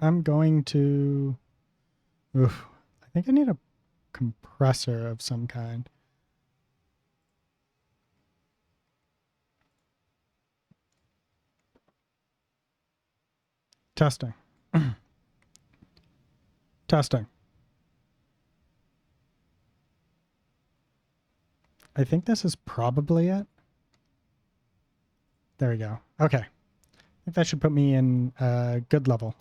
I'm going to... Oof, I think I need a compressor of some kind. Testing. Testing. I think this is probably it. There we go. Okay. I think that should put me in a good level.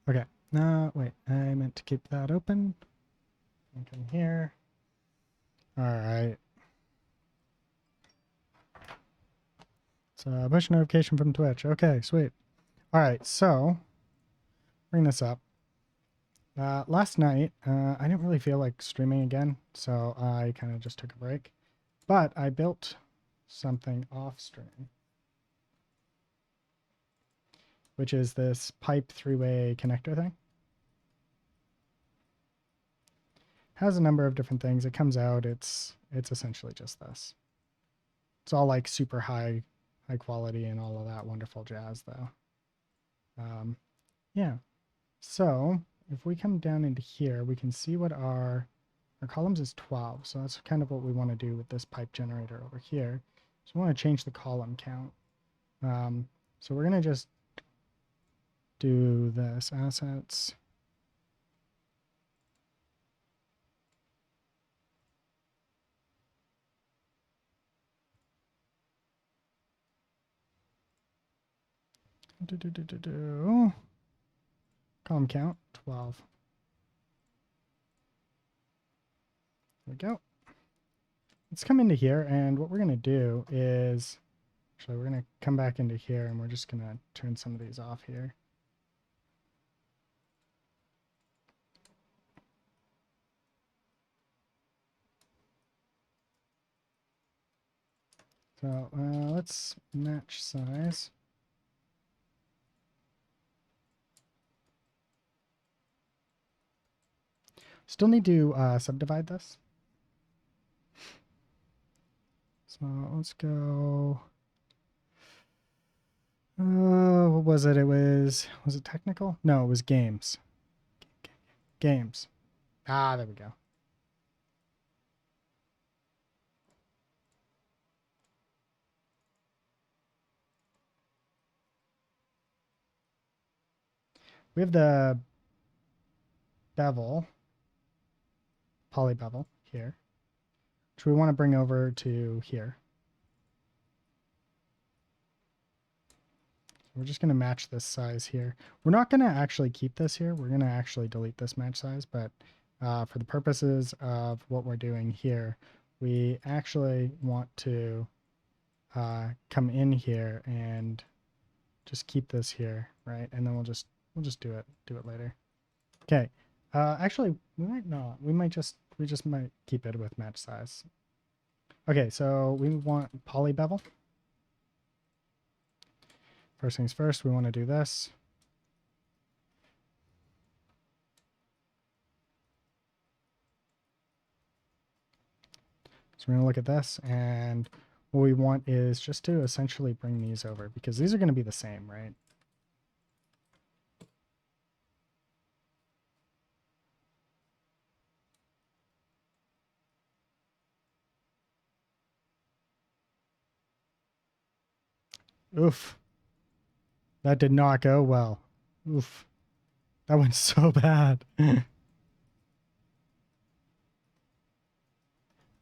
Okay. No, wait. I meant to keep that open. Come here. All right. So push notification from Twitch. Okay, sweet. All right, so bring this up. Last night, I didn't really feel like streaming again, so I kind of just took a break. But I built something off stream, which is this pipe three-way connector thing. Has a number of different things. It comes out. It's essentially just this. It's all like super high quality and all of that wonderful jazz, though. Yeah. So if we come down into here, we can see what our columns is 12. So that's kind of what we want to do with this pipe generator over here. So we want to change the column count. So we're going to just do this assets. Column count 12. There we go. Let's come into here, and what we're going to do is, actually we're going to come back into here, and we're just going to turn some of these off here. So let's match size. Still need to subdivide this. So let's go. What was it? Was it technical? No, it was games. Games. Ah, there we go. We have the bevel, poly bevel here, which we want to bring over to here. We're just going to match this size here. We're not going to actually keep this here. We're going to actually delete this match size, but for the purposes of what we're doing here, we actually want to come in here and just keep this here, right? And then we'll just do it later. Okay. Actually, we might not. We just might keep it with match size. Okay, so we want poly bevel. First things first, we want to do this. So we're going to look at this, and what we want is just to essentially bring these over, because these are going to be the same, right? Oof. That did not go well. Oof. That went so bad.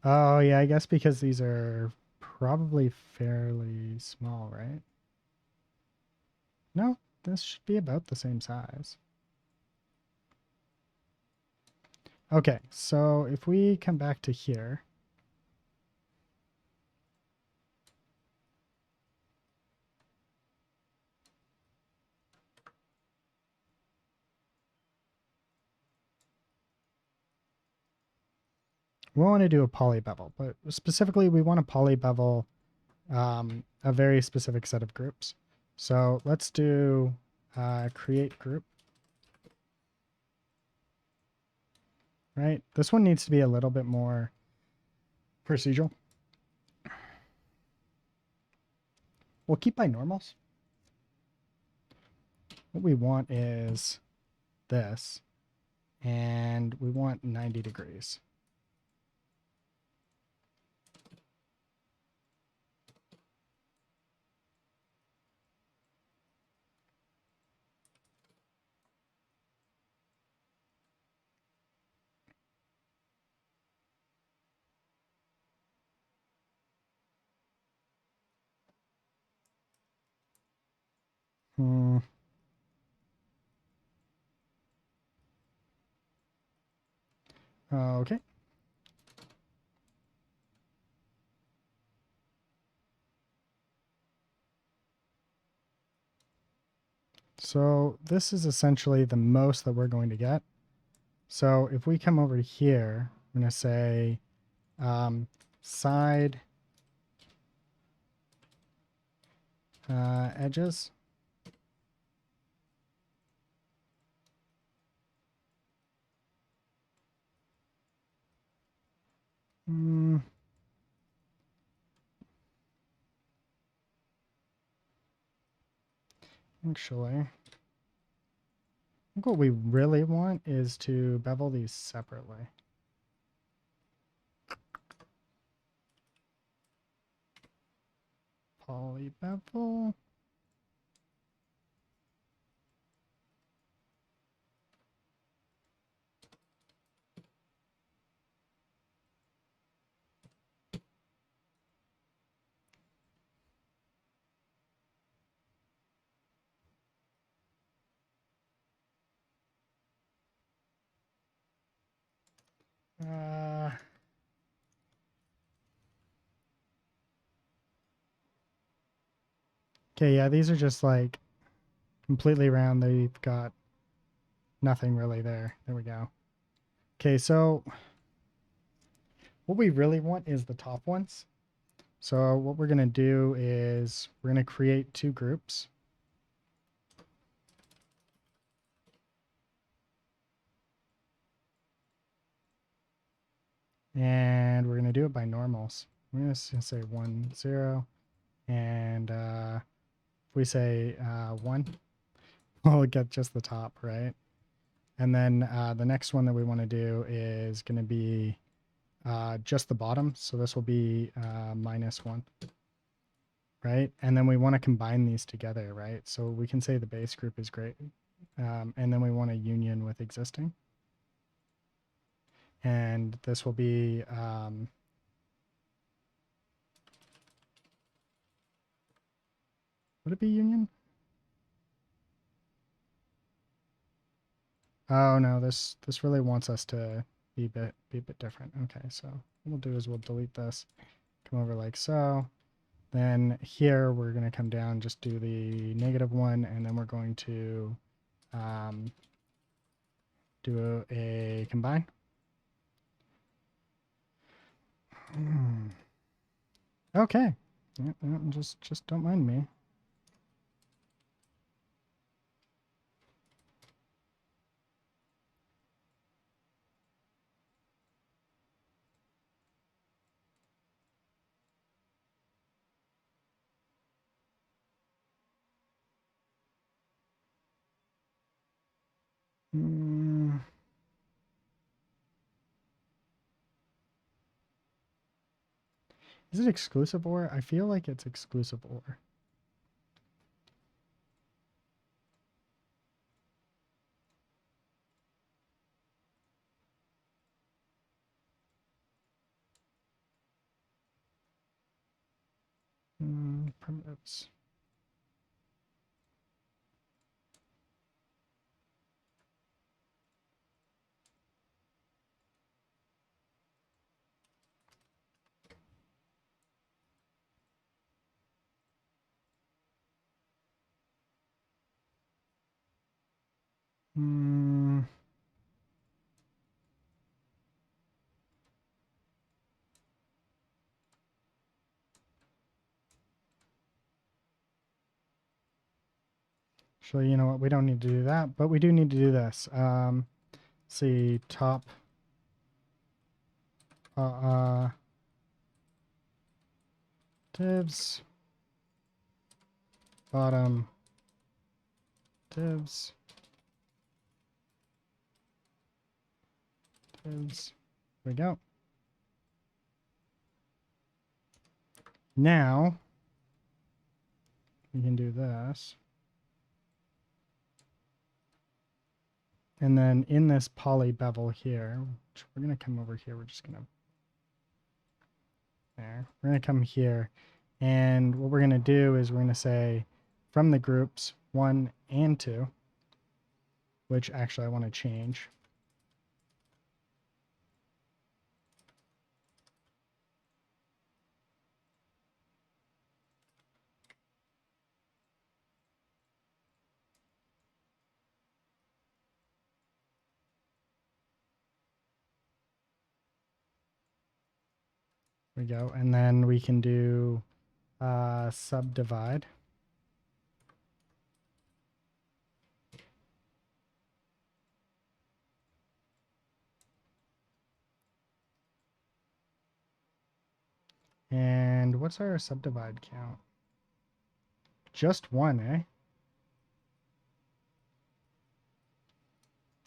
Oh, yeah, I guess because these are probably fairly small, right? No, this should be about the same size. Okay, so if we come back to here, we want to do a poly bevel, but specifically we want to poly bevel a very specific set of groups. So let's do create group. Right, this one needs to be a little bit more procedural. We'll keep by normals. what we want is this, and we want 90 degrees. Hmm. Okay. So this is essentially the most that we're going to get. So if we come over here, I'm going to say side edges. Mm, actually, I think what we really want is to bevel these separately. Poly bevel. Uh, okay, yeah, these are just like completely round. They've got nothing really there. There we go. Okay, so what we really want is the top ones. So what we're going to do is we're going to create two groups. And we're going to do it by normals. We're going to say 1, 0. And if we say 1, we'll get just the top, right? And then the next one that we want to do is going to be just the bottom. So this will be -1, right? And then we want to combine these together, right? So we can say the base group is great. And then we want a union with existing. And this will be would it be union? Oh no, this really wants us to be a bit different. Okay, so what we'll do is we'll delete this, come over like so. Then here we're going to come down, just do the -1, and then we're going to do a combine. Okay, yeah, just don't mind me. Mm, is it exclusive or? I feel like it's exclusive or. Primitives. Mm, actually, you know what? We don't need to do that, but we do need to do this. See top divs, bottom divs. Divs. There we go. Now we can do this. And then in this poly bevel here, which we're going to come over here. We're just going to, there. We're going to come here. And what we're going to do is we're going to say from the groups 1 and 2, which actually I want to change. There we go. And then we can do subdivide. And what's our subdivide count? Just 1, eh?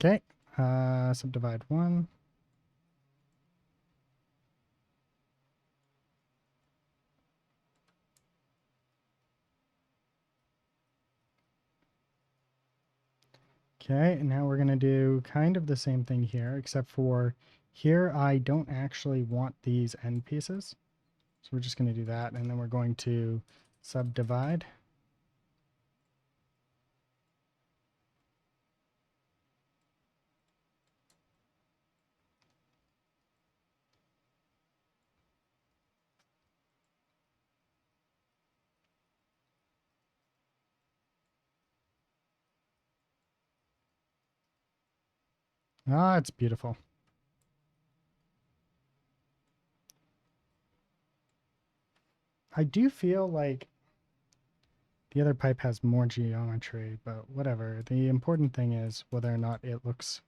Okay. Subdivide 1. Okay, and now we're going to do kind of the same thing here, except for here I don't actually want these end pieces. So we're just going to do that, and then we're going to subdivide. Ah, it's beautiful. I do feel like the other pipe has more geometry, but whatever. The important thing is whether or not it looks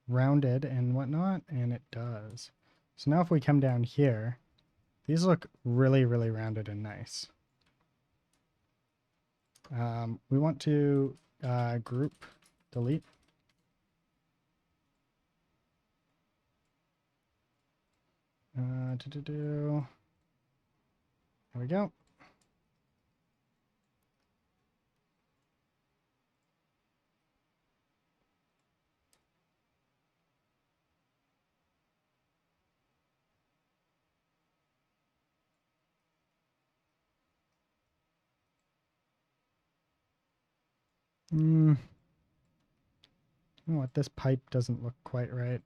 rounded and whatnot, and it does. So now if we come down here, these look really, really rounded and nice. We want to group delete. There we go. You know what? This pipe doesn't look quite right.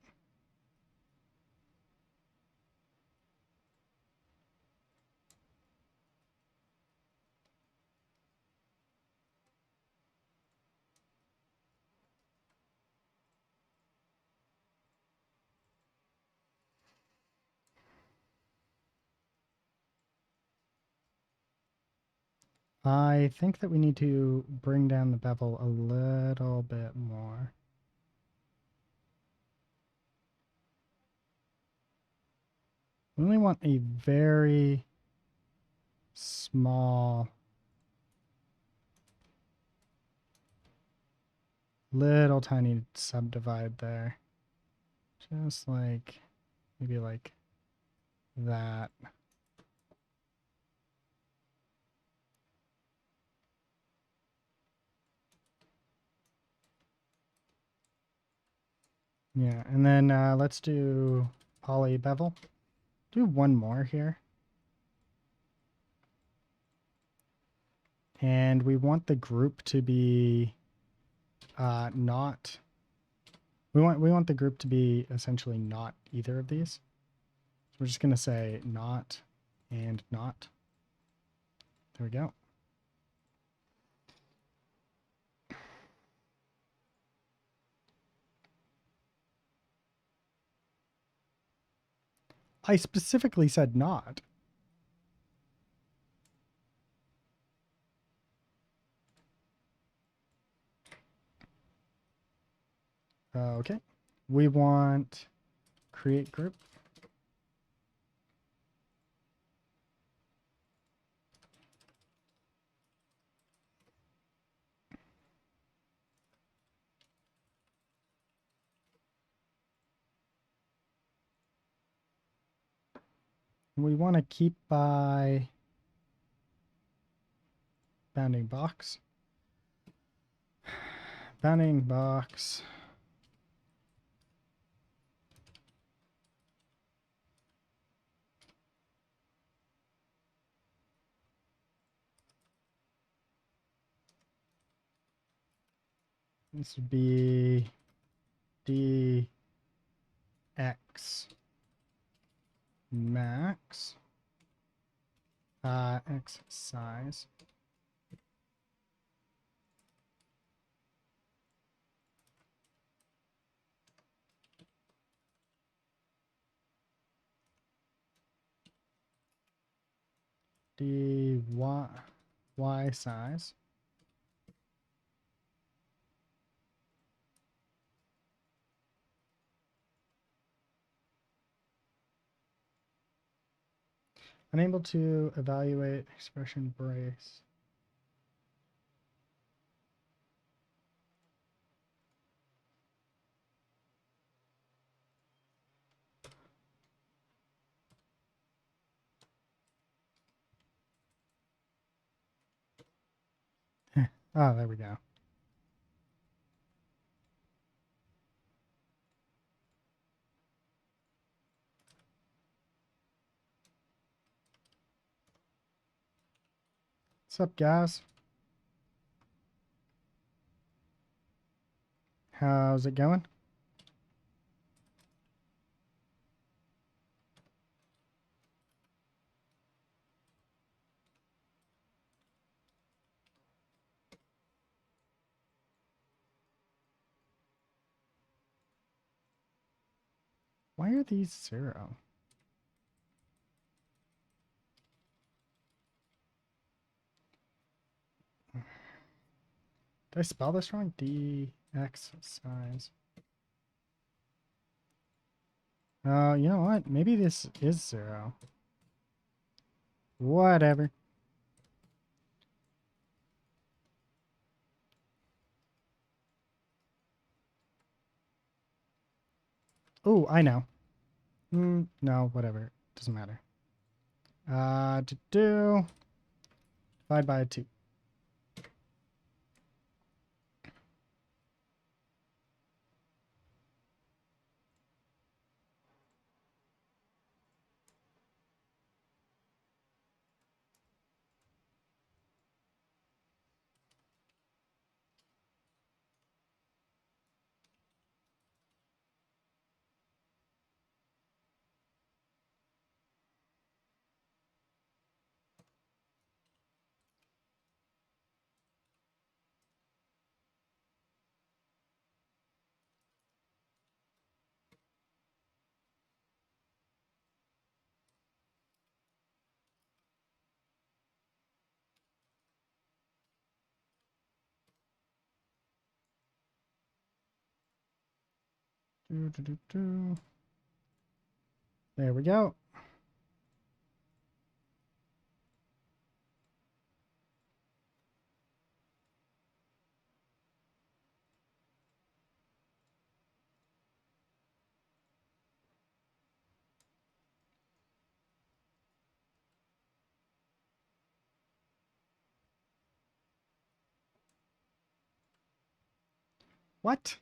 I think that we need to bring down the bevel a little bit more. We only want a very small, little tiny subdivide there. Just like, maybe like that. Yeah, and then let's do poly bevel. Do one more here. And we want the group to be not, we want the group to be essentially not either of these. So we're just going to say not and not. There we go. I specifically said not. Okay. We want create group. We want to keep by bounding box. Bounding box. This would be dx max x size. dy y size. Unable to evaluate expression brace. Oh, there we go. What's up, guys? How's it going? Why are these 0? Did I spell this wrong? dx size. You know what? Maybe this is 0. Whatever. Oh, I know. No, whatever. Doesn't matter. To do divide by 2. There we go. What?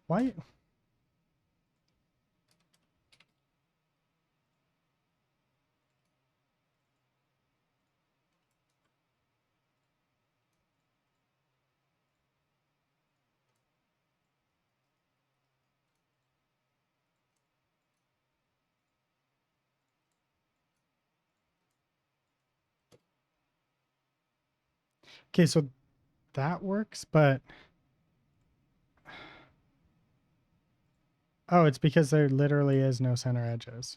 Why? Okay, so that works, but oh, it's because there literally is no center edges.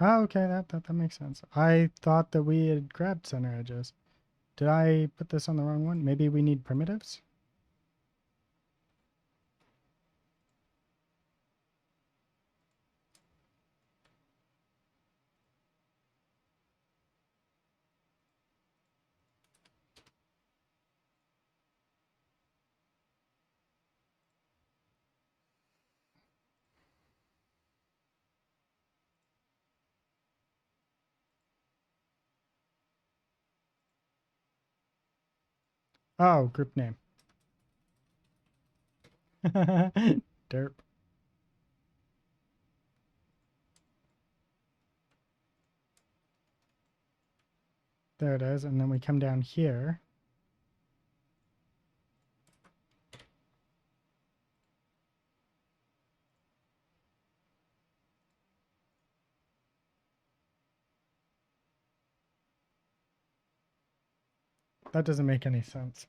Oh, okay, that makes sense. I thought that we had grabbed center edges. Did I put this on the wrong one? Maybe we need primitives? Oh, group name. Derp. There it is. And then we come down here. That doesn't make any sense.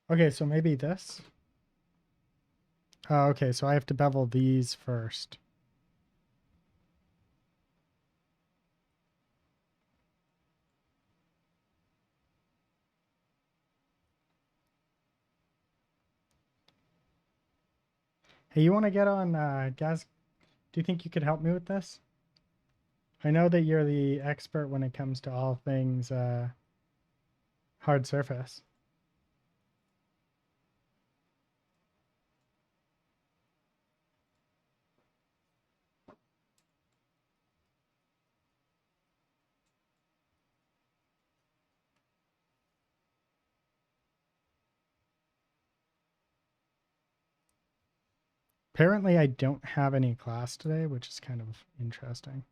Okay, so maybe this. Oh, okay, so I have to bevel these first. Hey, you want to get on Gaz? Do you think you could help me with this? I know that you're the expert when it comes to all things hard surface. Apparently, I don't have any class today, which is kind of interesting.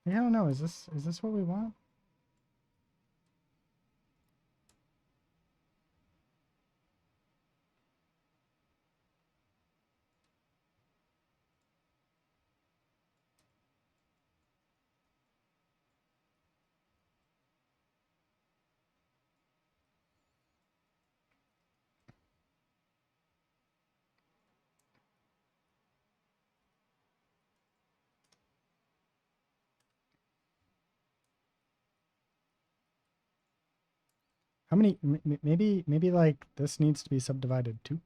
I don't know. Is this what we want? How many? Maybe like this needs to be subdivided too.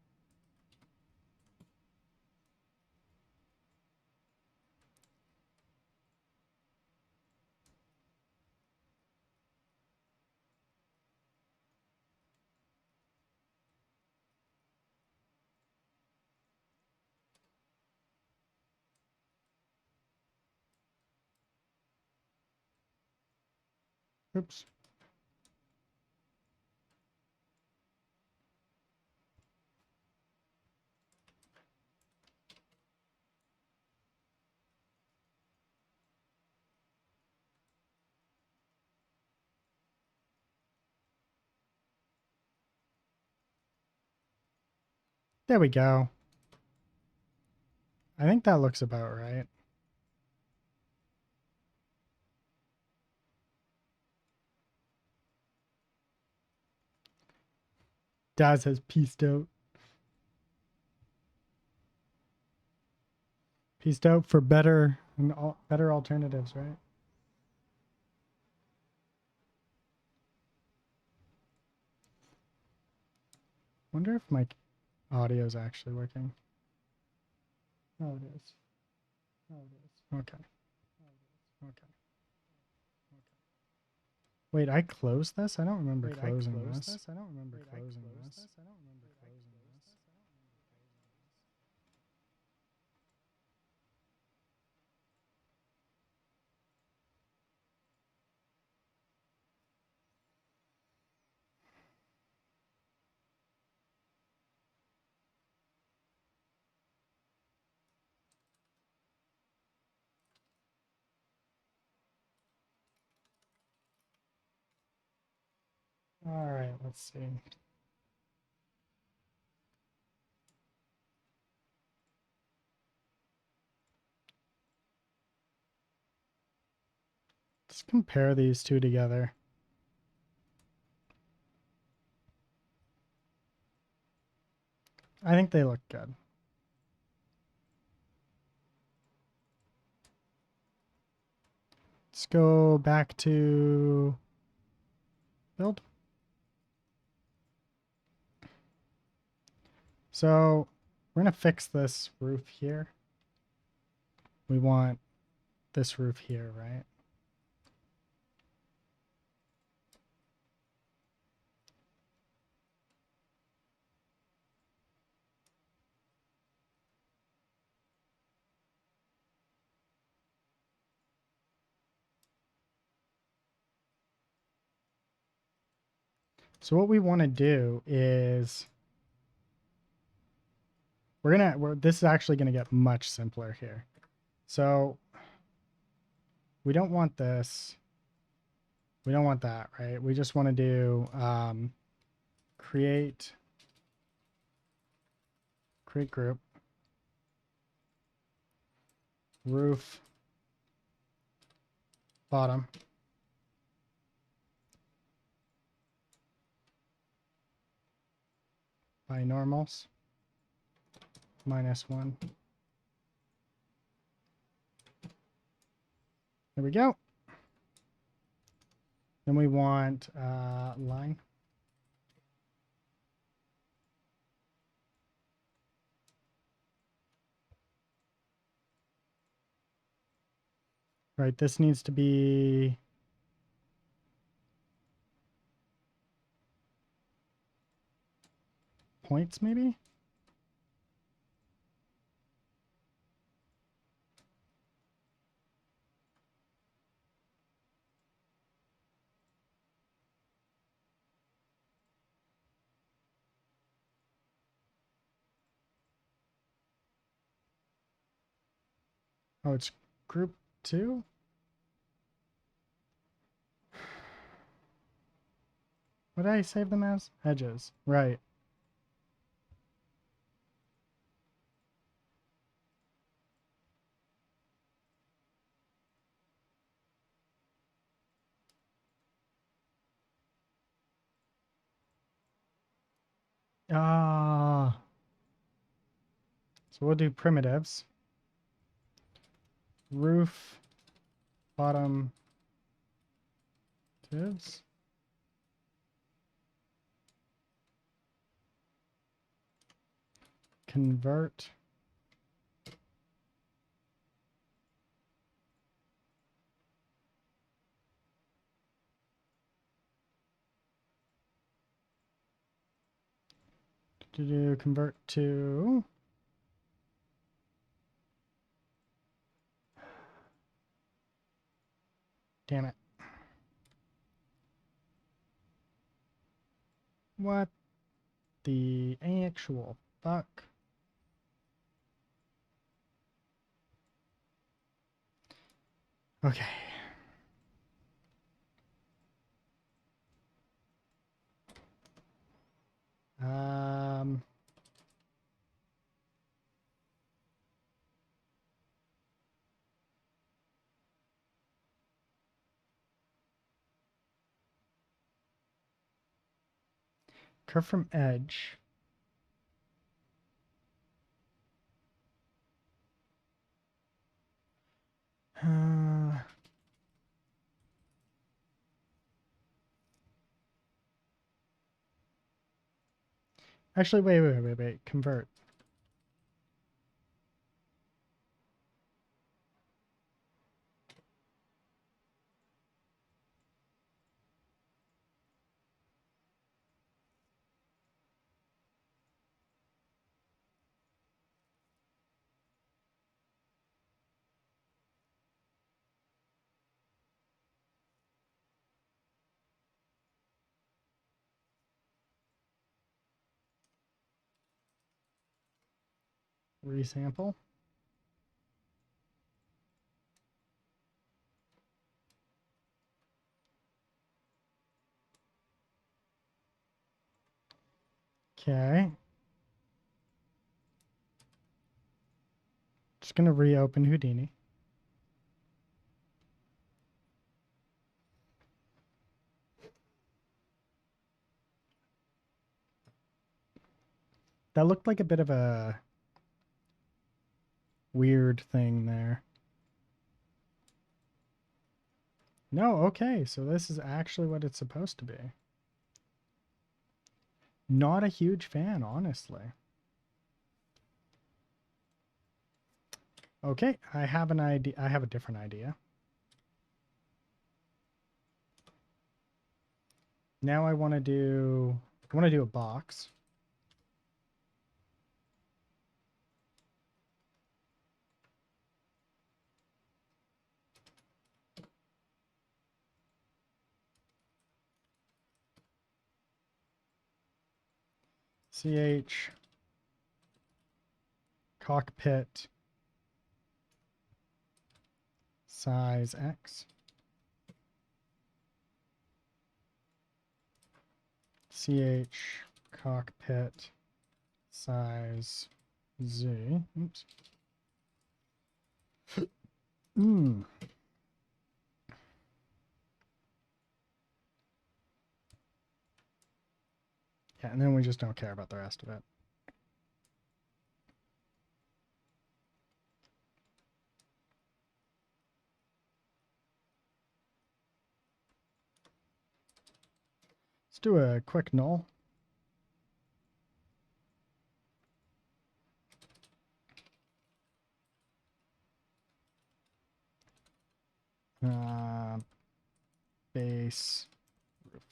Oops. There we go. I think that looks about right. Daz has pieced out. Pieced out for better and better alternatives, right? Wonder if my audio is actually working. Oh, it is. Oh, it is. Okay. Okay. Wait, I closed this? I don't remember closing this. I don't remember closing this. All right, let's see. Let's compare these two together. I think they look good. Let's go back to build. So we're going to fix this roof here. We want this roof here, right? So what we want to do is this is actually going to get much simpler here. So we don't want this. We don't want that, right? We just want to do create group, roof, bottom. Binormals, -1. There we go. Then we want line. Right, this needs to be points, maybe? Oh, it's group 2? What did I save them as? Edges. Right. Ah. So we'll do primitives. Roof, bottom, divs. Convert. Convert to damn it. What the actual fuck? Okay. Um Curve from edge. Actually, wait. Convert. Resample. Okay. Just gonna reopen Houdini. That looked like a bit of a weird thing there. No, okay, so this is actually what it's supposed to be. Not a huge fan, honestly. Okay, I have an idea. I have a different idea. Now I want to do a box. CH cockpit size X. CH cockpit size Z. Oops. Hmm. Yeah, and then we just don't care about the rest of it. Let's do a quick null. Base roof.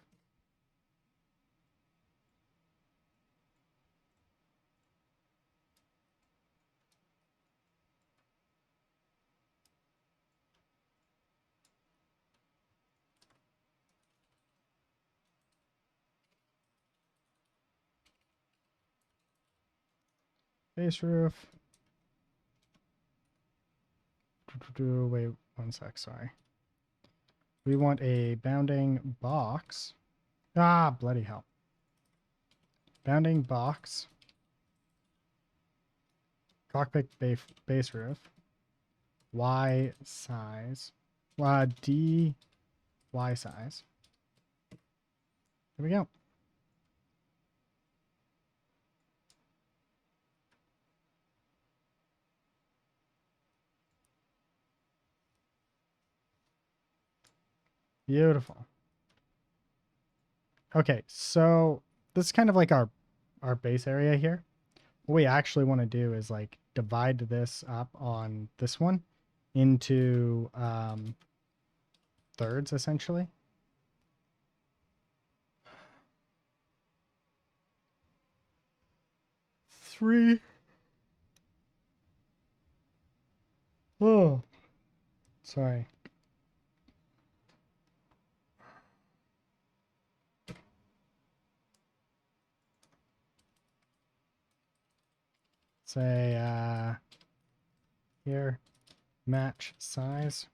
Base roof. Wait one sec, sorry. We want a bounding box. Ah, bloody hell. Bounding box. Cockpit base roof. Y size. D Y size. There we go. Beautiful. Okay, so this is kind of like our base area here. What we actually want to do is like divide this up on this one into thirds essentially. Three. Oh, sorry. Say here, match size.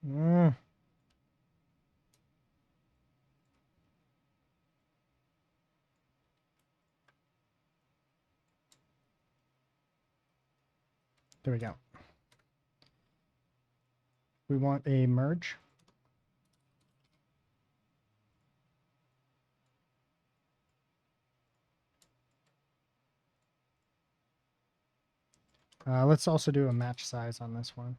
Mm, there we go. We want a merge. Let's also do a match size on this one.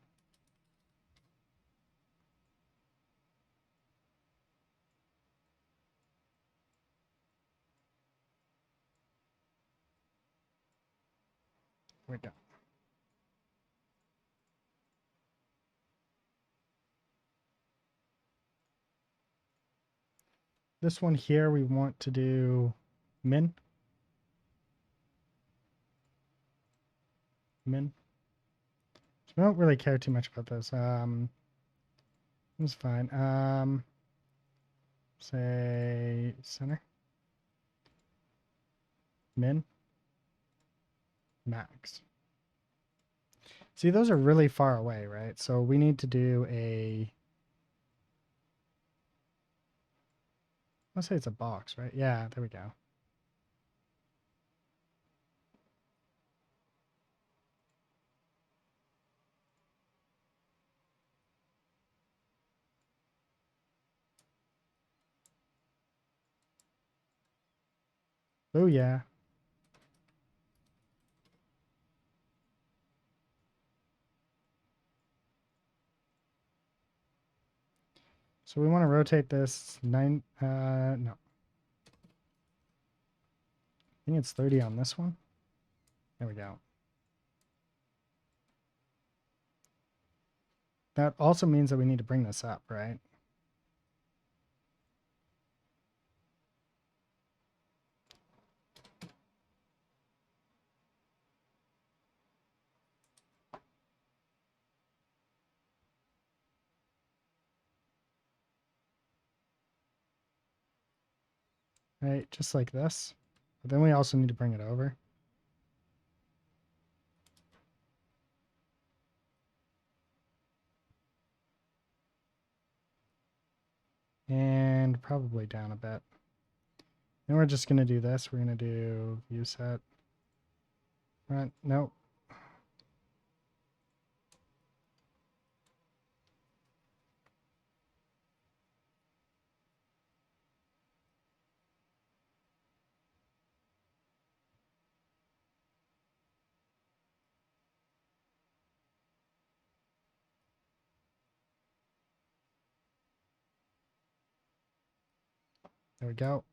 There we go. This one here, we want to do min. Min. So I don't really care too much about this. It's fine. Say center. Min. Max. See, those are really far away, right? So we need to do a, let's say it's a box, right? Yeah, there we go. Oh yeah. So we want to rotate this no. I think it's 30 on this one. There we go. That also means that we need to bring this up, right? Right, just like this. But then we also need to bring it over. And probably down a bit. Then we're just going to do this. We're going to do view set. Front. Nope. There we go.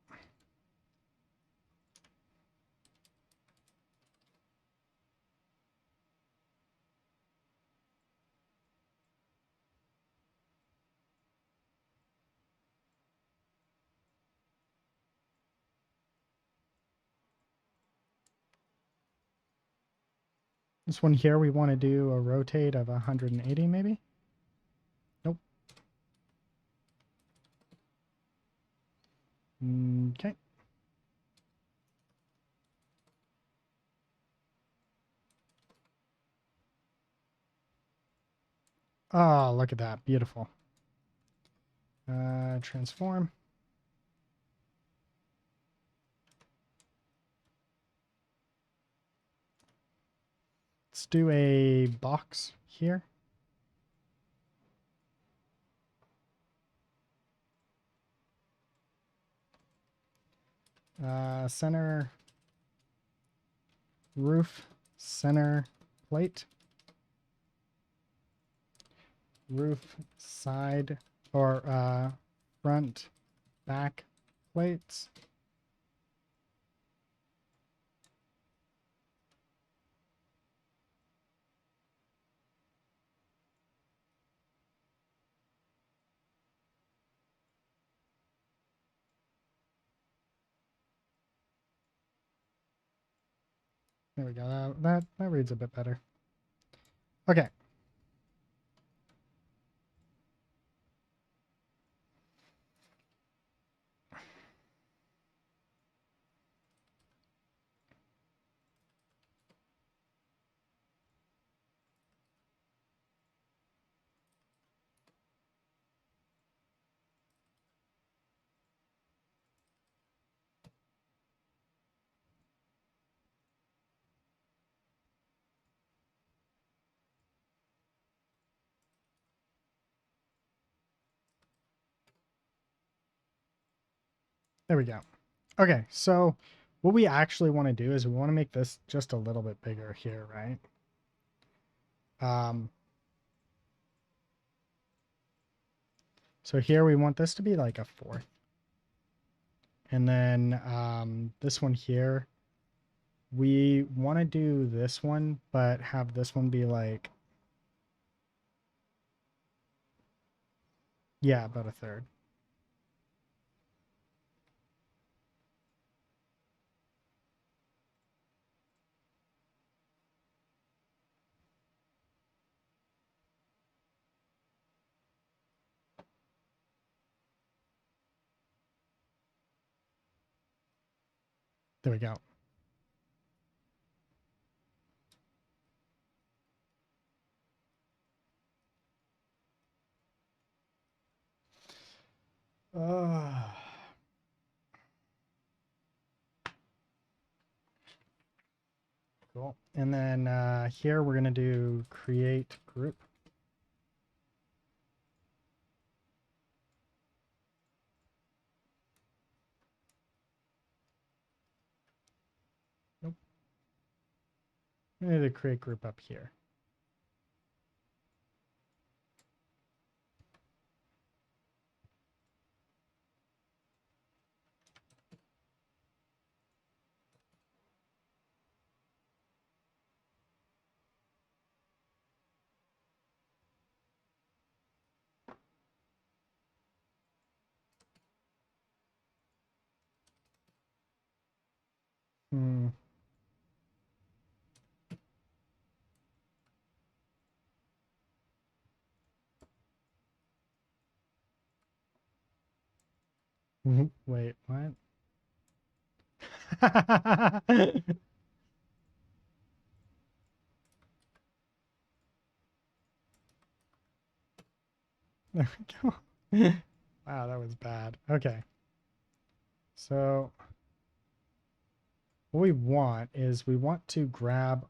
This one here, we want to do a rotate of 180 maybe? Nope. Okay. Oh, look at that. Beautiful. Transform. Let's do a box here. Center roof, center plate, roof side or front back plates. There we go. That reads a bit better. Okay. There we go. Okay, so what we actually want to do is we want to make this just a little bit bigger here, right? So here we want this to be like a fourth. And then this one here, we want to do this one, but have this one be like, yeah, about a third. There we go. Cool. And then here we're going to do create group. I need to create group up here. Hmm. Wait, what? There we go. Wow, that was bad. Okay. So what we want is we want to grab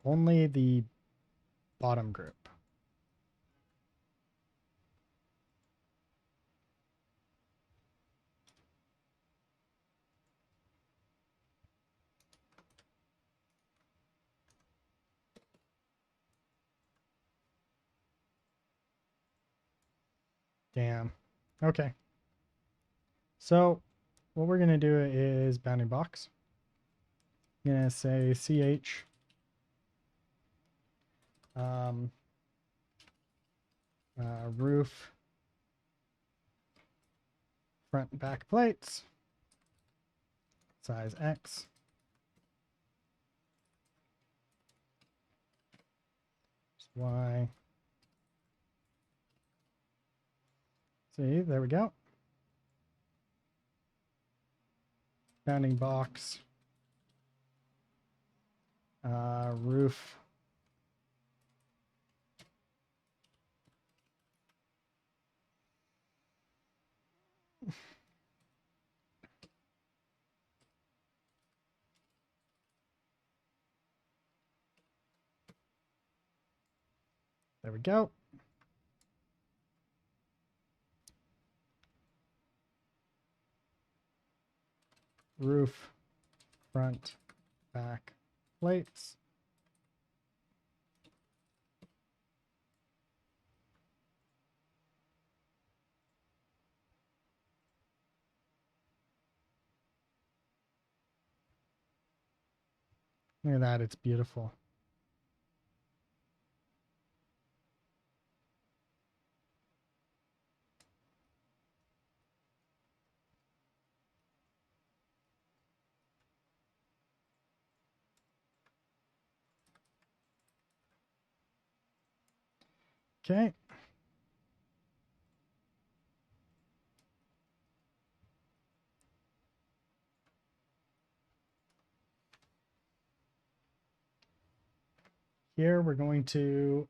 only the bottom group. Damn. Okay. So what we're going to do is bounding box. I'm going to say ch um, roof front and back plates, size X. Y. See, there we go. Bounding box. Roof. There we go. Roof, front, back, plates. Look at that, it's beautiful. Okay. Here we're going to,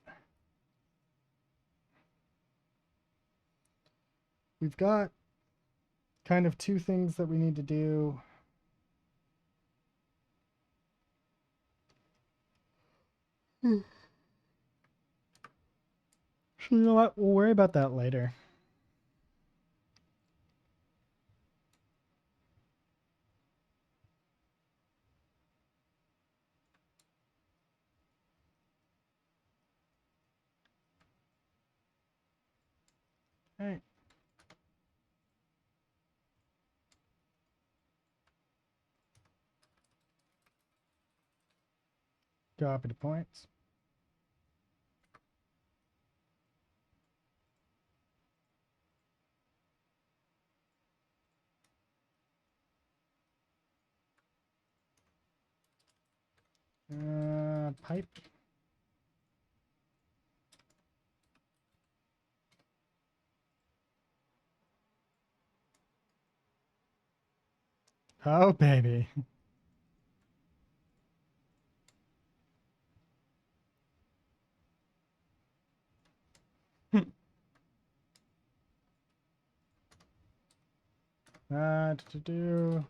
we've got kind of two things that we need to do. You know what? We'll worry about that later. Okay. Copy the points. Pipe. Oh, baby. To do.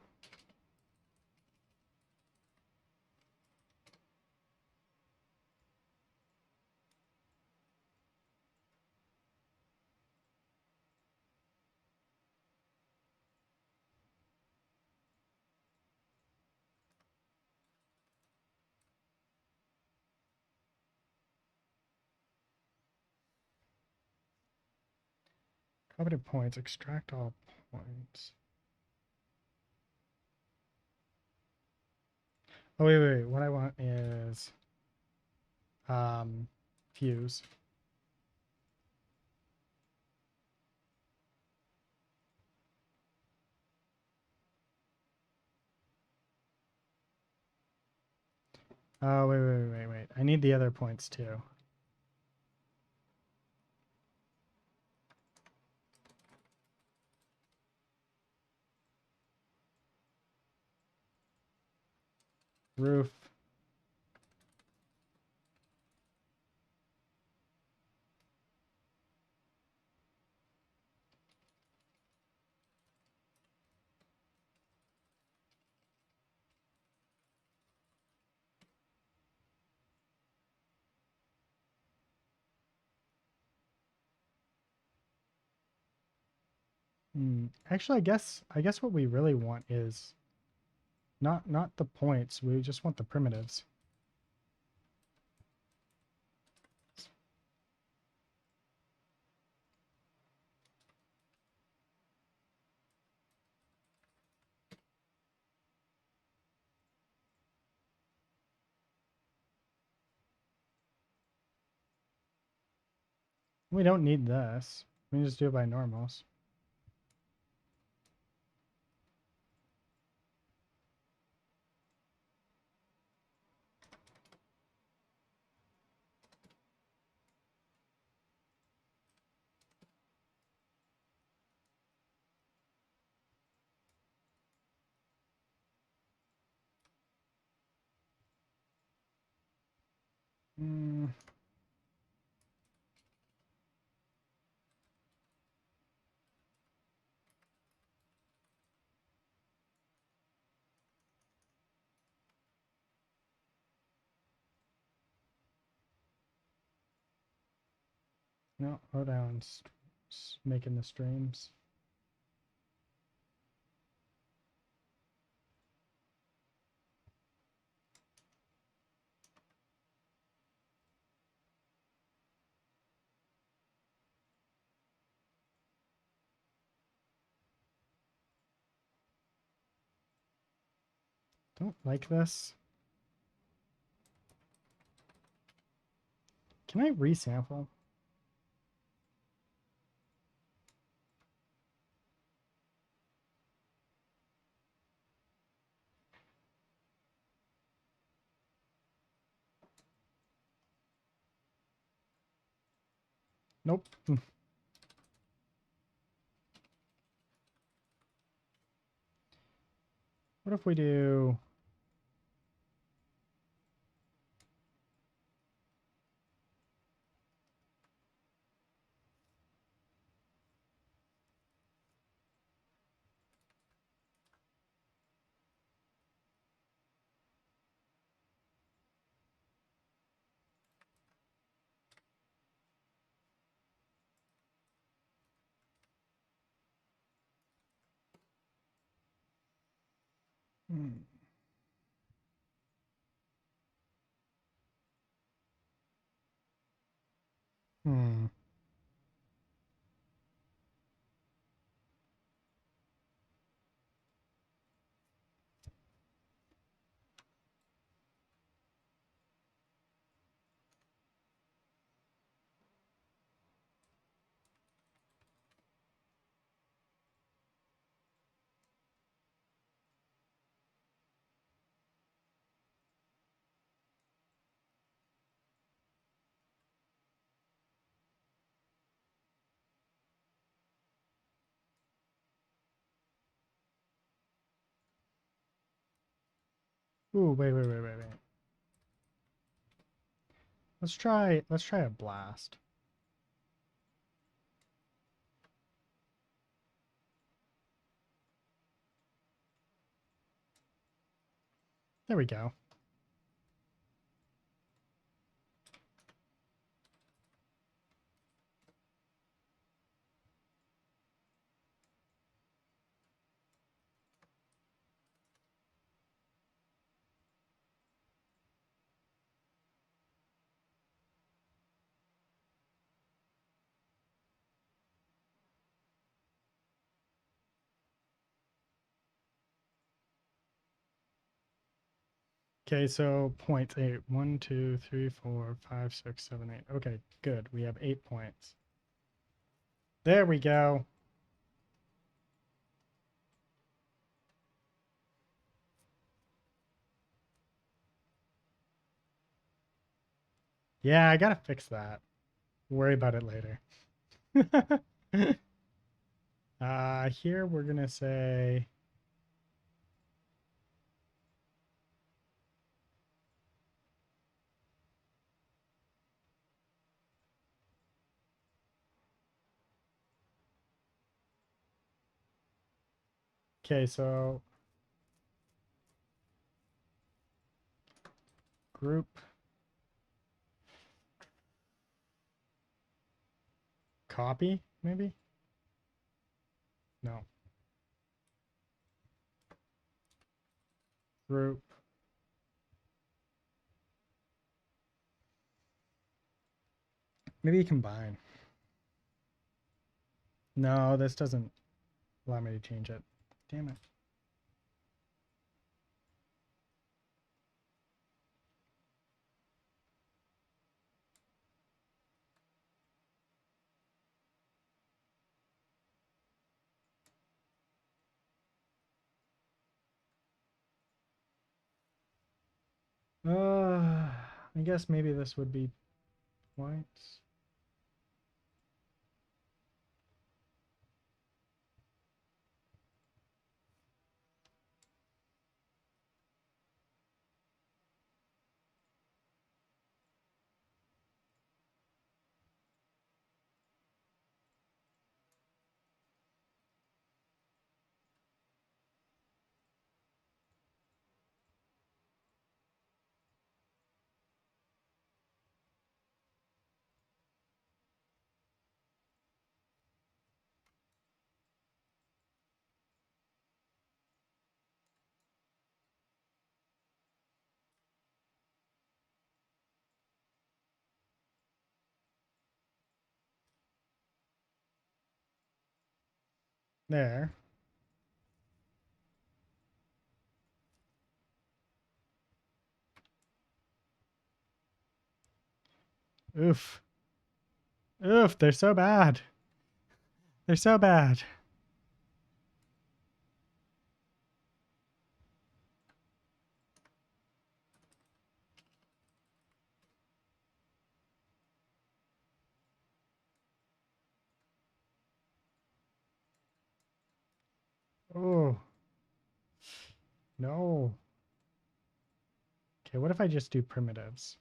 Coveted points. Extract all points. Oh, wait. What I want is fuse. Oh, wait. I need the other points too. Roof. Actually, I guess what we really want is not the points. We just want the primitives. We don't need this. We can just do it by normals. Mm, no, hold on. Making the streams. Don't like this. Can I resample? Nope. What if we do... Hmm. Hmm. Ooh, wait. Let's try a blast. There we go. Okay, so points 8. 1, 2, 3, 4, 5, 6, 7, 8. Okay, good. We have 8 points. There we go. Yeah, I gotta fix that. Worry about it later. Here we're gonna say okay, so group copy, maybe? No. Group. Maybe combine. No, this doesn't allow me to change it. Damn it. I guess maybe this would be points. There. Oof. Oof, they're so bad. They're so bad. Oh, no. Okay, what if I just do primitives?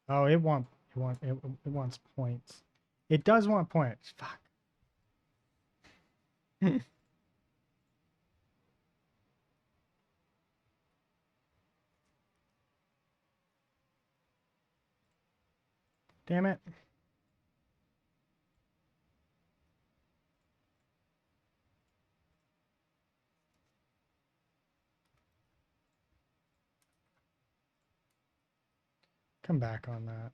Oh, it wants points. It does want points. Fuck. Damn it. Come back on that.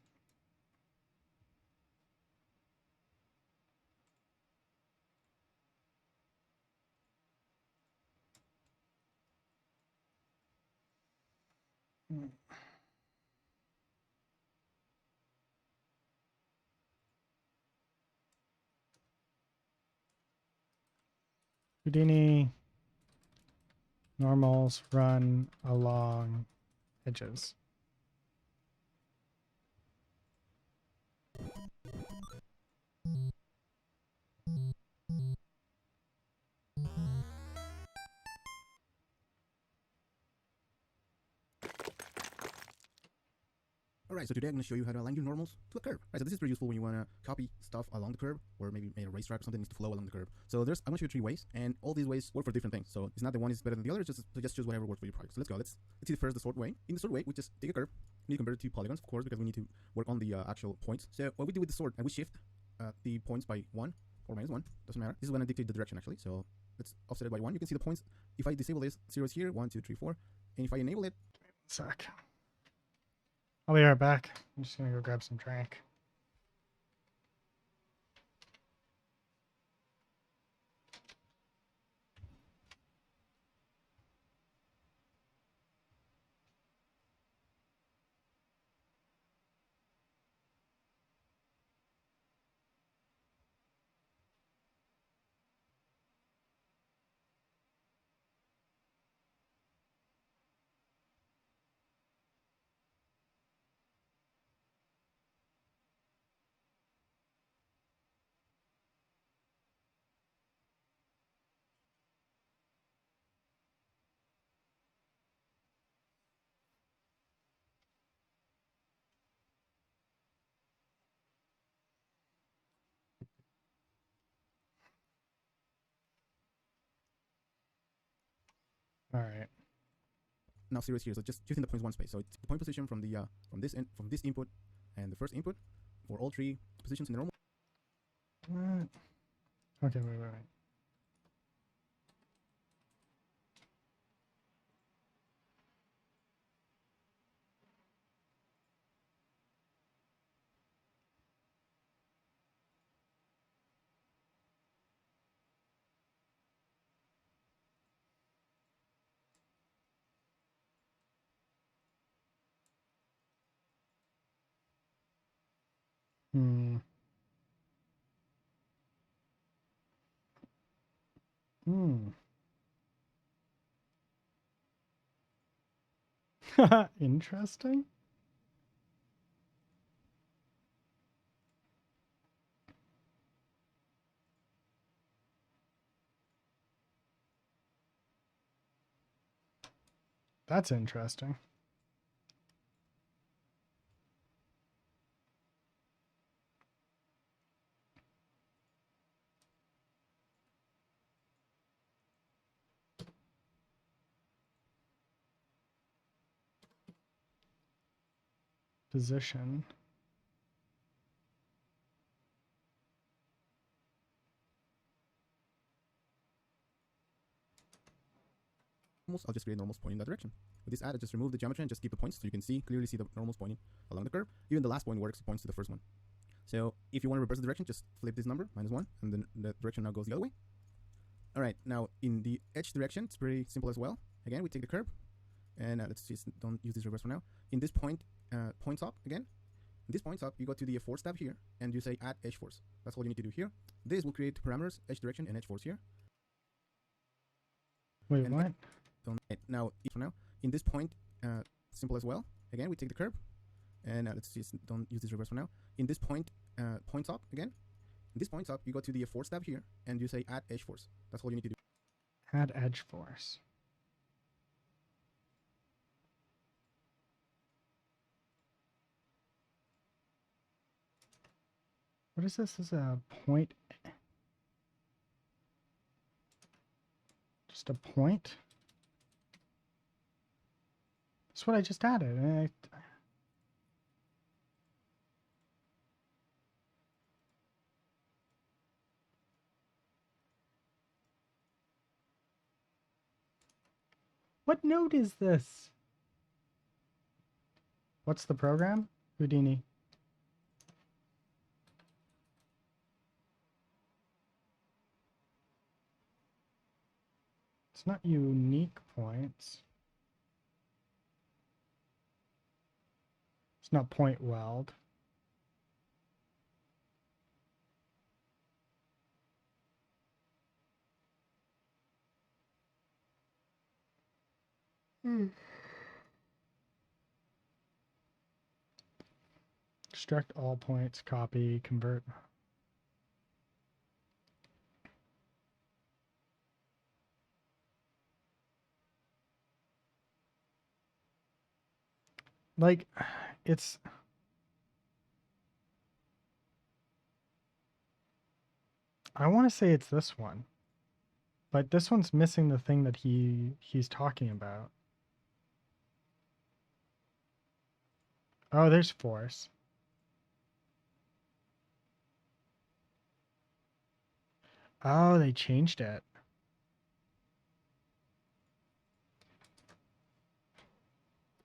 Houdini normals run along edges. Alright, so today I'm going to show you how to align your normals to a curve. Right, so this is pretty useful when you want to copy stuff along the curve, or maybe a racetrack or something needs to flow along the curve. So I'm going to show you 3 ways, and all these ways work for different things. So it's not that one is better than the other, just choose whatever works for your project. So let's go. Let's see first the sort way. In the sort way, we just take a curve, we need to convert it to polygons, of course, because we need to work on the actual points. So what we do with the sort, and we shift the points by 1 or -1, doesn't matter. This is going to dictate the direction actually. So let's offset it by 1. You can see the points. If I disable this, 0 is here, 1, 2, 3, 4, and if I enable it, Sec. I'll be right back. I'm just gonna go grab some drink. All right. now 0 is here, so just shifting the points 1 space. So it's the point position from the from this input and the first input for all 3 positions in the normal. What? Okay, wait. Hmm. Hmm. Interesting. That's interesting. Position. I'll just create normals pointing in that direction. With this add, I just remove the geometry and just keep the points so you can clearly see the normals pointing along the curve. Even the last point works, points to the first one. So if you want to reverse the direction, just flip this number, -1, and then the direction now goes the other way. Alright, now in the edge direction, it's pretty simple as well. Again, we take the curve, and let's just don't use this reverse for now. In this point, points up again. In this points up, you go to the force tab here, and you say add edge force. That's all you need to do here. This will create parameters, edge direction and edge force here. Wait, and what? Now, for now, in this point, simple as well. Again, we take the curve, and let's just don't use this reverse for now. In this point, points up again. In this points up, you go to the force tab here, and you say add edge force. That's all you need to do. Add edge force. What is this? This is a point. Just a point? That's what I just added. What node is this? What's the program? Houdini. It's not unique points. It's not point weld. Extract all points, copy, convert. Like, it's I want to say it's this one, but this one's missing the thing that he's talking about. Oh, there's force. Oh, they changed it.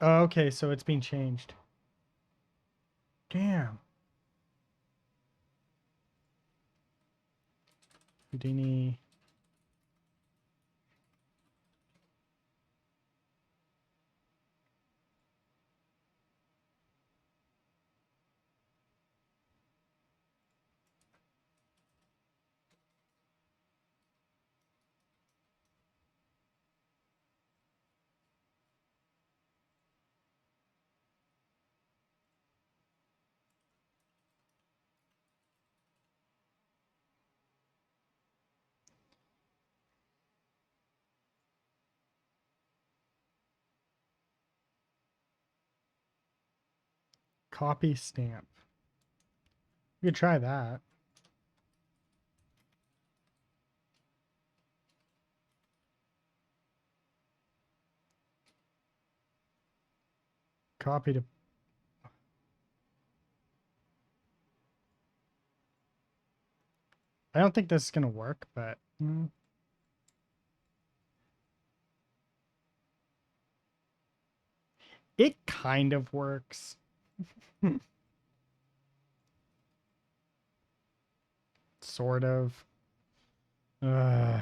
Oh, okay, so it's being changed. Damn. Houdini. Copy stamp. We could try that. Copy to. I don't think this is going to work, but. It kind of works. Sort of. Uh,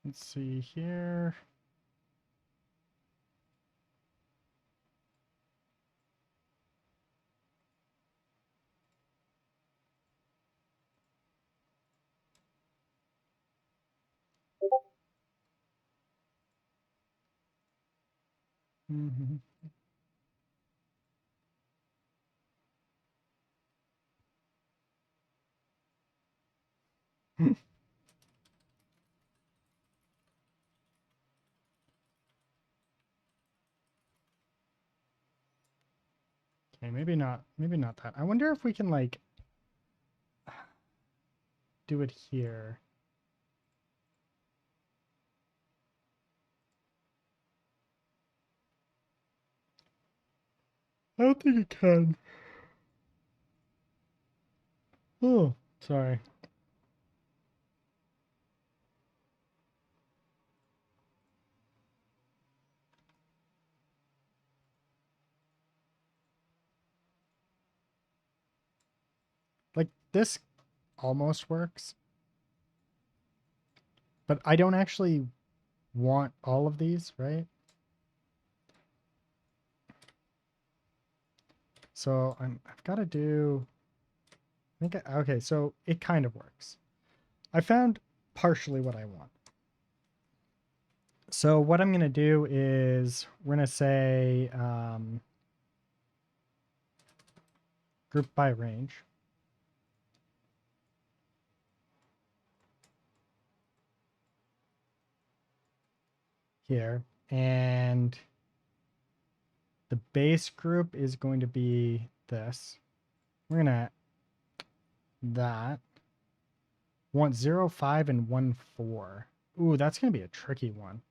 let's see here. Mhm. Okay, maybe not. Maybe not that. I wonder if we can like do it here. I don't think it can. Oh, sorry. Like this almost works, but I don't actually want all of these, right? So I've got to do. Okay. So it kind of works. I found partially what I want. So what I'm gonna do is we're gonna say group by range here, and the base group is going to be this. We're gonna that want 0, 5, and 1, 4. Ooh, that's gonna be a tricky one.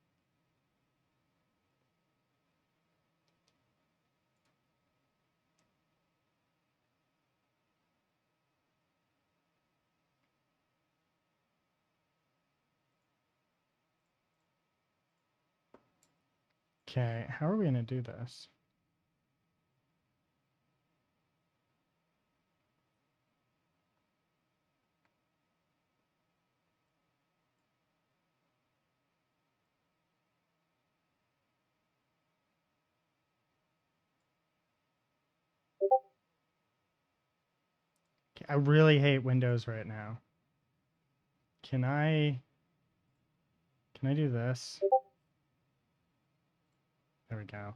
Okay, how are we gonna do this? I really hate Windows right now. Can I do this? There we go.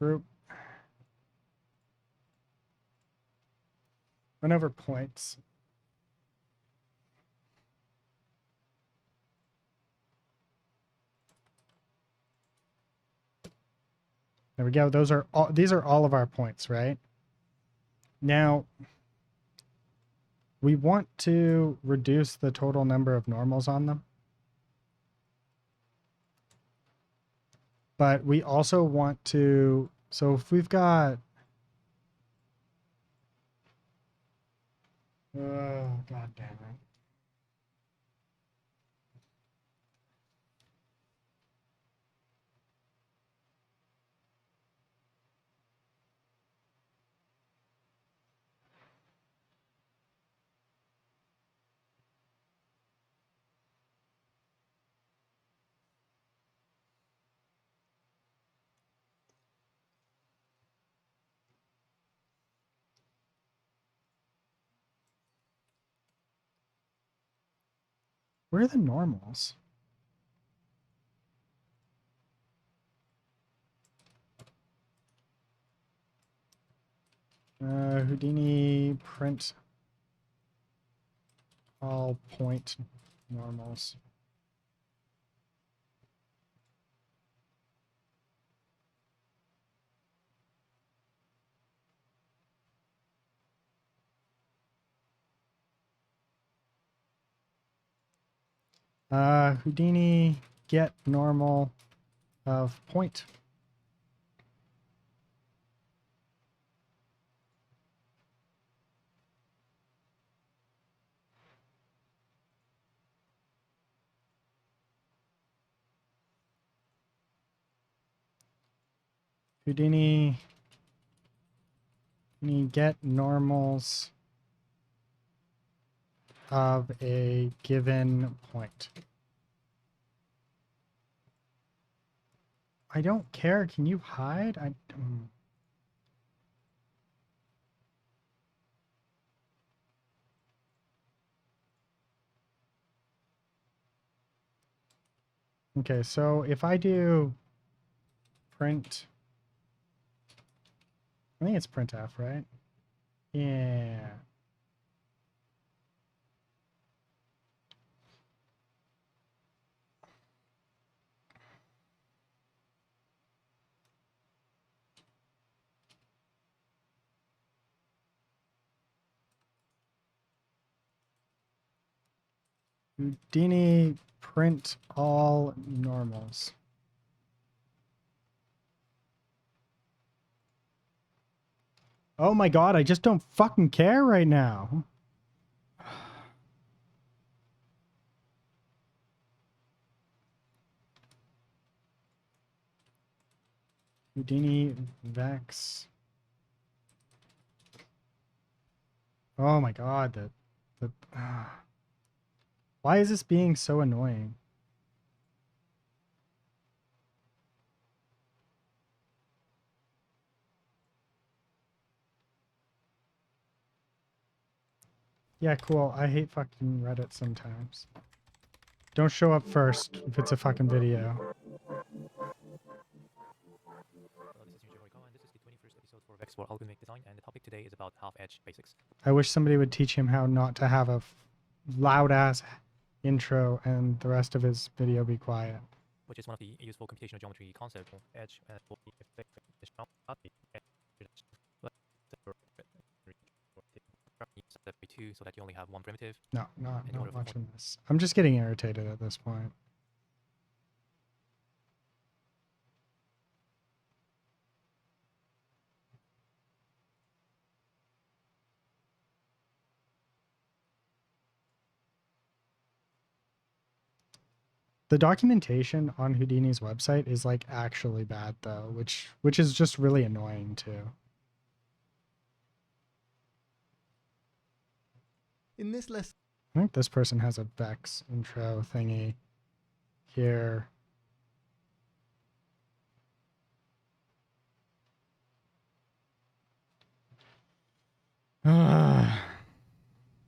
Group. Run over points. There we go. Those are all, these are all of our points, right? Now, we want to reduce the total number of normals on them. But we also want to, so if we've got, oh, God damn it. Where are the normals? Houdini print all point normals. Houdini get normal of point. Houdini get normals of a given point. I don't care. Can you hide? Okay, so if I do print, I think it's printf, right? Yeah. Houdini print all normals. Oh my god, I just don't fucking care right now. Houdini vex. Oh my god, why is this being so annoying? Yeah, cool. I hate fucking Reddit sometimes. Don't show up first if it's a fucking video. Hello, this is Yujiro Horikawa, and this is the 21st episode for Vex for Algorithmic Design, and the topic today is about half-edge basics. I wish somebody would teach him how not to have a loud-ass intro and the rest of his video be quiet. Which is one of the useful computational geometry concepts for edge for the two, so that you only have one primitive. No, not And you order for watching this. I'm just getting irritated at this point. The documentation on Houdini's website is like actually bad though, which is just really annoying too. In this lesson, I think this person has a Vex intro thingy here.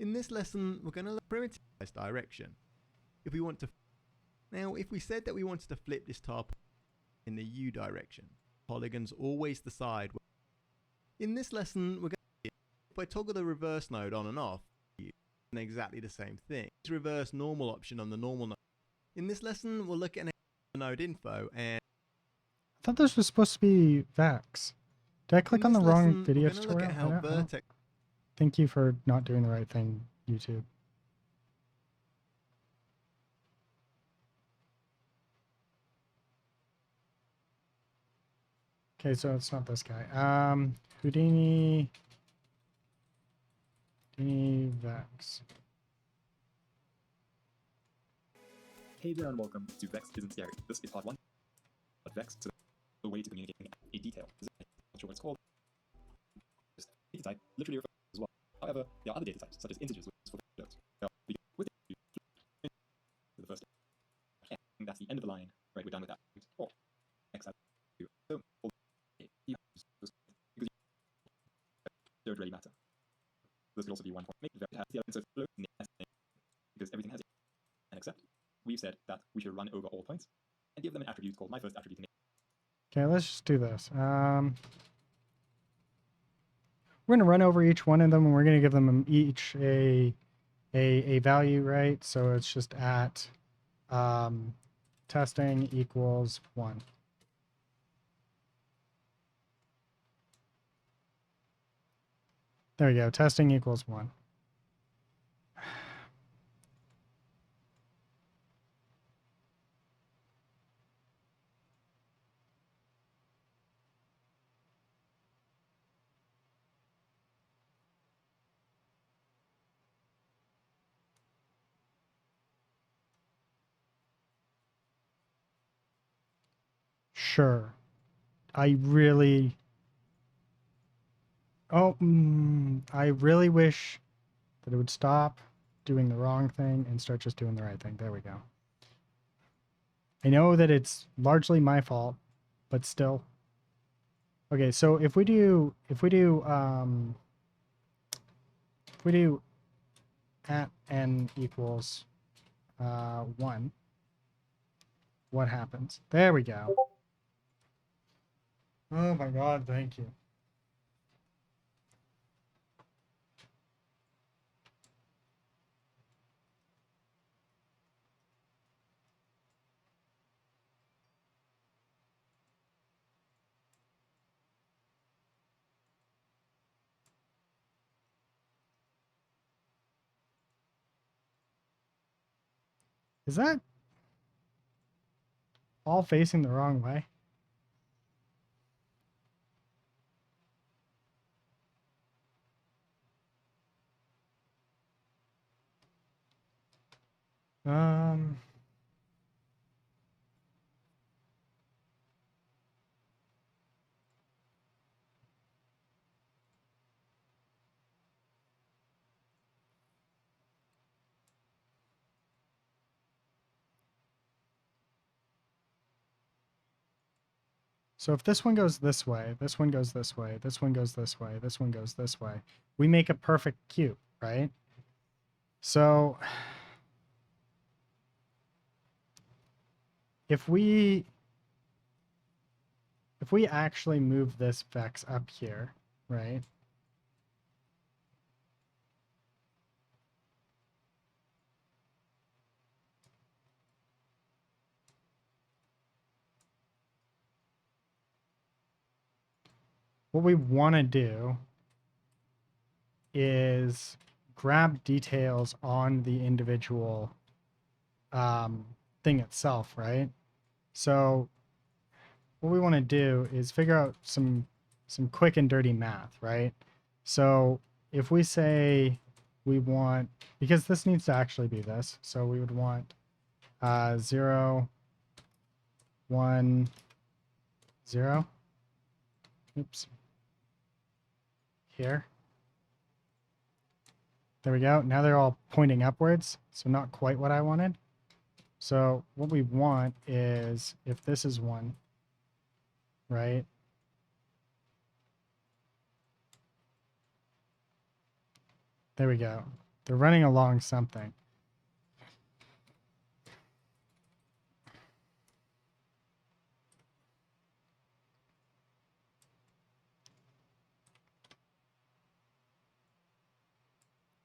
in this lesson, we're going to learn primitive direction. If we said that we wanted to flip this top in the U direction, polygons always decide. In this lesson, we're going to see if I toggle the reverse node on and off, exactly the same thing. It's reverse normal option on the normal node. In this lesson, we'll look at node info and I thought this was supposed to be Vex. Did I click on the wrong video we're going to look tutorial? at how I don't know. vertex. Thank you for not doing the right thing, YouTube. Okay, so it's not this guy. Houdini Vex. Hey there and welcome to Vex Isn't Scary. This is part 1. But Vex is the way to communicating a detail. I'm not sure what it's called. Just data type literally refers as well. However, there are other data types, such as integers for floats. With the first and that's the end of the line. Right, we're done with that. Or X out. So because don't really matter. This could also be one point. Make it have the elements of float because everything has it. And except we've said that we should run over all points and give them an attribute called myFirstAttribute. Okay, let's just do this. We're going to run over each one of them, and we're going to give them each a value, right? So it's just at testing equals 1. There we go. Testing equals 1. Sure. I really wish that it would stop doing the wrong thing and start just doing the right thing. There we go. I know that it's largely my fault, but still. Okay, so if we do at n equals 1, what happens? There we go. Oh my god, thank you. Is that all facing the wrong way? Um, so if this one goes this way, this one goes this way, this one goes this way, this one goes this way, we make a perfect cube, right? So if we actually move this vex up here, right? What we want to do is grab details on the individual thing itself, right? So what we want to do is figure out some quick and dirty math, right? So if we say we want, because this needs to actually be this, so we would want 0, 1, 0. Oops. Here. There we go. Now they're all pointing upwards, so not quite what I wanted. So what we want is, if this is 1, right? There we go. They're running along something.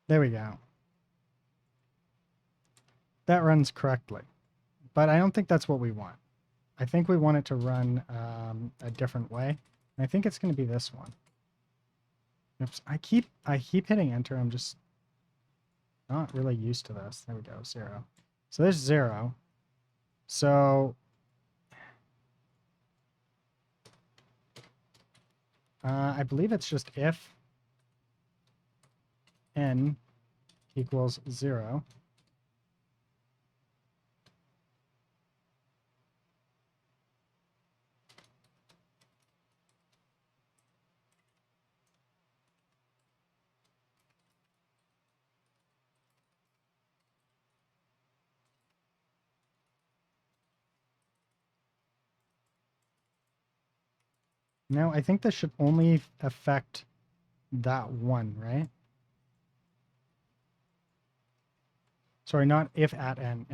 There we go. That runs correctly. But I don't think that's what we want. I think we want it to run a different way. And I think it's going to be this one. Oops, I keep hitting enter. I'm just not really used to this. There we go, 0. So there's 0. So I believe it's just if n equals 0. Now, I think this should only affect that one, right? Sorry, not if at n.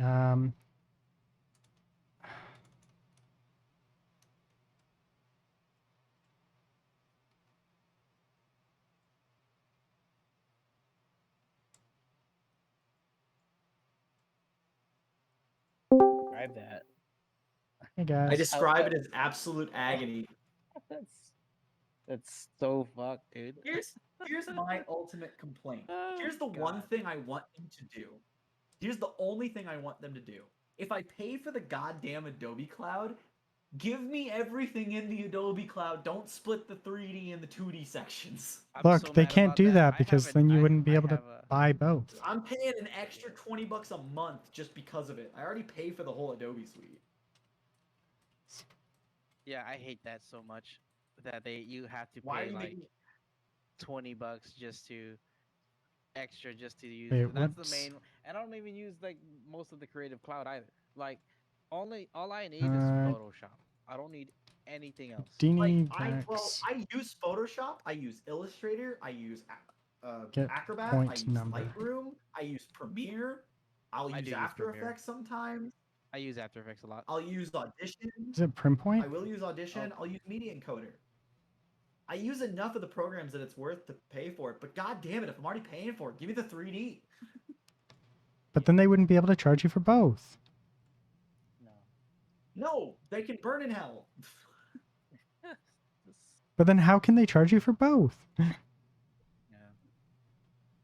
Describe that. Hey guys. I describe it as absolute agony. That's so fucked, dude. Here's my ultimate complaint. Oh, Here's the one God. thing I want them to do. Here's the only thing I want them to do. If I pay for the goddamn Adobe Cloud, give me everything in the Adobe Cloud. Don't split the 3D and the 2D sections. I'm Look, so they mad can't about do that I because haven't- then you I- wouldn't be I able to have a- buy both. I'm paying an extra $20 a month just because of it. I already pay for the whole Adobe suite. Yeah, I hate that so much. That you have to Why are pay you like making $20 just to just to use. Wait, That's what's- the main. And I don't even use like most of the Creative Cloud either. Like all I need is Uh, Photoshop. I don't need anything else. Dini I Vex. use Photoshop, I use Illustrator, I use Get Acrobat, point I use number. Lightroom, I use Premiere, I'll I use do use After Premiere. Effects sometimes, I use After Effects a lot. I'll use Audition, Is it Prim Point? I will use Audition, I'll use Media Encoder. I use enough of the programs that it's worth to pay for it, but god damn it, if I'm already paying for it, give me the 3D. But then they wouldn't be able to charge you for both. No. No, they can burn in hell. But then how can they charge you for both? Yeah.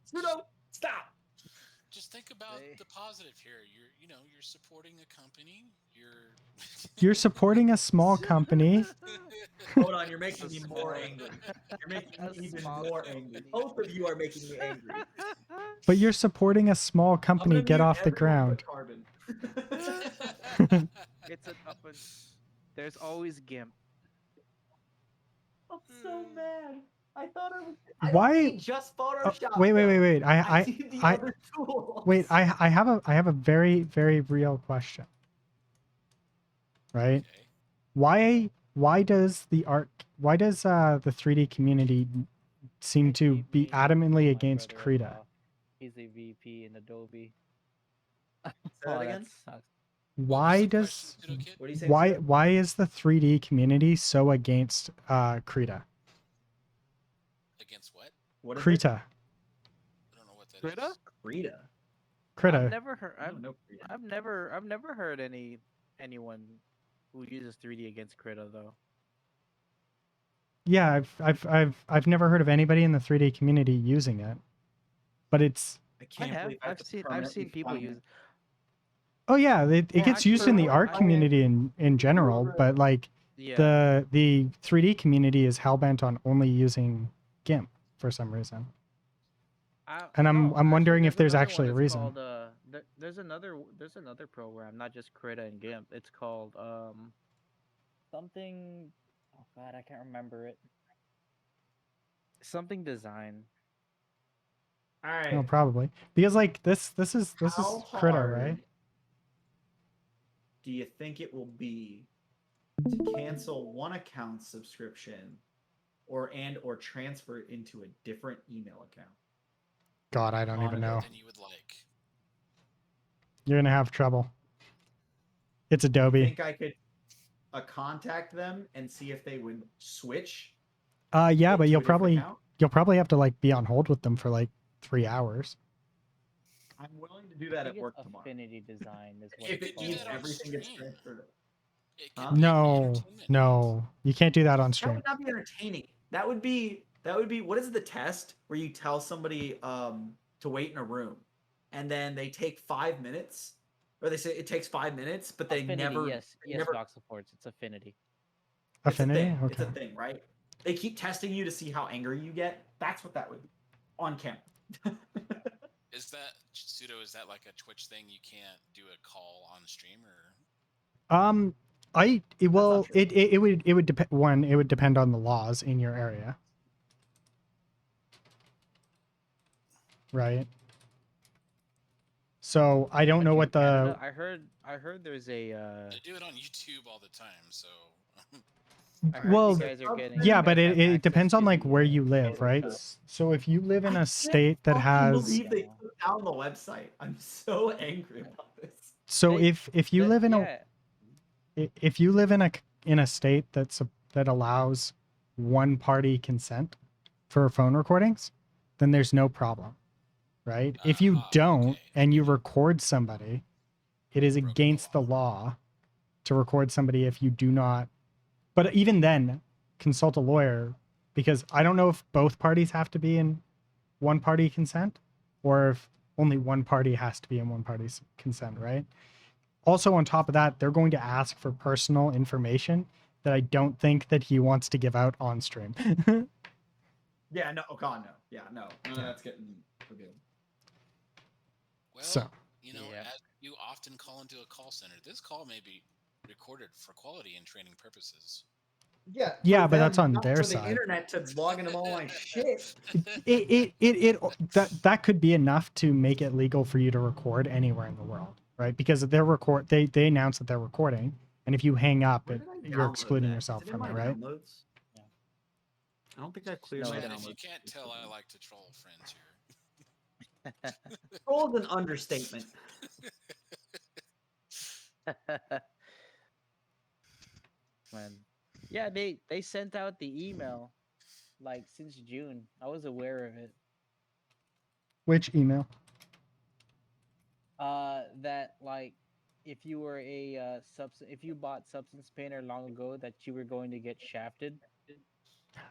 Pseudo, stop! Just think about They- the positive here. You're supporting a company. You're supporting a small company. Hold on, you're making A me small- more angry. You're making A me even small more company. angry. Both of you are making me angry. But you're supporting a small I'm company gonna get mute off the everyone but ground. Carbon. It's an up and there's always GIMP. I'm so mad. I thought I was. I Why- don't need just Oh, Photoshop. wait. though. I I need the I other tools. wait. I have a very very real question. Right? Okay. Why does the 3D community seem to Gave be me adamantly my against Krita? brother-in-law. He's a VP in Adobe. that Oh, again? that sucks. Why the does question, Pseudo Kid? What do you say? why is the 3D community so against Krita? Against what? What is it? Krita. I don't know what that Krita? is. Krita. Krita. I've never heard. I don't know Krita. I've never heard anyone who uses 3D against Krita though. Yeah, I've never heard of anybody in the 3D community using it. But it's I I can't have. believe I have I've to seen permanently people find use. it. oh yeah, it Or gets used in the actually, art I- community in general, but like Yeah. the 3D community is hellbent on only using GIMP for some reason. and I'm wondering if there's another actually a one that's reason. Called, there's another program, not just Krita and GIMP. It's called something. Oh God, I can't remember it. Something design. All right. No, probably because like this is How Krita, hard right? do you think it will be to cancel one account subscription or transfer it into a different email account? God, I don't even know. Than you would like. You're gonna have trouble. It's I Adobe. think I could contact them and see if they would switch. Yeah, it but to you'll a different account. probably have to like be on hold with them for like 3 hours. I'm willing to do that I at think work it's tomorrow. affinity design is what If it's it do needs that on called. everything gets stream. transferred. It Huh? could be No, entertainment. no, you can't do that on That stream. would not be entertaining. That would be what is the test where you tell somebody to wait in a room and then they take 5 minutes, or they say it takes 5 minutes, but they Affinity, never yes, yes, never doc supports. It's affinity. it's a Affinity? thing. It's a Okay. thing, right? They keep testing you to see how angry you get. That's what that would be. On camera. Is that pseudo? Is that like a Twitch thing? You can't do a call on stream, or Well, true. it would depend. One, it would depend on the laws in your area, right? So I don't know Especially what in the Canada, I heard there's a they do it on YouTube all the time. So I heard well, you guys are getting yeah, you but guys have it access depends on to like the, where you live, photo right? shop. So if you live in I a can't state that fucking has believe they Yeah. took down the website. I'm so angry about this. so They- if you live in yeah, if you live in a state that allows one party consent for phone recordings, then there's no problem, right? If you don't okay. and you record somebody, it is Broke the against the law to record somebody if you do not. But even then, consult a lawyer, because I don't know if both parties have to be in one party consent or if only one party has to be in one party's consent, right? Also, on top of that, they're going to ask for personal information that I don't think that he wants to give out on stream. Yeah, no, oh god, no. Yeah, no. None Yeah. of that's getting revealed. Well, So- you know, Yeah. as you often call into a call center, this call may be recorded for quality and training purposes. Yeah, Yeah, for but that's them, on not their for side. the internet to log into all my shit. That could be enough to make it legal for you to record anywhere in the world, right? Because they announce that they're recording, and if you hang up, Where did I you're download excluding that? yourself Is it in from it, my right? downloads? Yeah. I don't think I cleared No, my Chad, downloads. if you can't tell, I like to troll friends here. Troll is an understatement. Man. Yeah, they sent out the email like since June. I was aware of it. Which email? That like if you were a if you bought Substance Painter long ago, that you were going to get shafted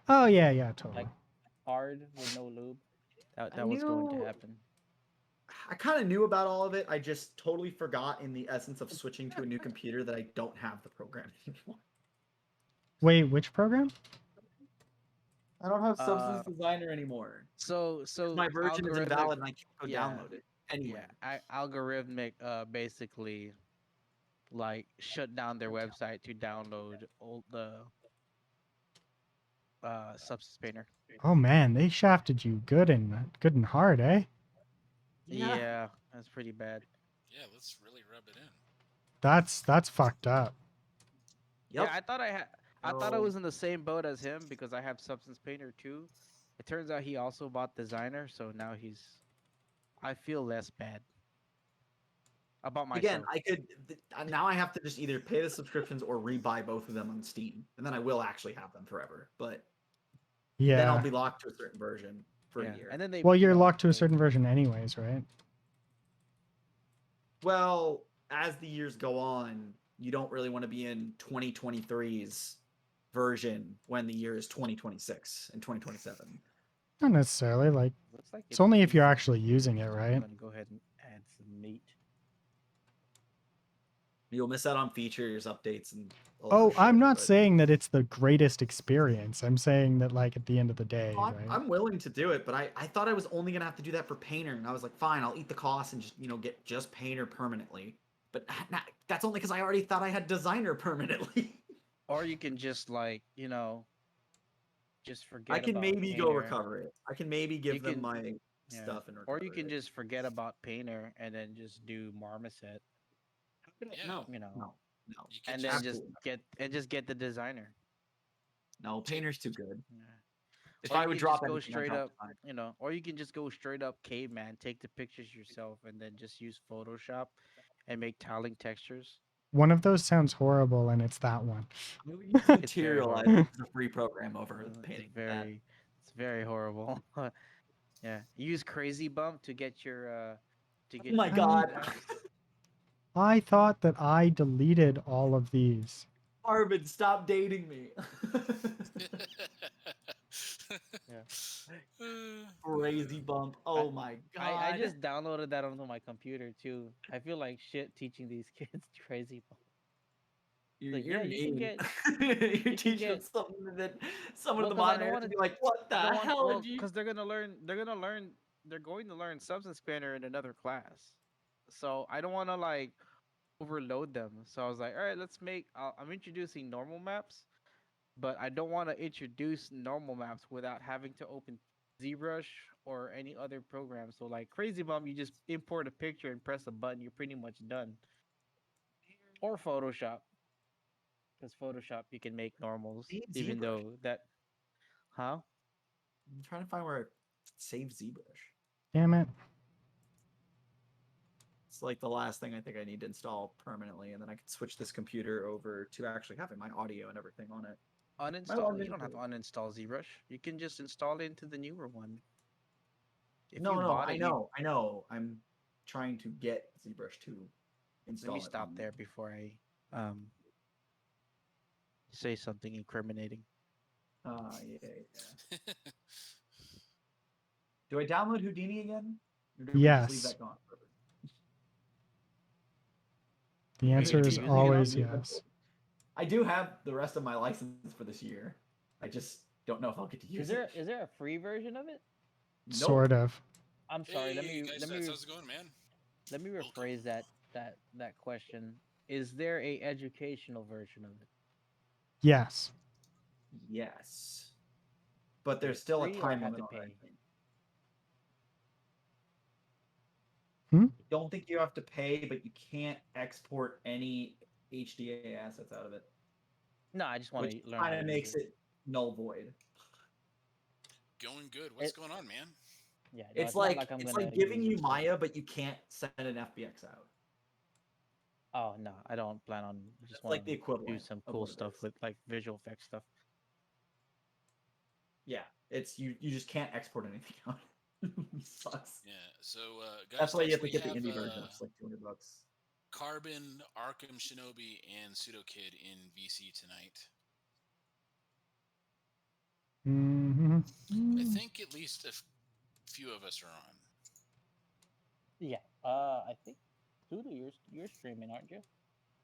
Oh yeah, totally. like hard with no lube. I That was going to knew- happen. I kind of knew about all of it. I just totally forgot in the essence of switching to a new computer that I don't have the program anymore. Wait, which program? I don't have Uh, Substance Designer anymore. So My version is algorithmic- invalid and I can't go yeah, download it anywhere. Yeah, algorithmic basically like shut down their website to download all the Substance Painter. Oh man, they shafted you good and hard, eh? Yeah, that's pretty bad. Yeah, let's really rub it in. That's fucked up. Yep. Yeah, I thought I So- was in the same boat as him because I have Substance Painter too. It turns out he also bought Designer, so now I feel less bad about myself. Again, now I have to just either pay the subscriptions or rebuy both of them on Steam, and then I will actually have them forever. But then I'll Yeah. be locked to a certain version for yeah. a year. And then they Well, you you're know, locked to a they- certain version anyways, right? Well, as the years go on, you don't really want to be in 2023's version when the year is 2026 and 2027. Not necessarily. Like looks like it's only if you're decent. actually using it, I'm right? gonna go ahead and add some meat. You'll miss out on features, updates, and all Oh, that I'm shit, not but- saying that it's the greatest experience. I'm saying that like at the end of the day, Oh, right? I'm willing to do it, but I thought I was only gonna have to do that for Painter, and I was like, fine, I'll eat the cost and just get just Painter permanently. But that's only because I already thought I had Designer permanently. Or you can just like just forget. I can about maybe go Painter. recover it. I can maybe give You them can- my Yeah. stuff and Or recover you can it. just forget about Painter and then just do Marmoset, Yeah. no, you know, no. You can and then just absolutely not. get the Designer. No, Painter's too good. Yeah. If Or I you would can drop just go anything, I'd straight drop up, Designer. or you can just go straight up caveman, take the pictures yourself, and then just use Photoshop and make tiling textures. One of those sounds horrible, and it's that one. I'm gonna use It's very Materialize horrible. as a free program over It's painting that. it's very horrible. Yeah, use Crazy Bump to get your to Oh get my your god. maps. I thought that I deleted all of these. Arvid, stop dating me. Yeah. Crazy bump. I, Oh my I god. just downloaded that onto my computer too. I feel like shit teaching these kids Crazy Bump. Like, You're yeah, you can mean. get You're you can teaching them get something that someone in well, the cause I modern don't era want to to be like, what the I don't want hell well, did you? cause they're going to learn Substance Spanner in another class. So I don't want to like overload them. So I was like, all right, I'm introducing normal maps, but I don't want to introduce normal maps without having to open ZBrush or any other program. So like Crazy Bump, you just import a picture and press a button, you're pretty much done. Or Photoshop, because Photoshop you can make normals, Save even ZBrush. though that, huh? I'm trying to find where I save ZBrush. Damn it. It's like the last thing I think I need to install permanently, and then I can switch this computer over to actually having my audio and everything on it. My Uninstall. You login don't have to page. uninstall ZBrush. You can just install it into the newer one. If you No, bought I it, you know. I'm trying to get ZBrush to let me install it stop on. there before I say something incriminating. Yeah. Do I download Houdini again? Or do we just leave Yes. that gone? The answer is Revisiting it on always the- yes. I do have the rest of my license for this year. I just don't know if I'll get to use it. Is there a free version of it? Nope. Sort of. I'm sorry. Hey guys, how's it going, man? Let me Welcome. rephrase that question. Is there a educational version of it? Yes. Yes. But there's It's still a free or I time have limit to on it, I pay? think. Hmm? I don't think you have to pay, but you can't export any HDA assets out of it, No, I just want which to learn how kind to of use makes it. it null void. Going good. What's It going on, man? yeah, no, It's not like like I'm it's gonna like giving use you it to. Maya, but you can't send an FBX out. Oh no, I don't plan on. Just It's want like the to do equivalent some of cool what it stuff is. with like visual effects stuff. Yeah, it's you just can't export anything out. Sucks. Yeah. So, guys, That's why you have to we get the have indie version. It's like $200. Carbon, Arkham Shinobi, and Pseudo Kid in VC tonight. Hmm. I think at least few of us are on. Yeah. I think Sudo, you're streaming, aren't you?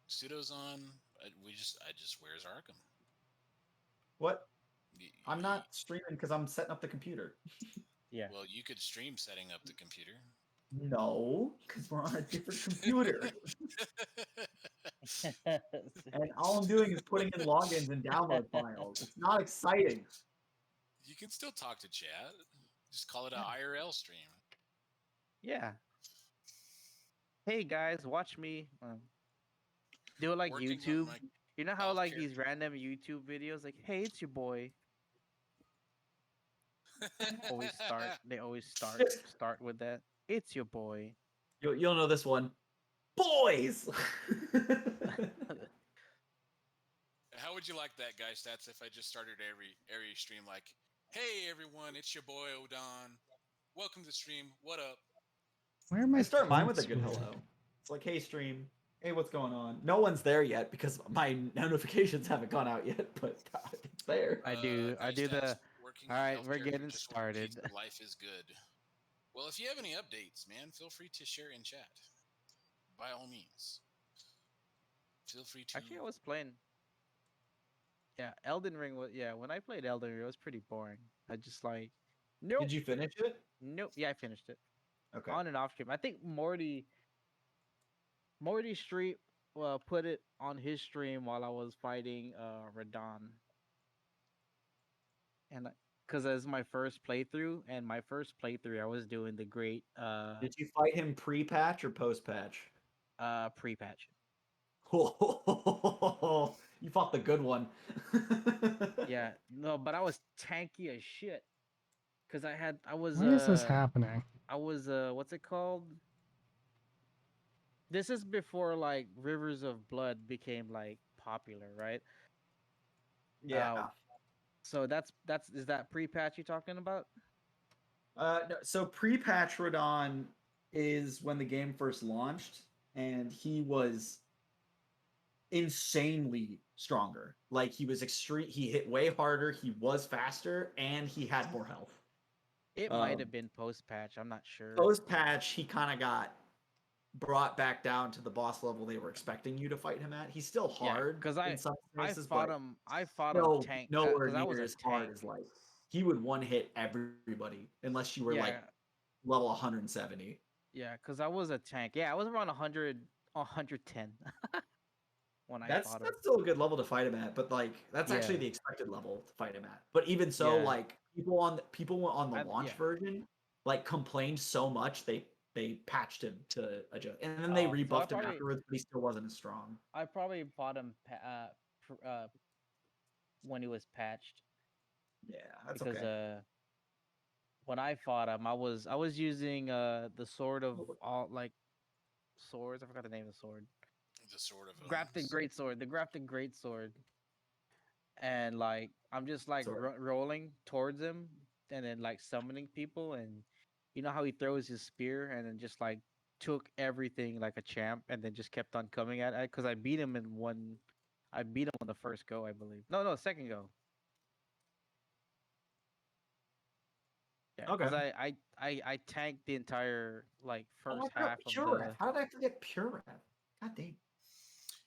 Pseudo's on. I just where's Arkham? What? Y- I'm y- not streaming because I'm setting up the computer. Yeah. Well, you could stream setting up the computer. No, because we're on a different computer. And all I'm doing is putting in logins and download files. It's not exciting. You can still talk to chat. Just call it a IRL stream. Yeah. Hey guys, watch me. Do it like Working on YouTube. my You know how golf like carry. these random YouTube videos, like, hey, it's your boy. They always start with that. It's your boy. You'll know this one. Boys! How would you like that, guy stats? If I just started every stream like, "Hey everyone, it's your boy Odon. Welcome to the stream. What up?" Where am I? I start mine with a good hello. It's like, hey, stream. Hey, what's going on? No one's there yet because my notifications haven't gone out yet, but it's there. I do Guy the stats, working all on right, health we're character, getting just want started. peace, life is good. Well, if you have any updates, man, feel free to share in chat. By all means, feel free to. Actually, I was playing. Yeah, Elden Ring was. Yeah, when I played Elden Ring, it was pretty boring. I just like, nope, Did you finish it? nope. Yeah, I finished it Okay. on and off stream. I think Morty Street put it on his stream while I was fighting Radon, and because as my first playthrough, I was doing the great Did you fight him pre-patch or post-patch? pre-patch. You fought the good one. Yeah, no, but I was tanky as shit. Cause Why is this happening? I was what's it called? This is before like Rivers of Blood became like popular, right? Yeah. So that's is that pre-patch you talking about? No, so pre-patch Rodon is when the game first launched, and he was insanely stronger. Like he was extreme. He hit way harder. He was faster, and he had more health. It might have been post patch. I'm not sure. Post patch, he kind of got brought back down to the boss level they were expecting you to fight him at. He's still Yeah, hard because in some I spaces, fought but him. I fought him still tank nowhere because I was near a as hard tank. as like he would one hit everybody unless you were like Yeah, level 170. yeah, because I was a tank. Yeah, I was around 100, 110 when I That's fought him. that's still a good level to fight him at, but like that's actually Yeah. the expected level to fight him at. But even so, Yeah. like people on the launch Yeah. version like complained so much they patched him to adjust, and then they So rebuffed him afterwards, but he still wasn't as strong. I probably fought him when he was patched Yeah, that's because okay. when I fought him I was using the sword of all like swords. I forgot the name of the sword. The Sword of Grafted Omens. great sword. The grafted great sword. And like I'm just like Sword. rolling towards him and then like summoning people, and you know how he throws his spear and then just like took everything like a champ and then just kept on coming at it because I beat him in one. I beat him on the first go, I believe. No, second go. Yeah, Okay. because I tanked the entire like Oh, first I forgot half of Pure Ref. the. How did I forget Pure Ref? God dang.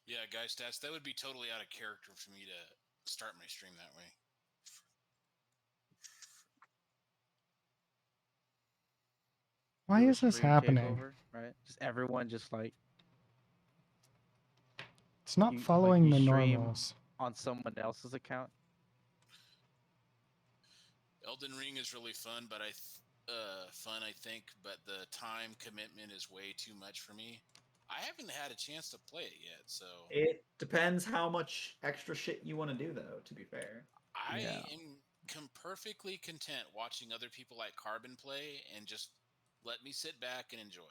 Yeah, guys, stats. That would be totally out of character for me to start my stream that way. Why Do a is this stream happening? takeover, right? Just everyone just like It's not you following the stream normals. on someone else's account. Elden Ring is really fun, but I think, but the time commitment is way too much for me. I haven't had a chance to play it yet, so It depends how much extra shit you want to do, though. To be fair. I Yeah. am perfectly content watching other people like Carbon play and just let me sit back and enjoy.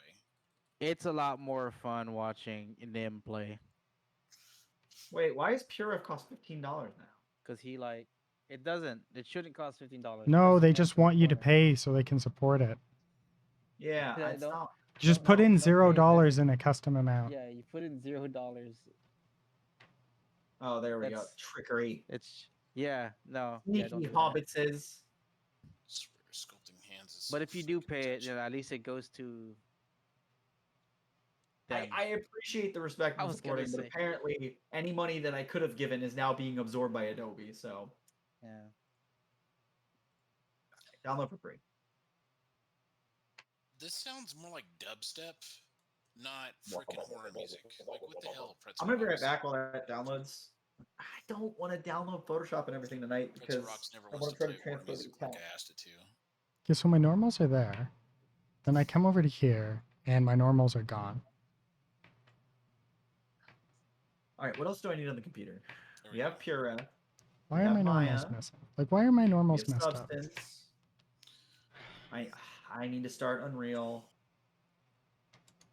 It's a lot more fun watching them play Wait, why is Pure Ref cost $15 now? because he like it doesn't. It shouldn't cost $15. No, Press they command just to want you to support pay so they can support it. Yeah, it. it's not. You just put in Don't pay. $0 in a custom amount. Yeah, you put in $0. Oh, there we go. That's Trickery. it's yeah no yeah don't Sneaky do that. hobbitses. Swear, sculpting hands is But so if you do freaking pay it, touchy. you know, at least it goes to them. I appreciate the respect I and was gonna supporting, but say apparently any money that I could have given is now being absorbed by Adobe. So yeah. download for free. This sounds more like dubstep, not freaking horror music. Like, what the hell, I'm Pretzel gonna be right Rocks? back while that downloads. I don't want to download Photoshop and everything tonight Pretzel because Rocks never I wants want to to try play to horror transfer the music like account. I asked it to. Okay, so my normals are there. Then I come over to here, and my normals are gone. All right, what else do I need on the computer? There We we go. have Pura. Why We are have my normals Maya. missing? Like, why are my We normals have messed up? Substance. I need to start Unreal.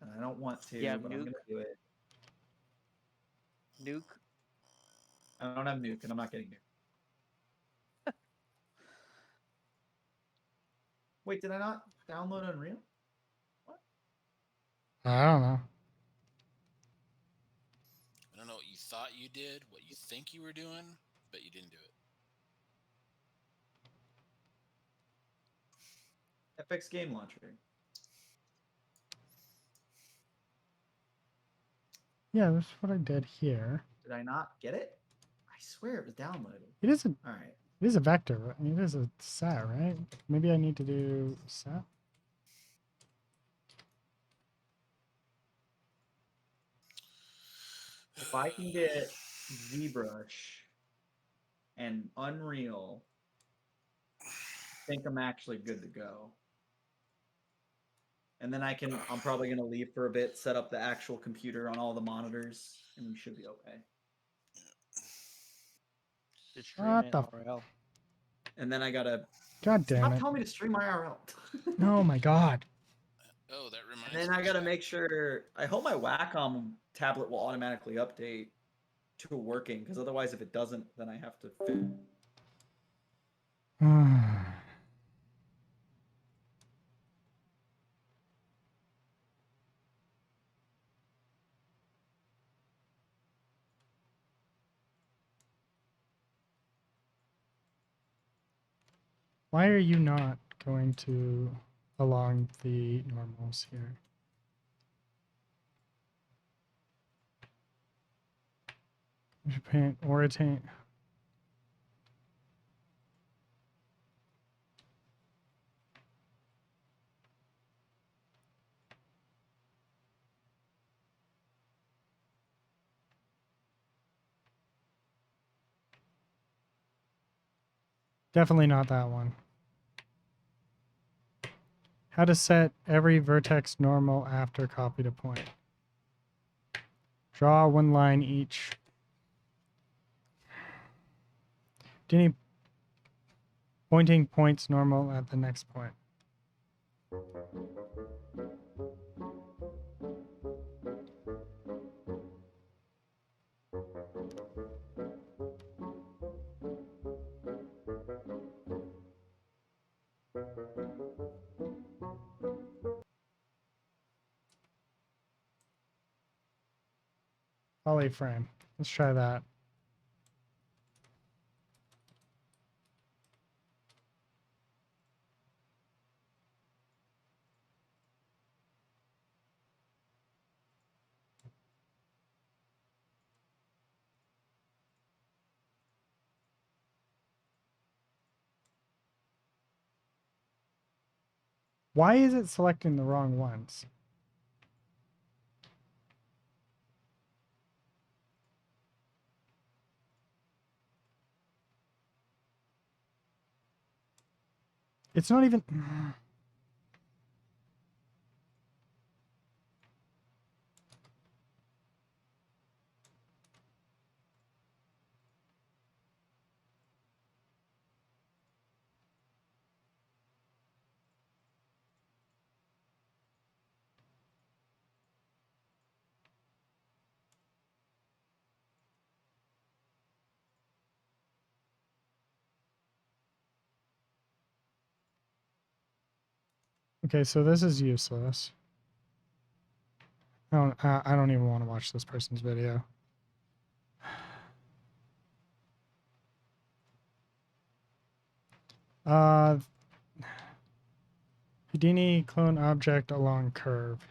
And I don't want to, Yeah, but I'm gonna do it. Nuke. I don't have Nuke, and I'm not getting Nuke. Wait, did I not download Unreal? What? I don't know. I don't know what you thought you did, what you think you were doing, but you didn't do it. FX Game Launcher. Yeah, that's what I did here. Did I not get it? I swear it was downloaded. It is a All right. it is a vector. Right? It is a set, right? Maybe I need to do set. If I can get ZBrush and Unreal, I think I'm actually good to go. And then I'm probably going to leave for a bit, set up the actual computer on all the monitors, and we should be okay. Just stream What it the? RL. And then I got to God damn stop it! telling me to stream IRL. Oh my god! Oh, that reminds And then me. I got to chat. make sure, I hope my Wacom tablet will automatically update to working, because otherwise, if it doesn't, then I have to. Why are you not going to along the normals here? Paint or attain. Definitely not that one. How to set every vertex normal after copy to point. Draw one line each. Do you need pointing points normal at the next point? Polyframe. Let's try that. Why is it selecting the wrong ones? It's not even... Okay, so this is useless. I don't even want to watch this person's video. Houdini clone object along curve.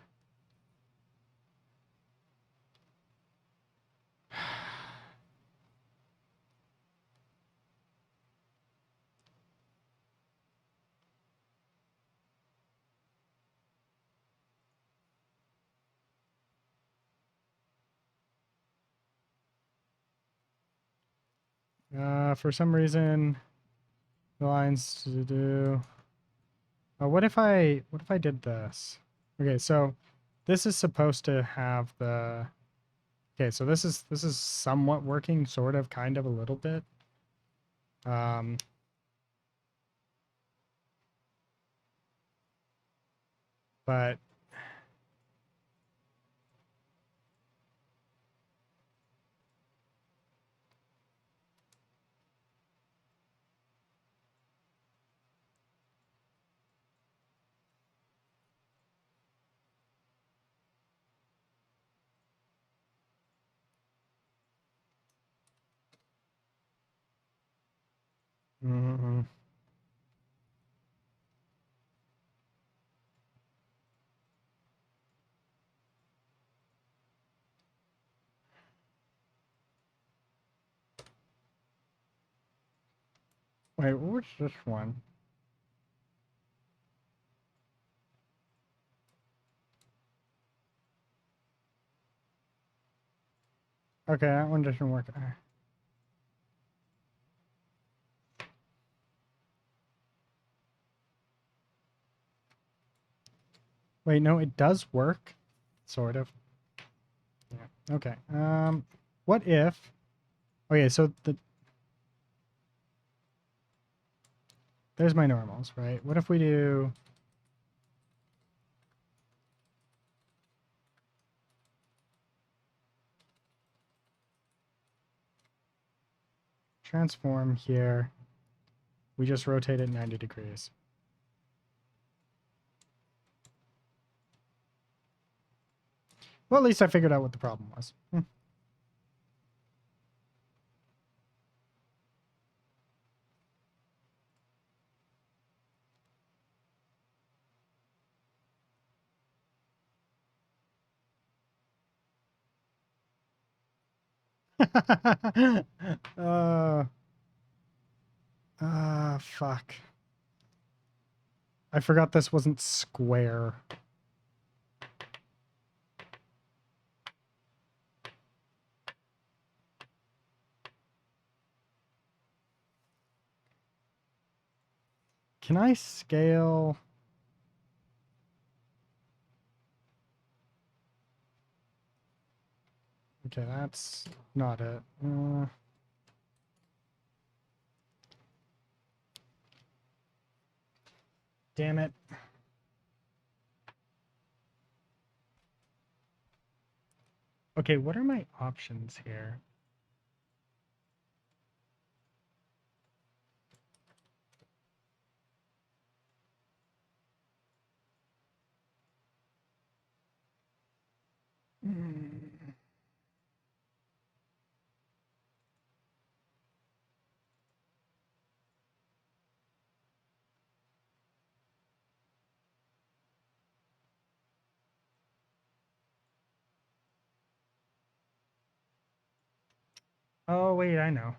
For some reason, the lines to do. What if I did this? Okay, so this is supposed to have the. Okay, so this is somewhat working, sort of, kind of, a little bit. But mm, wait, what's this one? Okay, that one doesn't work. Wait, no, it does work, sort of. Yeah. Okay. What if? Okay, so there's my normals, right? What if we do? Transform here. We just rotate it 90 degrees. Well, at least I figured out what the problem was. Fuck. I forgot this wasn't square. Can I scale? Okay, that's not it. Damn it. Okay, what are my options here? Hmm. Oh, wait, I know.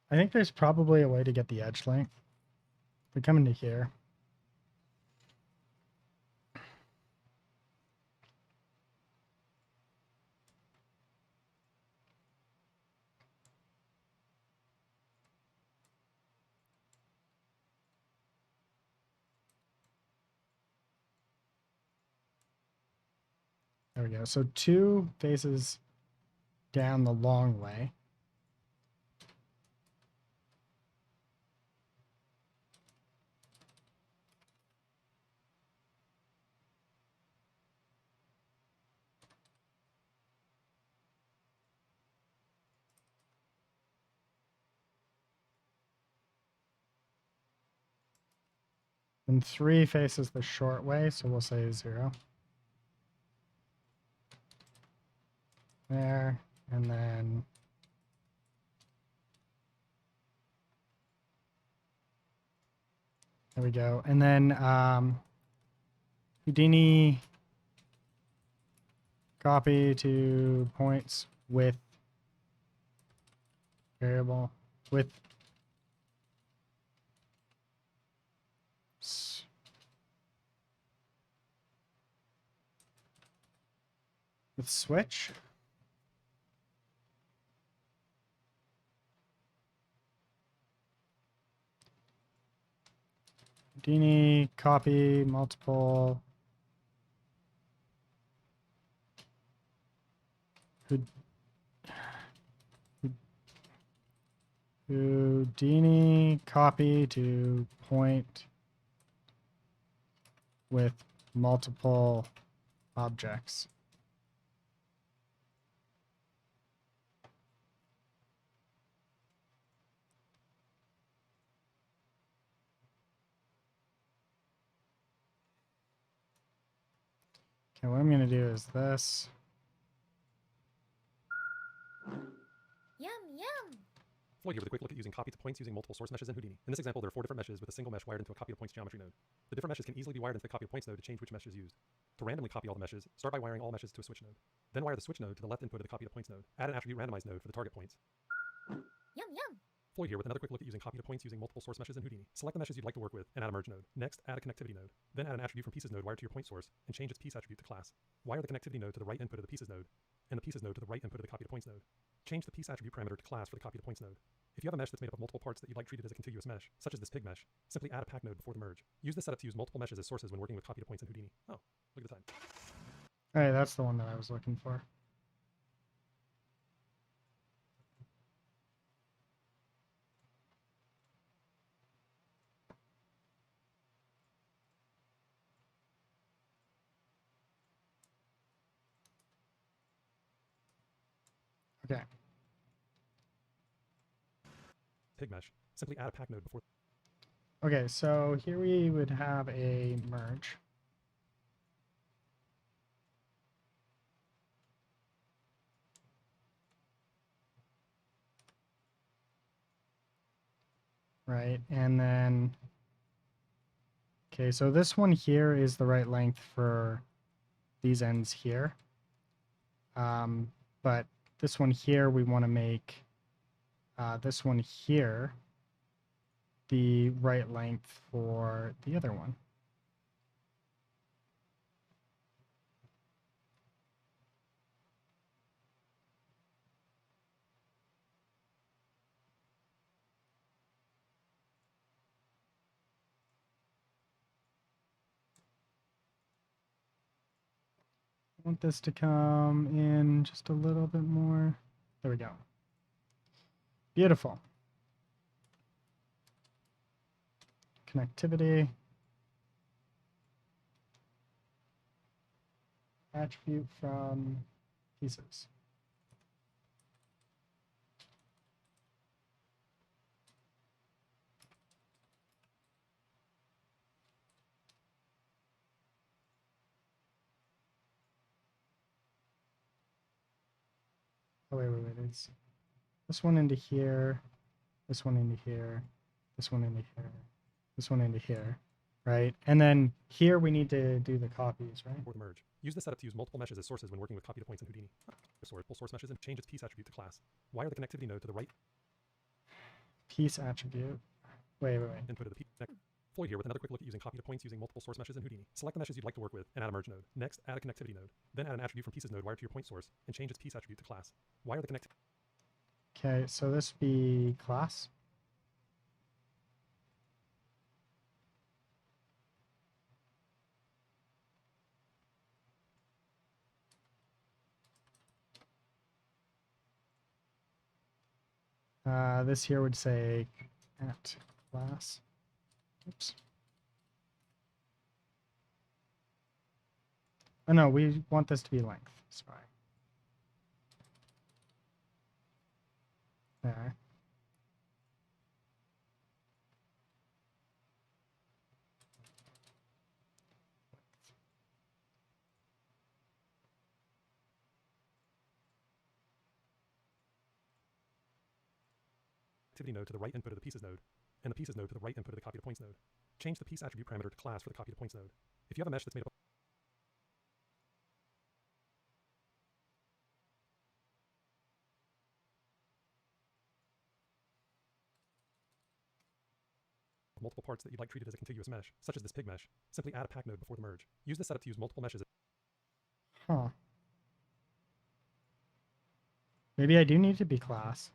I think there's probably a way to get the edge length. We come into here. There we go. So 2 faces down the long way. And 3 faces the short way, so we'll say 0. There, and then there we go. And then Houdini copy to points with variable with switch. Houdini copy multiple Houdini copy to point with multiple objects. Okay, what I'm going to do is this. Yum, yum. Floyd here with a quick look at using copy to points using multiple source meshes in Houdini. In this example, there are 4 different meshes with a single mesh wired into a copy to points geometry node. The different meshes can easily be wired into the copy to points node to change which mesh is used. To randomly copy all the meshes, start by wiring all meshes to a switch node. Then wire the switch node to the left input of the copy to points node. Add an attribute randomize node for the target points. Yum, yum. Floyd here with another quick look at using copy to points using multiple source meshes in Houdini. Select the meshes you'd like to work with and add a merge node. Next, add a connectivity node. Then add an attribute from pieces node wired to your point source and change its piece attribute to class. Wire the connectivity node to the right input of the pieces node and the pieces node to the right input of the copy to points node. Change the piece attribute parameter to class for the copy to points node. If you have a mesh that's made up of multiple parts that you'd like treated as a contiguous mesh, such as this pig mesh, simply add a pack node before the merge. Use this setup to use multiple meshes as sources when working with copy to points in Houdini. Oh, look at the time. All right, that's the one that I was looking for. Okay. Pig mesh. Simply add a pack node before. Okay, so here we would have a merge. right? And then, okay, so this one here is the right length for these ends here. But this one here, we want to make this one here the right length for the other one. I want this to come in just a little bit more. There we go. Beautiful. Connectivity. Attribute from pieces. Oh, wait. It's this one into here, this one into here, this one into here, this one into here, right? And then here we need to do the copies, right? For the merge. Use this setup to use multiple meshes as sources when working with copy to points in Houdini. Source meshes and change its piece attribute to class. Wire the connectivity node to the right Piece attribute. Wait. input of the piece. Floyd here with another quick look at using copy to points using multiple source meshes in Houdini. Select the meshes you'd like to work with and add a merge node. Next, add a connectivity node. Then add an attribute from pieces node wired to your point source and change its piece attribute to class. Wire the connectivity. Okay, so this would be class. This here would say at class. Oops. Oh no, we want this to be length. Sorry. There. Activity node to the right input of the pieces node, and the pieces node to the right input of the copy to points node. Change the piece attribute parameter to class for the copy to points node. If you have a mesh that's made up of multiple parts that you'd like treated as a contiguous mesh, such as this pig mesh, simply add a pack node before the merge. Use this setup to use multiple meshes. Huh. Maybe I do need to be class.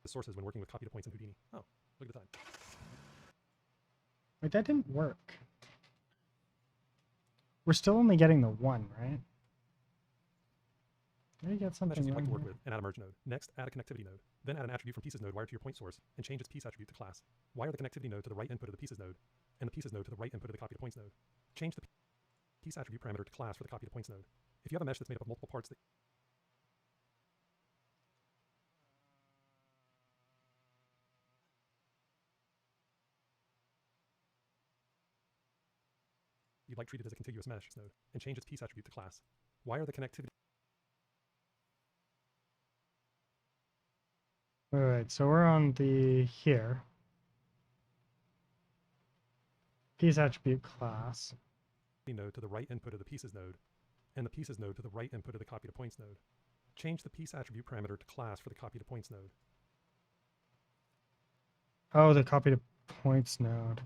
Sources when working with copy to points in Houdini. Oh, look at the time. Wait, that didn't work. We're still only getting the one, right? Maybe get something Meshes you'd like to wrong work here. with and add a merge node. Next, add a connectivity node. Then add an attribute from pieces node wired to your point source and change its piece attribute to class. Wire the connectivity node to the right input of the pieces node, and the pieces node to the right input of the copy to points node. Change the piece attribute parameter to class for the copy to points node. If you have a mesh that's made up of multiple parts that you'd like treated as a contiguous mesh node, and change its piece attribute to class. Wire the connectivity. All right, so we're on the here. Piece attribute class. Node to the right input of the pieces node, and the pieces node to the right input of the copy to points node. Change the piece attribute parameter to class for the copy to points node. Oh, the copy to points node.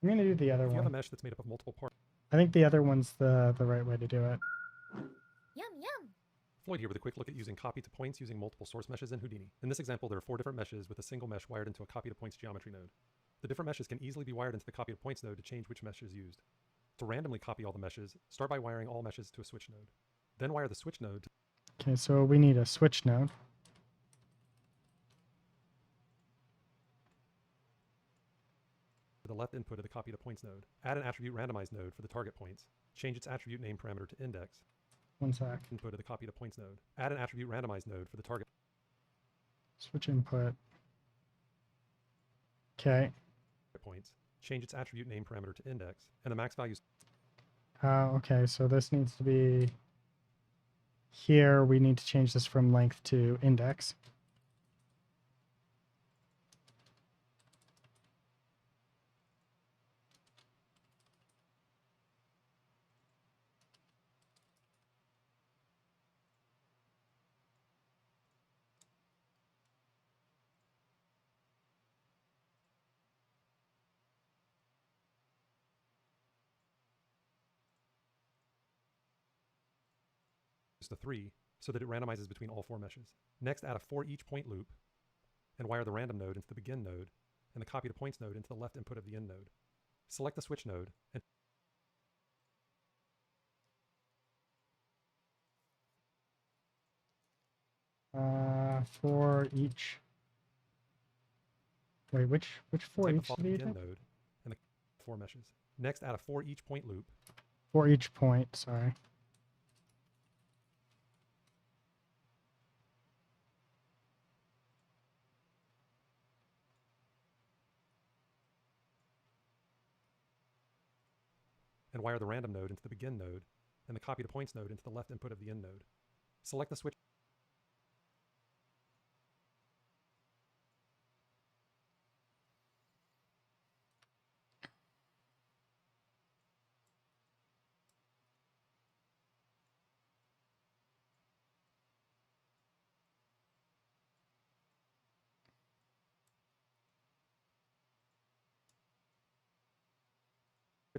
I'm gonna do the other If you have a one. mesh that's made up of multiple parts. I think the other one's the right way to do it. Yum yum. Floyd here with a quick look at using copy to points using multiple source meshes in Houdini. In this example, there are 4 different meshes with a single mesh wired into a copy to points geometry node. The different meshes can easily be wired into the copy to points node to change which mesh is used. To randomly copy all the meshes, start by wiring all meshes to a switch node. Then wire the switch node to Okay, so we need a switch node. the left input of the copy to points node. Add an attribute randomize node for the target points. Change its attribute name parameter to index. One sec. Input of the copy to points node. Add an attribute randomize node for the target Switch input. Okay. points. Change its attribute name parameter to index. And the max values. Okay, so this needs to be here. We need to change this from length to index. To 3 so that it randomizes between all 4 meshes. Next, add a for each point loop and wire the random node into the begin node and the copy to points node into the left input of the end node. Select the switch node and For each. Wait, which for type each the do you begin think? node and the 4 meshes. Next, add a for each point loop For each point, sorry. and wire the random node into the begin node and the copy to points node into the left input of the end node. Select the switch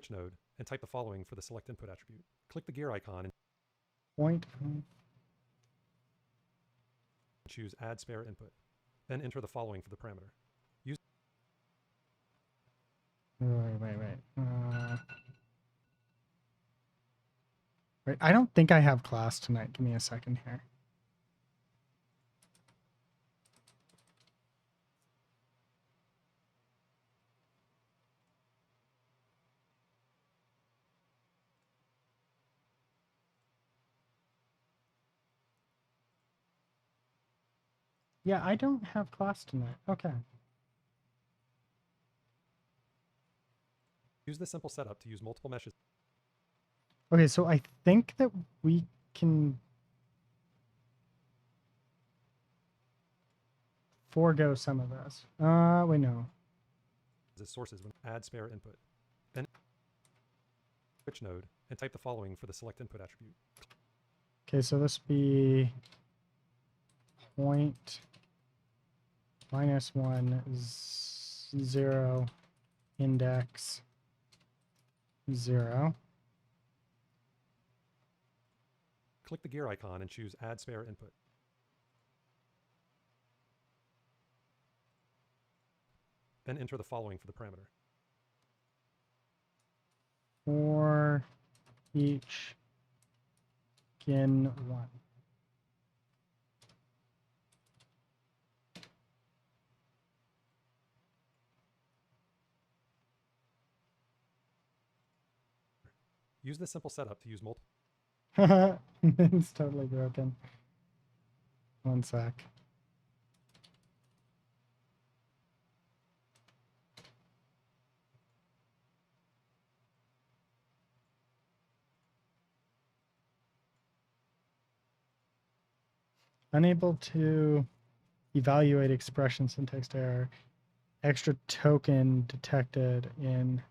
node and type the following for the select input attribute. Click the gear icon and Point. choose add spare input. Then enter the following for the parameter. Wait. Wait, I don't think I have class tonight. Give me a second here. Yeah, I don't have class tonight. Okay. Use the simple setup to use multiple meshes. Okay, so I think that we can forego some of this. Wait, no. As sources when add spare input. Then switch node and type the following for the select input attribute. Okay, so this would be point -1 0 index 0. Click the gear icon and choose add spare input. Then enter the following for the parameter. For each begin 1. Use the simple setup to use multiple. It's totally broken. One sec. Unable to evaluate expression syntax error. Extra token detected in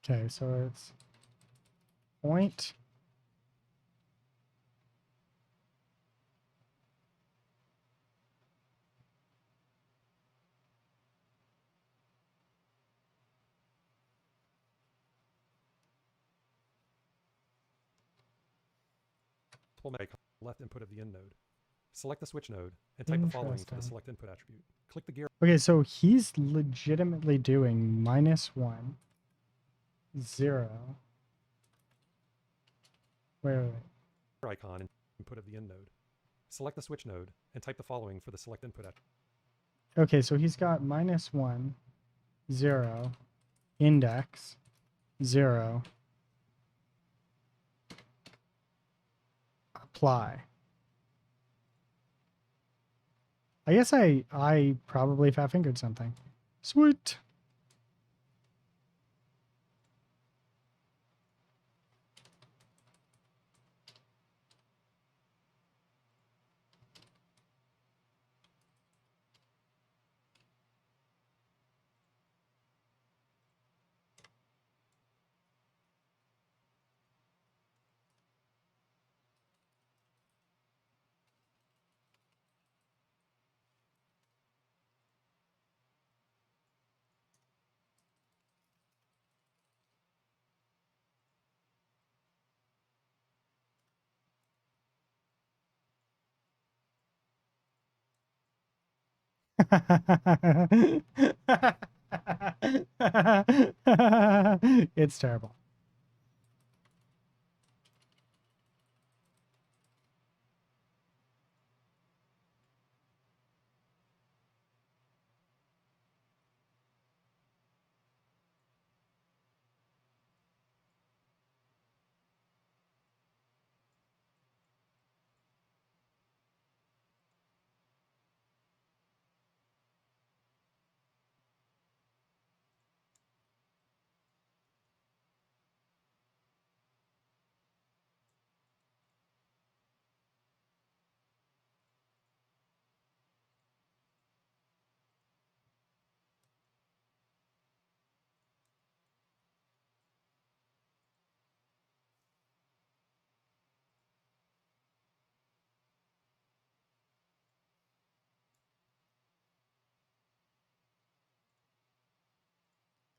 Okay, so it's point multiple icon left input of the in node. Select the switch node and type the following for the Interesting. select input attribute. Click the gear Okay, so he's legitimately doing -1, 0. Wait. icon and input of the in node. Select the switch node and type the following for the select input attribute. Okay, so he's got -1, 0, index, 0, apply. I guess I probably fat fingered something. Sweet. It's terrible.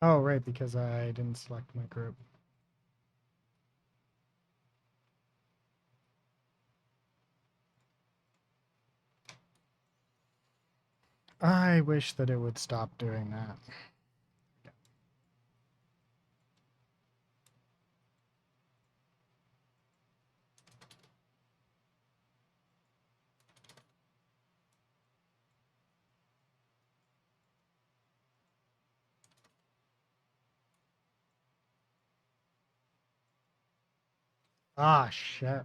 Oh, right, because I didn't select my group. I wish that it would stop doing that. Ah, shit.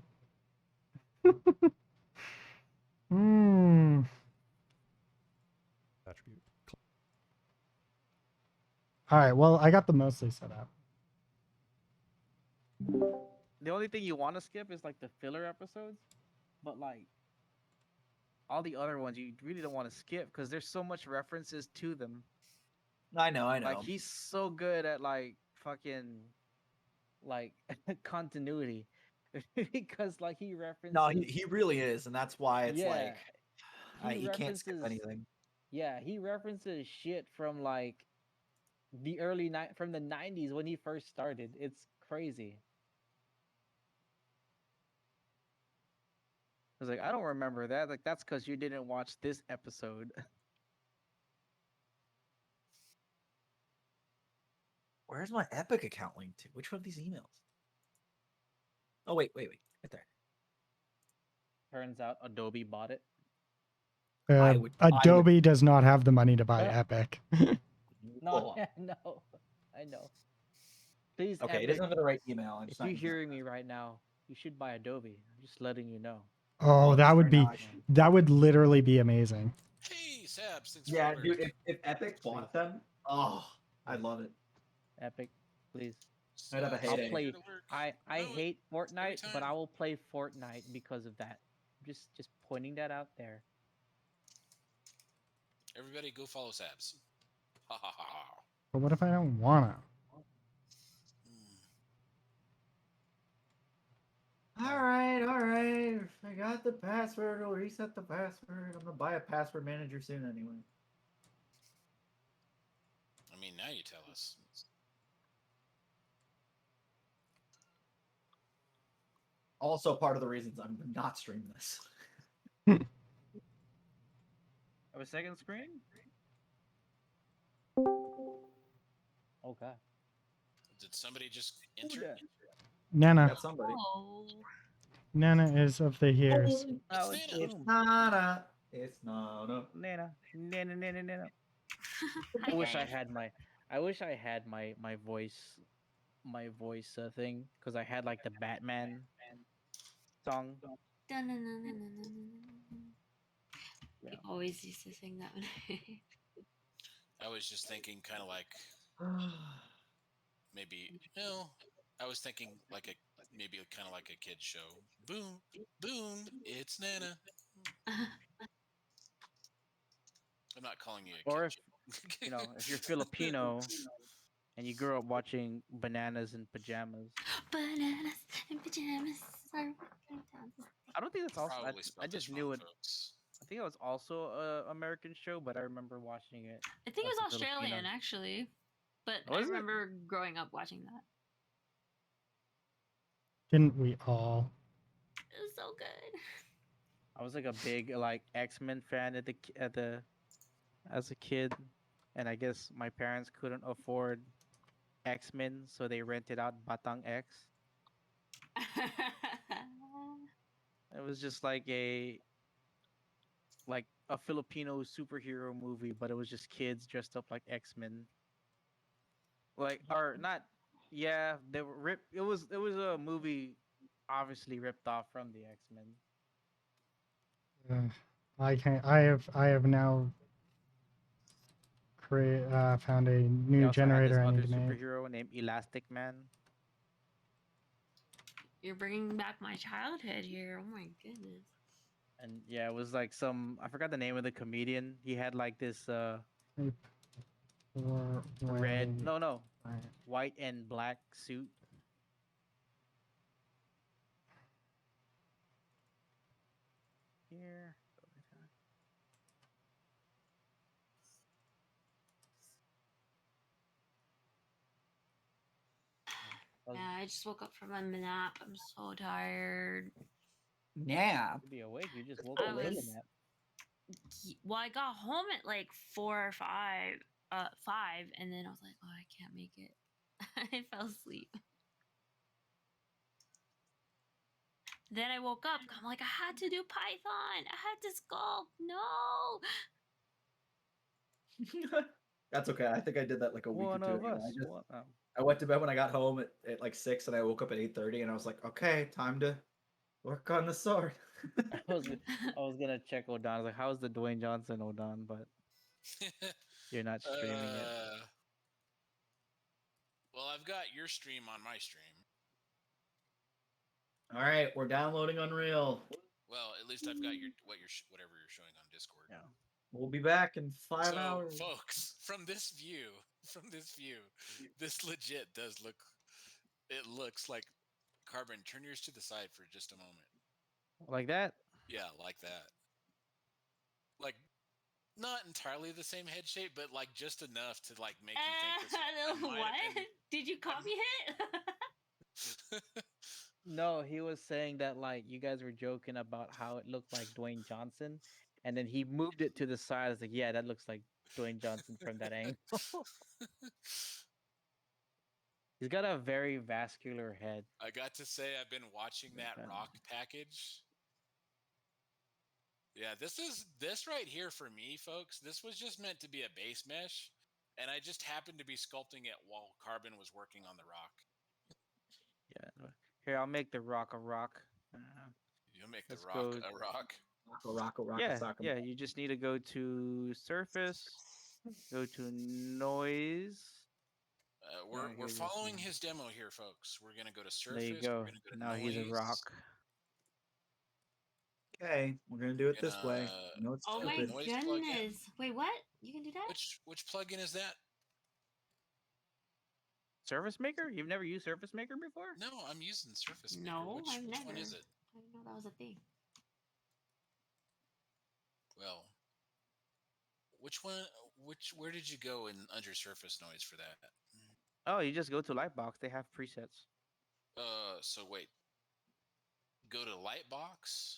Hmm. attribute. All right, well, I got the mostly set up. The only thing you want to skip is like the filler episodes, but like all the other ones you really don't want to skip because there's so much references to them. I know. Like he's so good at like fucking like continuity because like he references. No, he really is, and that's why it's Yeah, like he you can't skip references. anything. Yeah, he references shit from like the from the 90s when he first started. It's crazy. I was like, I don't remember that. Like that's because you didn't watch this episode. Where's my Epic account linked to? Which one of these emails? Oh wait, right there. Turns out Adobe bought it. Adobe does not have the money to buy Epic. No, I know. I know. Please, Okay, Epic, it doesn't have the right email. I'm if just you're not using it. hearing me right now, you should buy Adobe. I'm just letting you know. Oh, that just would right now be I should. that would literally be amazing. Hey, Sabs, thanks Yeah, for the dude. lurk. If Epic bought them, oh, I'd love it. Epic, please. I'd have a Sabs, I'll heyday. here play. to lurk. I Know it. hate Fortnite, but time. I will play Fortnite because of that. Just pointing that out there. Everybody go follow Sabs. Ha ha ha ha. But what if I don't wanna? All right. I got the password. I'll reset the password. I'm gonna buy a password manager soon anyway. I mean, now you tell us. Also, part of the reasons I'm not streaming this. Have a second screen? Okay. Did somebody just Who enter? dat? Nana. Got somebody. Oh. Nana is of the years. Oh, It's it's Nana. It's boom. Nana. It's Nana. Nana. Nana, Nana, Nana. Hi, I wish I guys. had my voice thing because I had like the Batman song. Dun-dun-dun-dun-dun-dun-dun. Yeah. You always used to sing that one. I was just thinking kind of like maybe, well, I was thinking like maybe kind of like a kid show. Boom, boom, it's Nana. I'm not calling you a Or kid if show. if you're Filipino and you grew up watching Bananas in Pajamas. Bananas and pajamas are walking down the street. I don't think that's also. Probably I spelled just this knew wrong, it. folks. I think it was also a American show, but I remember watching it. I think it as a was Australian, Filipino. actually. But I Was it? remember growing up watching that. Didn't we all? It was so good. I was like a big like X-Men fan as a kid, and I guess my parents couldn't afford X-Men, so they rented out Batang X. It was just like a Filipino superhero movie, but it was just kids dressed up like X-Men. Like or not yeah, they were ripped it was a movie obviously ripped off from the X-Men. I can I have now found a They new also had this generator I other need to make. superhero named Elastic Man. You're bringing back my childhood here. Oh my goodness. And yeah, it was like I forgot the name of the comedian. He had like this Type for red way- no right. white and black suit. Here. Yeah, I just woke up from a nap. I'm so tired. Nap. To be awake, you just woke I up from a was- nap. Well, I got home at like 4 or 5, 5, and then I was like, oh, I can't make it. I fell asleep. Then I woke up. I'm like, I had to do Python. I had to sculpt. No. That's okay. I think I did that like a week One or two of ago. us. I went to bed when I got home at like 6 and I woke up at 8:30 and I was like, okay, time to work on the sword. I was gonna check Odon. I was like, how's the Dwayne Johnson Odon? But you're not streaming it. Well, I've got your stream on my stream. All right, we're downloading Unreal. Well, at least I've got whatever you're showing on Discord. Yeah. We'll be back in 5 So, hours. folks, from this view, this legit does look. It looks like Carbon. Turn yours to the side for just a moment. Like that? Yeah, like that. Like, not entirely the same head shape, but like just enough to like make you think this. What? Did you copy it? No, he was saying that like you guys were joking about how it looked like Dwayne Johnson, and then he moved it to the side. I was like, yeah, that looks like Dwayne Johnson from that angle. He's got a very vascular head. I got to say, I've been watching that rock package. Yeah, this right here for me, folks. This was just meant to be a base mesh, and I just happened to be sculpting it while Carbon was working on the rock. Yeah. Here, I'll make the rock a rock. You'll make the Let's rock go- a rock. Rock, Yeah, sock 'em. yeah. You just need to go to surface, go to noise. We're here's this following one. his demo here, folks. We're gonna go to surface. There you go. We're gonna go to Now he's a noise. rock. Okay, we're gonna do it this way. I know it's Oh my stupid. noise plugin. goodness. Wait, what? You can do that? Which plugin is that? Surface Maker? You've never used Surface Maker before? No, I'm using Surface Maker. No, which I've never. one is it? I didn't know that was a thing. Well, which one? Where did you go in under surface noise for that? Oh, you just go to Lightbox. They have presets. So wait. go to Lightbox.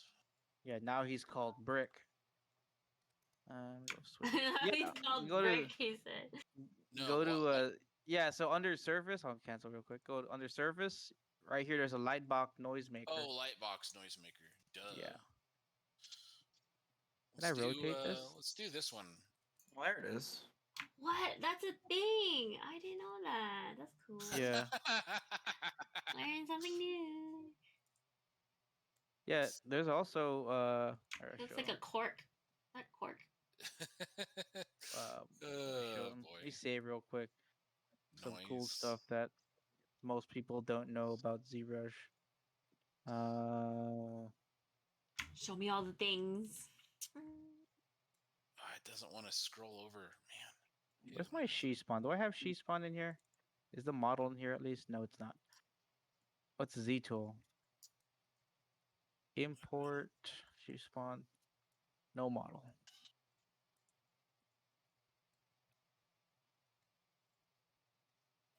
Yeah, now he's called Brick. Go switch. He's Yeah, called go Brick, to he said. No, go what, to yeah. So under surface, I'll cancel real quick. Go to under surface. Right here, there's a Lightbox noisemaker. Oh, Lightbox noisemaker. Duh. Yeah. Can I Let's do rotate this? let's do this one. Well, there it is. What? That's a thing. I didn't know that. That's cool. Yeah. Learn something new. Yeah. There's also Looks like a cork. That cork. Oh let boy. me save real quick. Some cool Noise. stuff that most people don't know about ZRush. Show me all the things. Oh, it doesn't want to scroll over, man. Where's my she spawn? Do I have she spawn in here? Is the model in here at least? No, it's not. What's Z tool? Import she spawn. No model.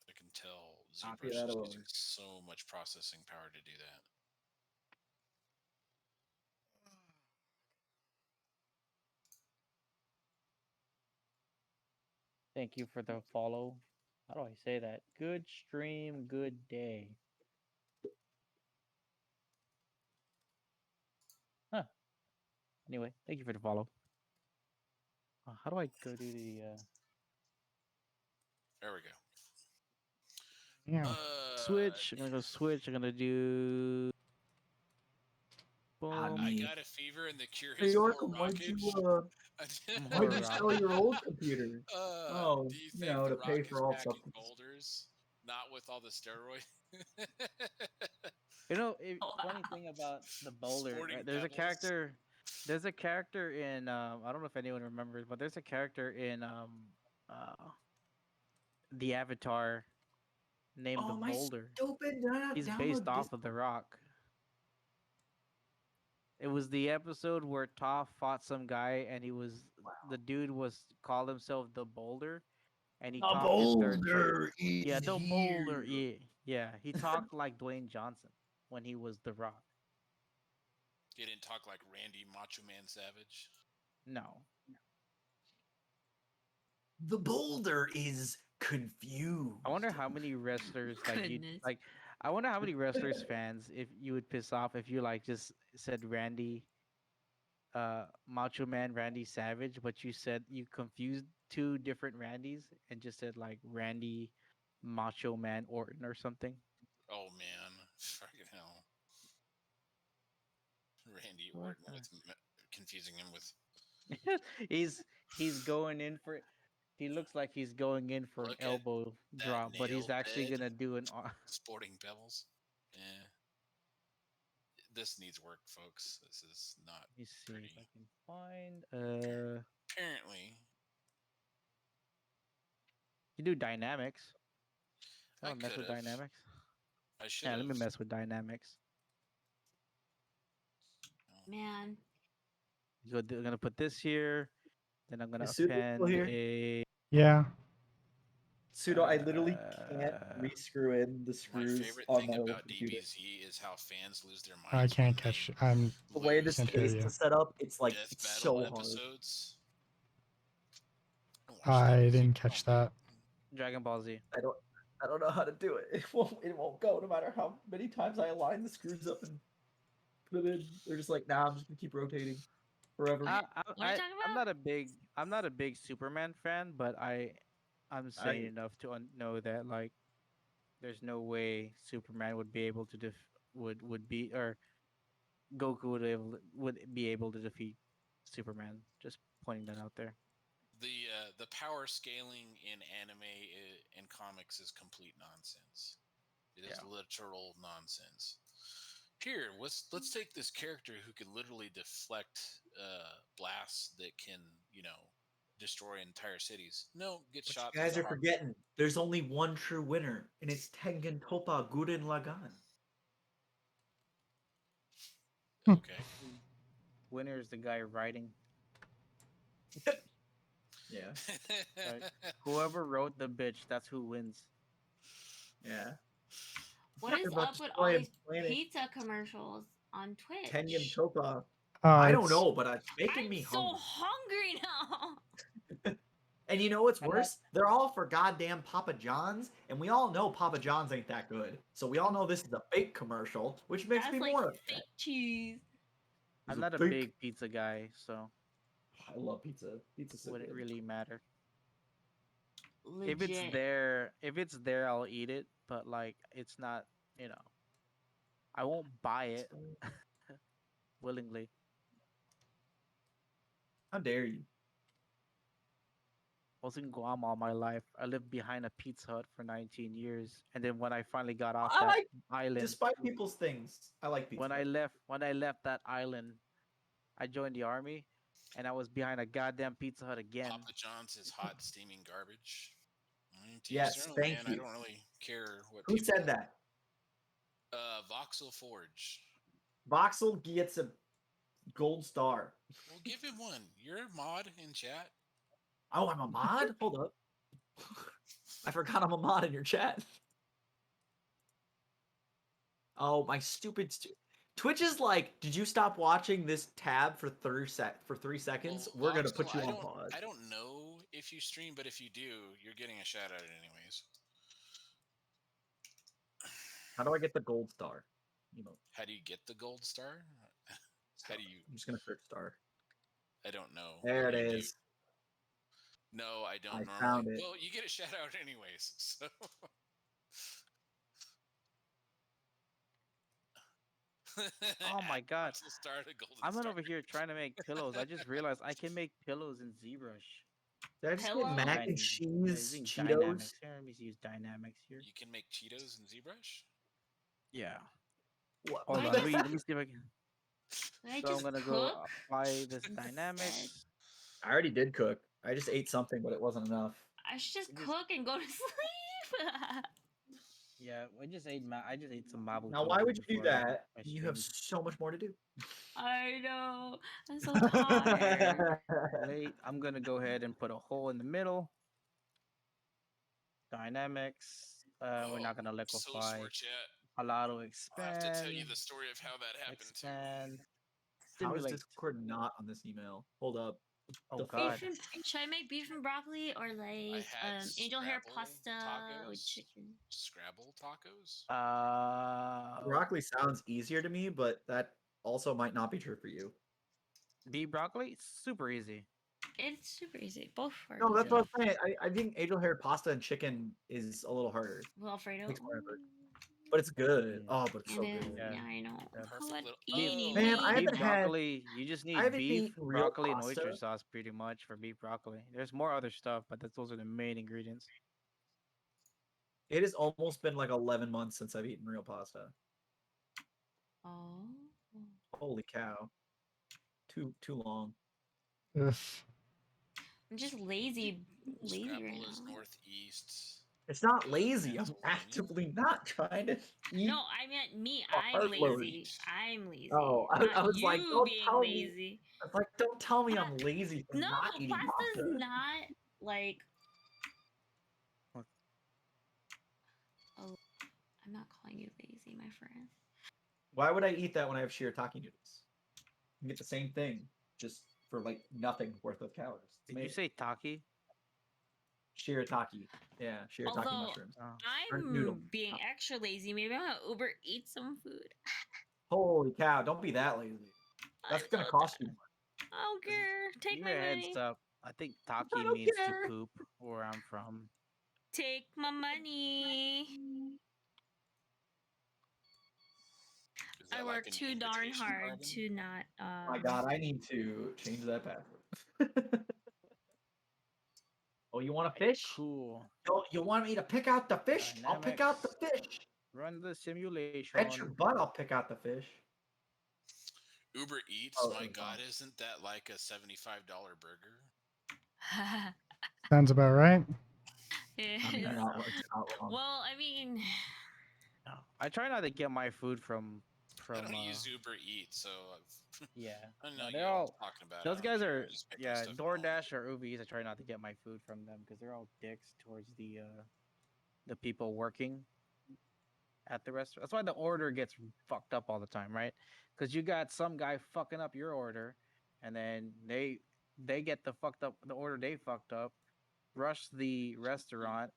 I can tell Copy ZBrush that is over. using so much processing power to do that. Thank you for the follow. How do I say that? Good stream, good day. Huh. Anyway, thank you for the follow. How do I go do the There we go. Yeah. switch? I'm gonna go switch. I'm gonna do boom. I got a fever and the cure Hey, is Yorkham, more why'd rockage. you I'm why'd more you sell your old computer? Oh, Do you you think know, the to rock pay is for all back in supplements. boulders? Not with all the steroid. You know, funny thing about the boulder, Sporting right? There's a pebbles. character. There's a character in I don't know if anyone remembers, but there's a character in the Avatar named the Oh, my Boulder. stupid! Did I not He's download based this? off of the Rock. It was the episode where Toph fought some guy, and the dude was called himself the Boulder, and he The talked in third boulder is Yeah, the Boulder. here. Yeah. He talked like Dwayne Johnson when he was the Rock. He didn't talk like Randy Macho Man Savage. No. The boulder is confused. I wonder how many wrestlers Goodness. I wonder how many wrestlers fans if you would piss off if you like just said Randy Macho Man Randy Savage, but you confused two different Randys and just said like Randy Macho Man Orton or something. Oh man, fucking hell. Randy What Orton the- with confusing him with. he's going in for he looks like he's going in for an Look at elbow that drop, but he's nail actually bed. gonna do an Sporting pebbles. Yeah. This needs work, folks. This is not Let me see pretty. if I can find Apparently, you do dynamics. I I'll mess with could've. dynamics. I should Yeah, have. let me mess with dynamics. Man. I'm gonna put this here. Then I'm gonna Is Pseudo still append here? a. Yeah. Pseudo, I literally can't Uh, re-screw in the My screws favorite on thing my old about computer. DBZ is how fans lose their minds. I can't when catch. they I'm. The way lose this Can't hear case you. is set up, it's like death it's battle so hard. episodes. I didn't catch that. Dragon Ball Z. I don't know how to do it. It won't go no matter how many times I align the screws up and put them in. They're just like, nah, I'm just gonna keep rotating forever. I, What are you talking I'm about? not a big Superman fan, but I'm sane enough to know that like there's no way Superman would be able to would be or Goku would be able to defeat Superman. Just pointing that out there. The power scaling in anime and comics is complete nonsense. It is literal nonsense. Here, let's take this character who can literally deflect blasts that can, destroy entire cities. No, get What shot. you guys through are the heart. forgetting, there's only one true winner, and it's Tengen Toppa Gurren Lagann. Okay. Winner is the guy writing. Yeah, Right. Whoever wrote the bitch, that's who wins. yeah. What is Talking about up with destroying all these planets. pizza commercials? on Twitch. Kenyan Topa. Uh, I don't it's- know, but it's making I'm me so hungry. hungry now. And you know what's I'm not- worse? They're all for goddamn Papa John's, and we all know Papa John's ain't that good. So we all know this is a fake commercial, which makes That's me like more upset. fake cheese. I'm It's not a fake- big pizza guy, so I love pizza. Pizza's so wouldn't good. really matter. Legit. If it's there, I'll eat it. But like, it's not. You know, I won't buy it willingly. How dare you? I was in Guam all my life. I lived behind a Pizza Hut for 19 years, and then when I finally got off I that like, island, despite people's things, I like pizza. when I left that island, I joined the army, and I was behind a goddamn Pizza Hut again. Papa John's is hot steaming garbage. To Yes, each their own, thank man. you. I don't really care what. Who people said like. that? Voxel Forge. Voxel gets a gold star. Well, give him one. You're a mod in chat. Oh, I'm a mod? Hold up. I forgot I'm a mod in your chat. Oh, my stupid. Twitch is like, did you stop watching this tab for 3 seconds? Well, We're gonna Voxel, put you I on don't, pause. I don't know if you stream, but if you do, you're getting a shout out anyways. How do I get the gold star? How do you get the gold star? How do you? I'm just gonna search star. I don't know. There what it you do. is. No, I don't I normally. found it. Well, you get a shout out anyways. So. Oh my god! Voxel Star to golden I'm star. over here trying to make pillows. I just realized I can make pillows in ZBrush. Did I just Pillow? get mac and Yeah, cheese using Cheetos? Dynamics. Here, let me use Dynamics here. You can make Cheetos in ZBrush. Yeah. What? Hold Why on. does- Let me see if I can. Did I So I'm just gonna cook? go apply this instead? Dynamics. I already did cook. I just ate something, but it wasn't enough. I should just We just- cook and go to sleep. Yeah, I just ate some marble. Now, why would you do that? I You have streamed. so much more to do. I know. I'm so tired. Wait, I'm gonna go ahead and put a hole in the middle. Dynamics. We're not gonna So liquefy. sore, chat. Allow to I'll expand. have to tell you the story of how that happened Expand. How is Stimulate. Discord not on this email? Hold up. Oh the god. Beef and, should I make beef and broccoli or like had angel hair Scrabble pasta with tacos. chicken? Scrabble tacos. Broccoli sounds easier to me, but that also might not be true for you. beef broccoli, super easy. It's super easy. Both are No, that's easy. what I'm saying. I think angel hair pasta and chicken is a little harder, With Alfredo. Takes more effort. but it's good. Yeah. Oh, but it's so It is. good. Yeah. Yeah, I know. Yeah. How Perfect about little- eating Man, I meat? Beef haven't had- broccoli, you just need haven't beef, eaten real broccoli, and oyster pasta. sauce pretty much for beef broccoli. There's more other stuff, but those are the main ingredients. It has almost been like 11 months since I've eaten real pasta. Oh. Holy cow. Too long. Ugh. I'm just lazy right Scrabble is now. northeast. It's not lazy. I'm Pennsylvania? actively not trying to eat. No, I meant me. a I'm hard load. lazy. I'm lazy. Oh, I Not was you like, don't being tell me. lazy. It's like, don't tell me I'm lazy for No, not eating pasta's pasta. not like. What? Oh, I'm not calling you lazy, my friend. Why would I eat that when I have shirataki noodles? You get the same thing, just for like nothing worth of calories. It's Did you amazing. say taki? Shirataki? Yeah, shirataki Although mushrooms. Oh. Or I'm noodle. being extra lazy. Maybe I'm gonna Uber eat some food. Holy cow! Don't be that lazy. That's I'm gonna so cost you. tired. I don't care. Take Give my me a money. heads up. I think taki don't means care. to poop where I'm from. Take my money. Is I that work like an too darn invitation, hard Marvin? to not. Oh my god, I need to change that password. Oh, you want a fish? Cool. Oh, you want me to pick out the fish? I'll pick out the fish. Run the simulation. Bet your butt I'll pick out the fish. Uber Eats. Oh, My it was God, on. isn't that like a $75 burger? Sounds about right. I mean, Yes. not, it's not wrong. Well, I mean, No. I try not to get my food from I don't use Uber Eats, so yeah. I know No, you they're all all talking about those it. I don't guys care. are I just pick my stuff and I'll DoorDash or Uber Eats. I try not to get my food from them because they're all dicks towards the people working. at the restaurant. That's why the order gets fucked up all the time, right? Because you got some guy fucking up your order, and then they get the order they fucked up, rush the restaurant,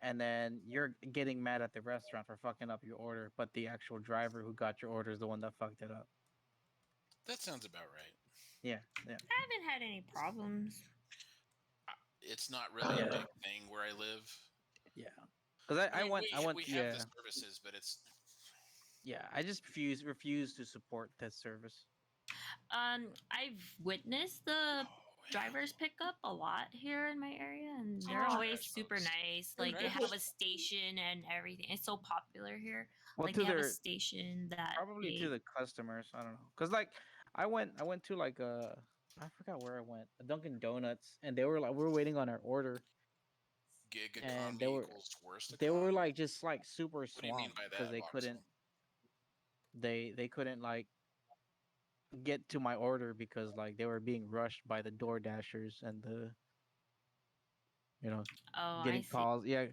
and then you're getting mad at the restaurant for fucking up your order, but the actual driver who got your order is the one that fucked it up. That sounds about right. Yeah, yeah, I haven't had any problems. It's not really a yeah, big thing where I live. yeah. Because I mean, I went, we have the yeah, services, but it's yeah. I just refuse to support that service. I've witnessed the oh, drivers pick up a lot here in my area, and they're Trash always super folks. nice. They're Like they trash. have a station and everything. It's so popular here. Well, Like to they have a their station that probably to they the customers. I don't know. Cause like I went to like I forgot where I went, a Dunkin' Donuts, and they were like we were waiting on our order, Gig and economy equals worst they were economy. like just like super What do you mean swamped by because that, Voxel? they couldn't like get to my order because like they were being rushed by the Door Dashers and the you know oh I getting see. calls. Yeah,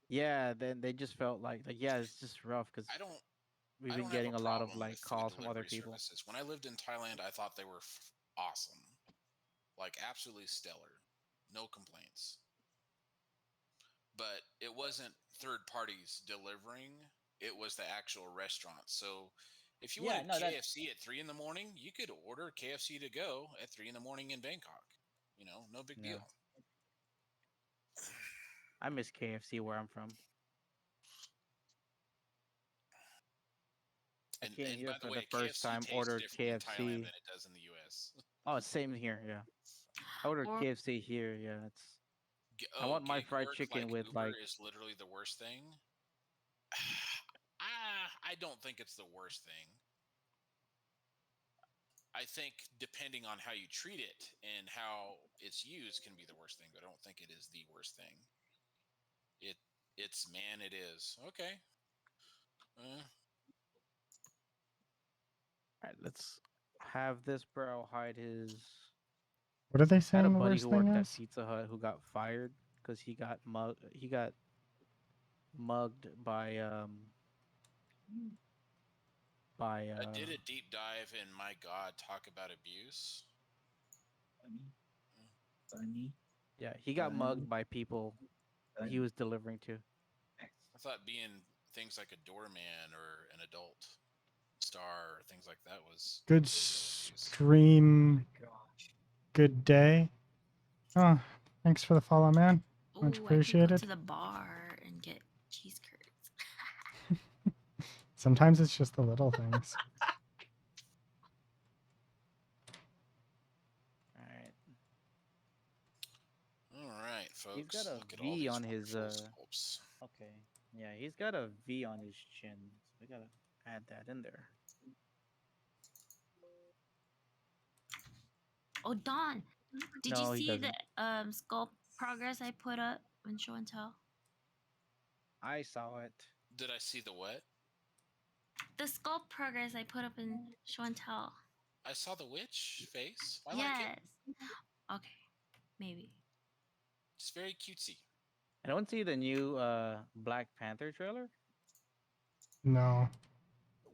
yeah. Then they just felt like yeah, it's just rough because I don't. we've I been don't have getting a a lot of problem like with food calls from other delivery people. services. When I lived in Thailand, I thought they were awesome, like absolutely stellar, no complaints. But it wasn't third parties delivering; it was the actual restaurant. So, if you Yeah, wanted no, that KFC at 3 in the morning, you could order KFC to go at 3 in the morning in Bangkok. No big yeah. deal. I miss KFC where I'm from. I came And here by the for the way, first KFC time, tastes ordered different in Thailand KFC. than it does in the U.S. Oh, same here. Yeah, I ordered Or KFC here. Yeah, it's. I Oh, want my gig fried work chicken like with Uber like. is literally the worst thing. I don't think it's the worst thing. I think depending on how you treat it and how it's used can be the worst thing, but I don't think it is the worst thing. It it's man, it is okay. Uh, All right, let's have this bro hide his. What are they I had a saying the buddy worst who thing worked at is? Pizza Hut who got fired because he got mugged. He got mugged by I did a deep dive, and my God, talk about abuse. Funny. Funny. yeah, he got mugged by people he was delivering to. I thought being things like a doorman or an adult star or things like that was Good abuse. stream. Gosh. Good day. Oh, thanks for the follow, man. Much oh, I could go to appreciated. the bar and get cheese curds. Sometimes it's just the little things. All right, All right, he's got folks. a Look at all V these on his wonderful sculpts. Okay, yeah, he's got a V on his chin. So we gotta add that in there. Oh, Don, did you No, he see the doesn't. sculpt progress I put up in show and tell? I saw it. Did I see the what? The sculpt progress I put up in show and tell. I saw the witch face. I like it. Yes. Okay, maybe. It's very cutesy. I don't see the new Black Panther trailer. No.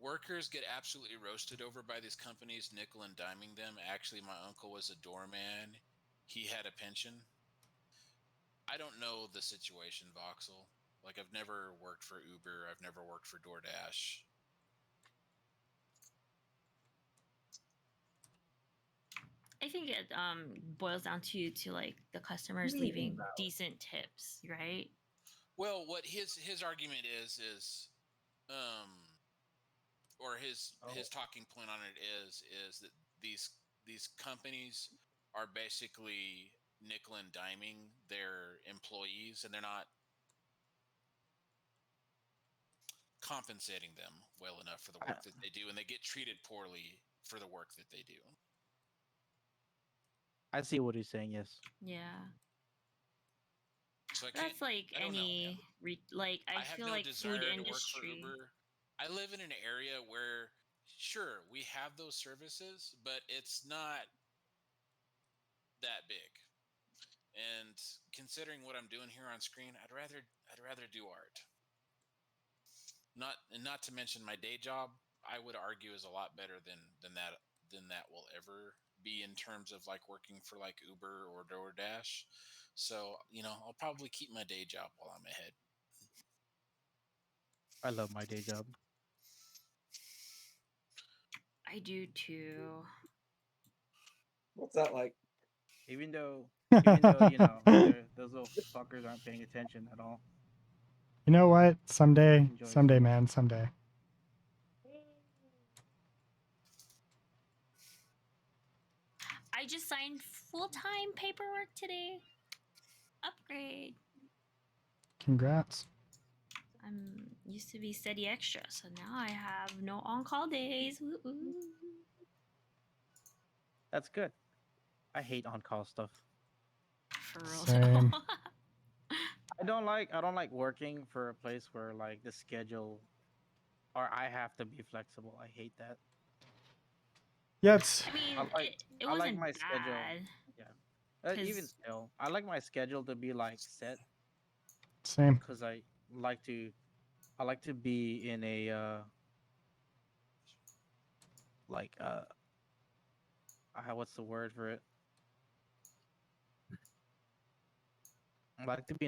Workers get absolutely roasted over by these companies nickel and diming them. Actually, my uncle was a doorman. He had a pension. I don't know the situation, Voxel. Like, I've never worked for Uber. I've never worked for DoorDash. I think it boils down to like the customers leaving decent tips, right? Well, what his argument is um or his talking point on it is that these companies are basically nickel and diming their employees, and they're not compensating them well enough for the I, work that they do, and they get treated poorly for the work that they do. I see what he's saying. Yes. Yeah. So I can't. That's like I don't know, man. like I have feel no like food desire to work for industry. Uber. I live in an area where, sure, we have those services, but it's not that big. And considering what I'm doing here on screen, I'd rather do art. Not to mention my day job, I would argue is a lot better than that will ever be in terms of like working for like Uber or DoorDash. So, I'll probably keep my day job while I'm ahead. I love my day job. I do too. What's that like? Even though those little fuckers aren't paying attention at all. You know what? Someday, Enjoy someday, some. man, someday. I just signed full-time paperwork today. Upgrade. Congrats. I'm used to be steady extra, so now I have no on-call days. Woo-oo. That's good. I hate on-call stuff. For real Same. though. I don't like working for a place where like the schedule or I have to be flexible. I hate that. Yeah, it's I mean, I like it I like wasn't my schedule. bad. Yeah. Even 'Cause- still, I like my schedule to be like set same. because like to I like to be in a like what's the word for it? I like to be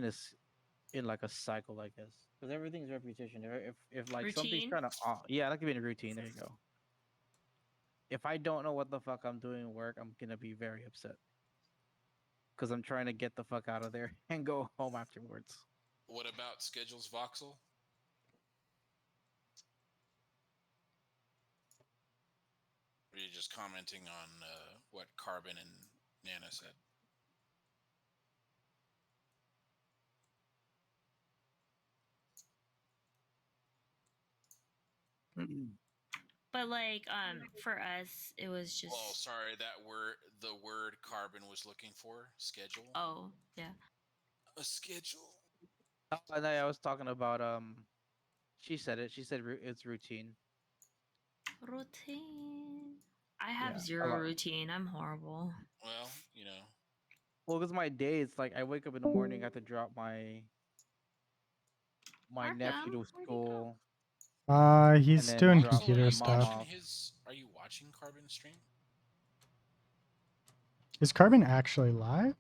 in like a cycle, I guess, because everything's repetition. If like something's Routine. trying to yeah, I like to be in a routine. There you go. If I don't know what the fuck I'm doing at work, I'm gonna be very upset because I'm trying to get the fuck out of there and go home afterwards. What about schedules, Voxel? Or are you just commenting on what Carbon and Nana said? But like for us it was just Oh, sorry, the word Carbon was looking for, schedule. Oh, yeah. A schedule. Oh, and I was talking about she said it. She said it's routine. Routine. I have Yeah, zero routine. I'm horrible. Well, well, because my day, it's like I wake up in the morning, I have to drop my nephew to Where'd he go? school, He's and then doing drop Voxel, are computer my you mom stuff. watching off. Are you watching Carbon stream? Is Carbon actually live?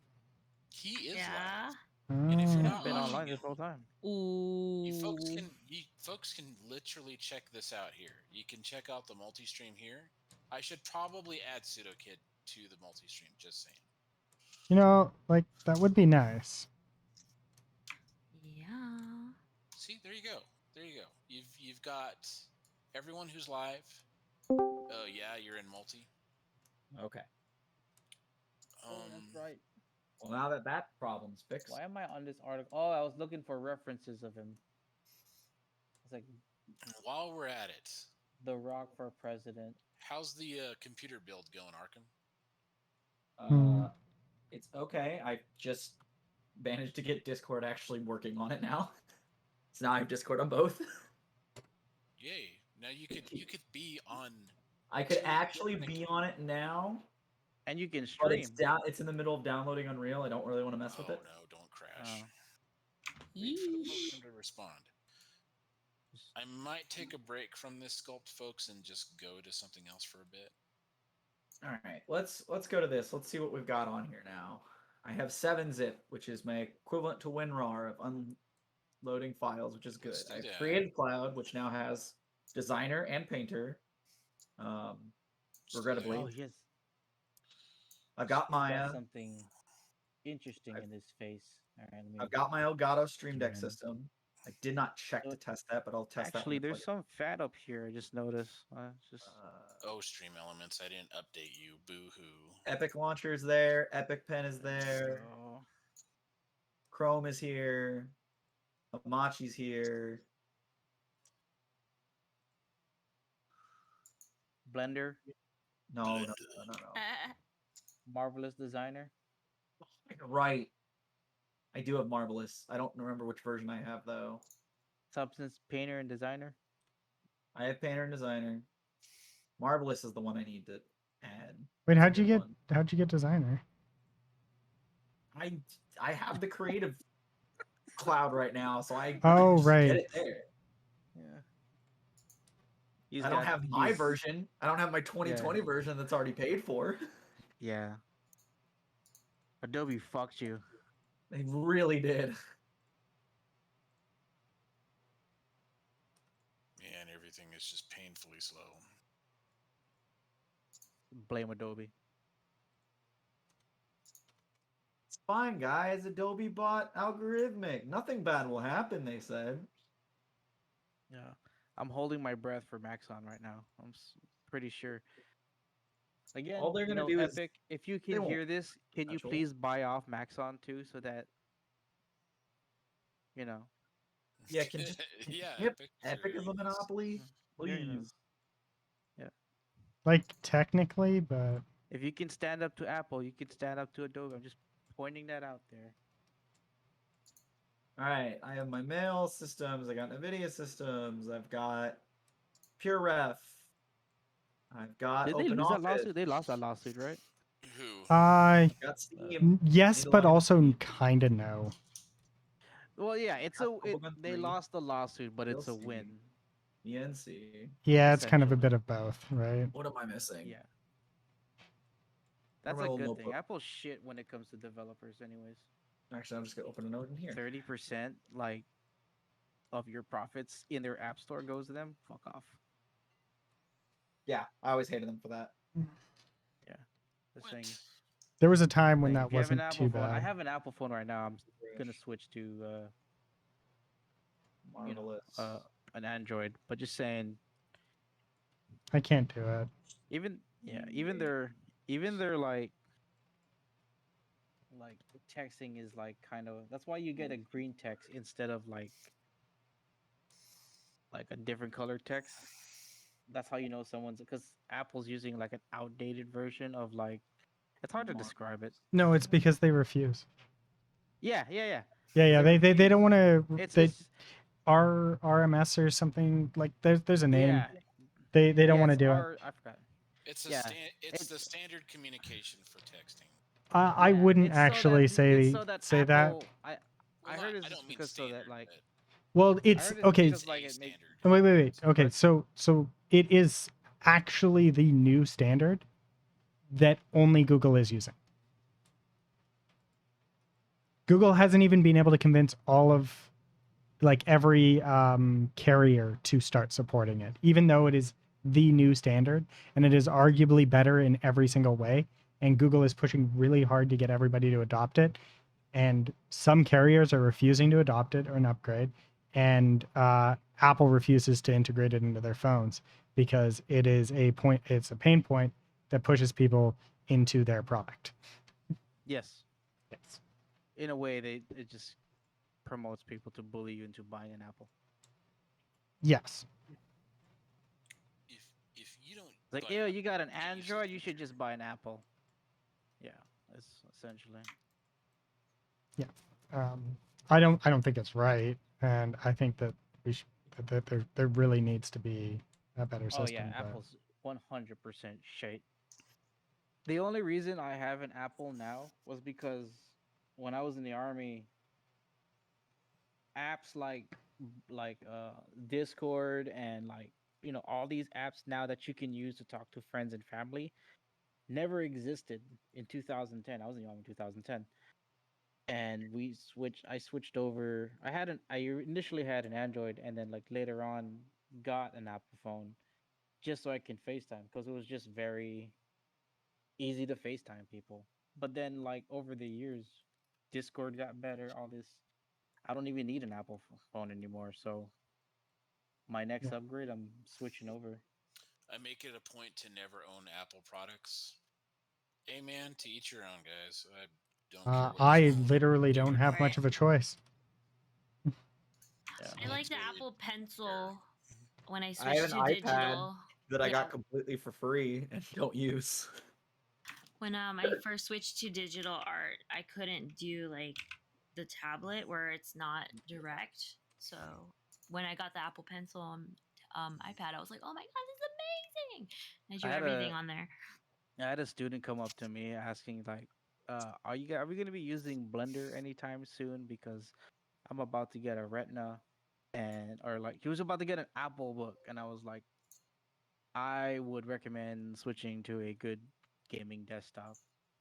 He is Yeah. live, and if you're Yeah, Oh, I've not been watching online this him, whole time. Ooh. you folks can literally check this out here. You can check out the multi-stream here. I should probably add PseudoKid to the multi-stream. Just saying. you know, like that would be nice. Yeah. See, there you go. There you go. You've got everyone who's live. Oh yeah, you're in multi. Okay. That's right. Well, now that that problem's fixed. Why am I on this article? Oh, I was looking for references of him. It's like And while we're at it, The Rock for president. how's the computer build going, Arkham? It's okay. I just managed to get Discord actually working on it now. So now I have Discord on both. Yay! Now you could be on. I could two actually different be on it now, And you can but stream. it's down. It's in the middle of downloading Unreal. I don't really want to mess with Oh it. no! Don't crash. Oh. Wait for the Yeesh. program to respond. I might take a break from this sculpt, folks, and just go to something else for a bit. All right, let's go to this. Let's see what we've got on here now. I have 7-zip, which is my equivalent to WinRAR of unloading files, which is good. Let's do I've that. created Cloud, which now has Designer and Painter. Regrettably, Oh, yes. I've got He's Maya. got something interesting in his face. All right, let me I've got my Elgato Stream Deck in. system. I did not check to test that, but I'll test Actually, that. there's some fat up here. I just noticed. Just Oh, Stream Elements, I didn't update you. Boo hoo. Epic Launcher is there. Epic Pen is there. oh, Chrome is here. Hamachi's here. Blender, No. Marvelous Designer. Right. I do have Marvelous. I don't remember which version I have though. Substance Painter and Designer. I have Painter and Designer. Marvelous is the one I need to add. Wait, It's a how'd you good get one. how'd you get Designer? I have the creative cloud right now, so I Oh, just right. get it there. Yeah. He's I don't got have my he's- version. I don't have my 2020 version that's already paid for. Yeah. Adobe fucked you. They really did. Man, everything is just painfully slow. Blame Adobe. It's fine, guys. Adobe bought Algorithmic. Nothing bad will happen, they said. Yeah. I'm holding my breath for Maxon right now. Pretty sure. Again, All they're gonna do is Epic, if you they can won't hear this, can you actual- please buy off Maxon too so that you know? Yeah, can just Yeah, Yep, Epic. Epic is a monopoly. Yeah, you know. Please. Like technically, but If you can stand up to Apple, you can stand up to Adobe. I'm just pointing that out there. All right, I have my mail systems. I got NVIDIA systems. I've got PureRef. I've got Did they Open lose that Office. lawsuit? They lost that lawsuit, right? Who? I've got Steam. yes, Need to but log into also Steam. kind of no. Well, yeah, Bubblegum they 3, lost the lawsuit, but it's a DLC. win. ENC. Yeah, it's kind of a Essentially. bit of both, right? What am I missing? Yeah. That's my a little good thing. notebook? Apple shit when it comes to developers, anyways. Actually, I'm just gonna open a note in here. 30% like of your profits in their app store goes to them. Fuck off. Yeah, I always hated them for that. Yeah. The What? thing. There was a time when Like, that if you have an wasn't Apple too phone, I bad. have an Apple phone right now. I'm gonna switch to you know, Marvelous. an Android. But just saying, I can't do it. even their like texting is like kind of, that's why you get a green text instead of like a different color text. That's how you know someone's, because Apple's using like an outdated version of like, it's hard to describe it. No, it's because they refuse. Yeah. Yeah, They yeah. They refuse. don't want to. They It's RMS or something like there's a name. yeah. They don't Yeah, want to it's do it. I forgot. It's Yeah, it's the it's- standard communication for texting. I Yeah, wouldn't it's so actually that- it's say so that say that. Apple, I Well, heard not, it's I just don't mean because so standard, that like Well, I it's heard it's okay. because but like it's it makes standard. Wait. Okay, but- so it is actually the new standard that only Google is using. Google hasn't even been able to convince all of like every carrier to start supporting it, even though it is the new standard and it is arguably better in every single way. And Google is pushing really hard to get everybody to adopt it. And some carriers are refusing to adopt it or an upgrade. And Apple refuses to integrate it into their phones because it's a pain point that pushes people into their product. yes, Yes. in a way it just promotes people to bully you into buying an Apple. Yes. If you don't It's like, buy ew, Apple, you got an can't use this Android, you should computer. just buy an Apple. Yeah, that's essentially. I don't think it's right, and I think that that there really needs to be a better system. Oh yeah, but- Apple's 100% shite. The only reason I have an Apple now was because when I was in the army, apps like Discord and like all these apps now that you can use to talk to friends and family never existed in 2010. I was in the army in 2010, and I switched over. I initially had an Android, and then like later on got an Apple phone just so I can FaceTime because it was just very easy to FaceTime people. But then like over the years, Discord got better. All this, I don't even need an Apple phone anymore. So my next Yeah. upgrade, I'm switching over. I make it a point to never own Apple products. Hey man, to each your own, guys. I don't care what I you literally do don't it. have much of a choice. Yeah. I like the Totally Apple Pencil when I I switched have to an iPad digital. that I Yeah. got completely for free and don't use. When I first switched to digital art, I couldn't do like the tablet where it's not direct. So when I got the Apple Pencil iPad, I was like, "Oh my god, this is amazing!" I drew I had everything a- on there. I had a student come up to me asking like, are we gonna be using Blender anytime soon? Because I'm about to get a Retina, or like he was about to get an Apple book, and I was like, I would recommend switching to a good gaming desktop.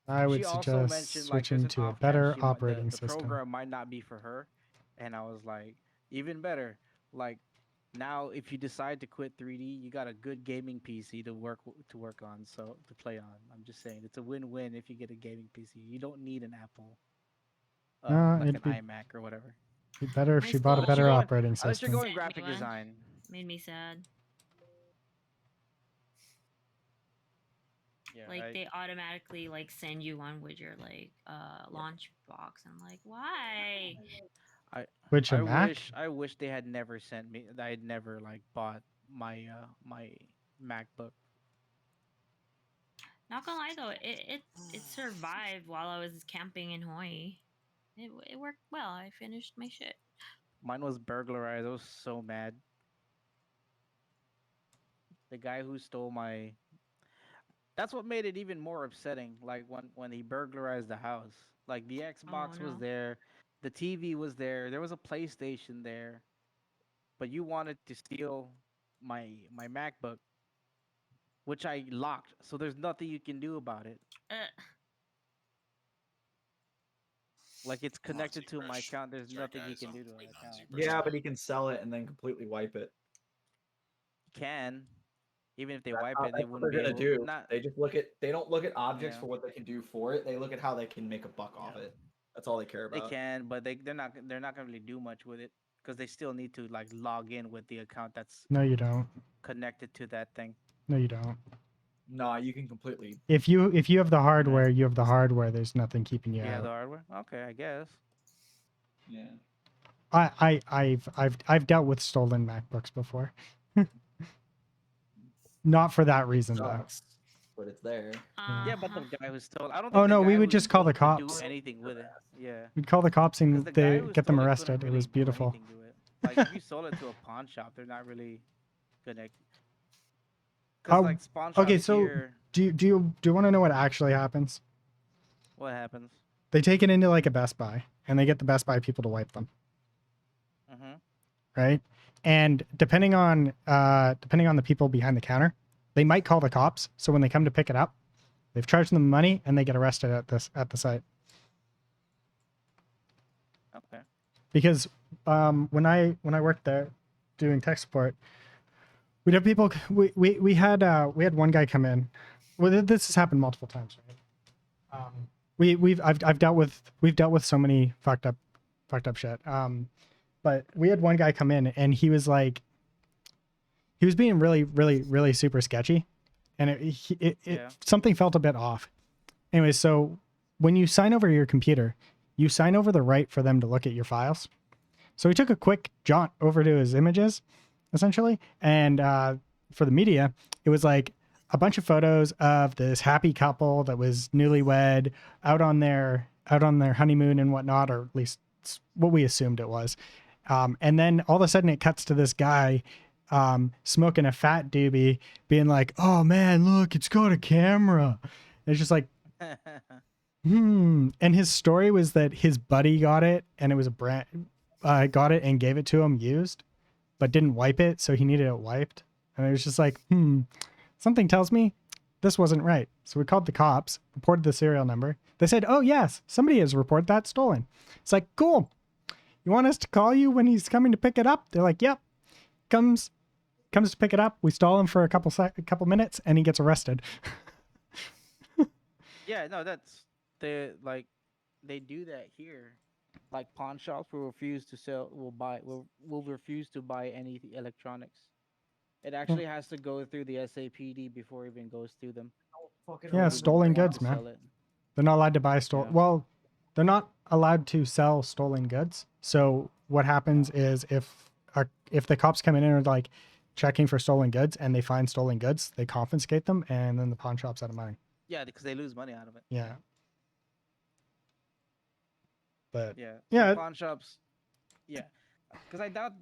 I would She also suggest mentioned like there's switching an to a off chance better she might operating the system. program might not be for her, and I was like, even better. Like now, if you decide to quit 3D, you got a good gaming PC to work on, so to play on. I'm just saying it's a win-win if you get a gaming PC. You don't need an Apple, No, like an it'd iMac or whatever. be better if My she bought a school Unless you're better going, operating unless you're system. going sent me graphic one. design. Made me sad. Yeah, Like I, they automatically like send you one with your like launch box. I'm like, why? I, Which a Mac? I wish they had never sent me. I had never like bought my MacBook. Not gonna lie though, it survived while I was camping in Hawaii. It worked well. I finished my shit. Mine was burglarized. I was so mad. The guy who stole my that's what made it even more upsetting. Like when he burglarized the house. Like the Oh Xbox was no. there, the TV was there was a PlayStation there, but you wanted to steal my MacBook, which I locked. So there's nothing you can do about it. Uh, Like it's Come on, connected to my ZBrush. account. There's Sorry, nothing you guys. can I'm do to that waiting on account. ZBrush Yeah, now. but he can sell it and then completely wipe it. Can even if they That's, wipe how, it, they that's what wouldn't they're be gonna able. do. Not They just look at. They don't look at objects yeah. for what they can do for it. They look at how they can make a buck off Yeah. it. That's all they care They about. can, but they're not gonna really do much with it because they still need to like log in with the account that's No, you don't. connected to that thing. No, you don't. Nah, you can completely. If you have the hardware, you have the hardware. There's nothing keeping you You have the out. hardware. Okay, I guess. Yeah. I've dealt with stolen MacBooks before. Not for that reason though. Sucks, but it's there. Yeah, but uh-huh. the guy who stole. I don't Oh think the no, we guy would who just call stole the it could do cops. anything with it. Yeah, We'd call the cops because and the guy they who get them stole it couldn't arrested. It really was do beautiful. anything to it. Like if you sold it to a pawn shop, they're not really connected. Because Oh, like pawn okay, shops so here, do you want to know what actually happens? what happens? They take it into like a Best Buy and they get the Best Buy people to wipe them, Mm-hmm. right? And depending on the people behind the counter, they might call the cops. So when they come to pick it up, they've charged them money and they get arrested at the site. Okay. Because when I worked there doing tech support, we'd have people. We had one guy come in. Well, this has happened multiple times, right? I've dealt with so many fucked up shit. But we had one guy come in and he was being really super sketchy, and Yeah. something felt a bit off. Anyway, so when you sign over your computer, you sign over the right for them to look at your files. So he took a quick jaunt over to his images, essentially, and for the media, it was like a bunch of photos of this happy couple that was newlywed out on their honeymoon and whatnot, or at least it's what we assumed it was. And then all of a sudden, it cuts to this guy smoking a fat doobie, being like, "Oh man, look, it's got a camera." And it's just like, And his story was that his buddy got it, and it was a brand, got it and gave it to him used, but didn't wipe it, so he needed it wiped. And it was just like, something tells me this wasn't right. So we called the cops, reported the serial number. They said, "Oh yes, somebody has reported that stolen." It's like, cool. You want us to call you when he's coming to pick it up? They're like, "Yep." Comes to pick it up. We stall him for a couple minutes, and he gets arrested. Yeah, no, that's they do that here. Like pawn shops will refuse to sell, will refuse to buy any electronics. It actually has to go through the SAPD before it even goes through them. Yeah, If they stolen want goods, to man. sell it. They're not allowed to buy stolen. Yeah. Well, they're not allowed to sell stolen goods. So what happens is if the cops come in and are like checking for stolen goods and they find stolen goods, they confiscate them, and then the pawn shop's out of money. Yeah, because they lose money out of it. Yeah. But Yeah. yeah, Pawn shops. Yeah. Because I doubt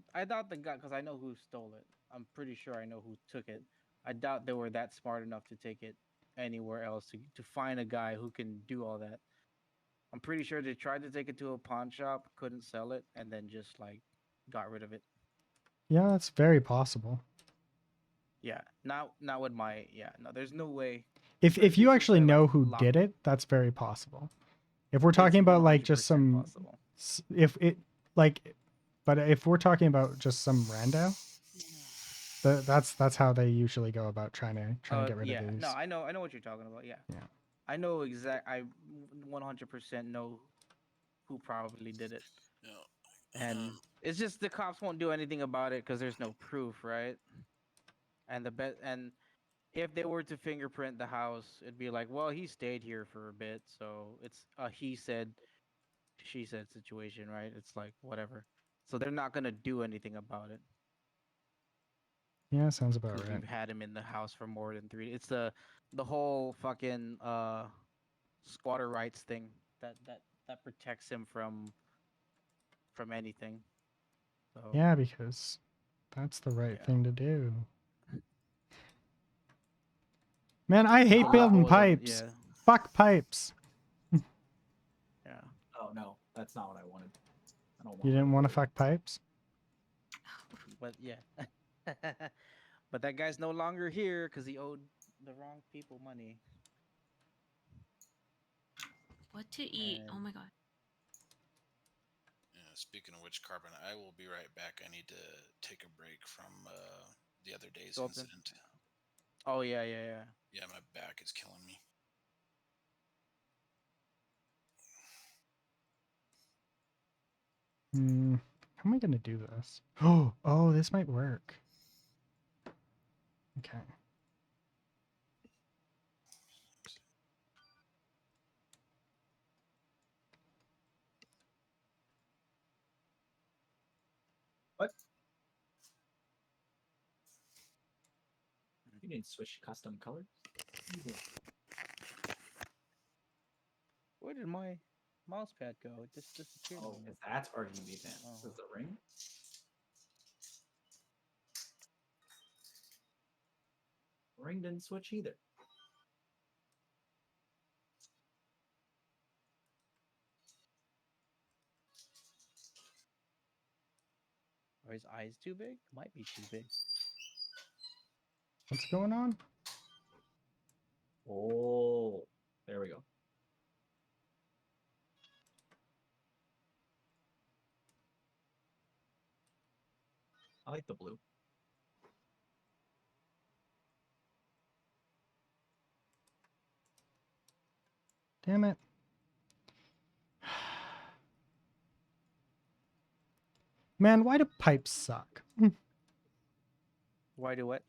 the guy, because I know who stole it. I'm pretty sure I know who took it. I doubt they were that smart enough to take it anywhere else to find a guy who can do all that. I'm pretty sure they tried to take it to a pawn shop, couldn't sell it, and then just like got rid of it. yeah, that's very possible. Yeah, not with my. Yeah, no, there's no way. If Especially you since actually they're, know like, who locked. did it, that's very possible. If we're It's talking about like just 100% some, possible. if it like, but if we're talking about just some rando, that's how they usually go about trying to get rid Yeah, of no, these. I know what you're talking about. Yeah, Yeah. I know I 100% know who probably did it, You know, and it's just the cops won't do anything about it because there's no proof, right? And if they were to fingerprint the house, it'd be like, well, he stayed here for a bit, so it's a he said, she said situation, right? It's like whatever. So they're not gonna do anything about it Yeah, sounds about because right. we've had him in the house for more than 3. It's the whole fucking squatter rights thing that protects him from anything. So Yeah, because that's the right yeah, thing to do. Man, I hate the building levels of pipes. Fuck pipes. yeah. Oh no, that's not what I wanted. I don't want. You didn't want to fuck pipes? But yeah. But that guy's no longer here because he owed the wrong people money. What to eat? Oh And my god. yeah, speaking of which, Carbon, I will be right back. I need to take a break from the other day's Sculpin. incident. Oh yeah. Yeah, my back is killing me. How am I gonna do this? Oh, this might work. Okay. What? You didn't switch custom colors? Where did my mouse pad go? It just disappeared. Oh, on me. because that's RGB fan. Oh. This is the ring. Ring didn't switch either. Are his eyes too big? Might be too big. What's going on? Oh, there we go. I like the blue. Damn it. Man, why do pipes suck? Why do what?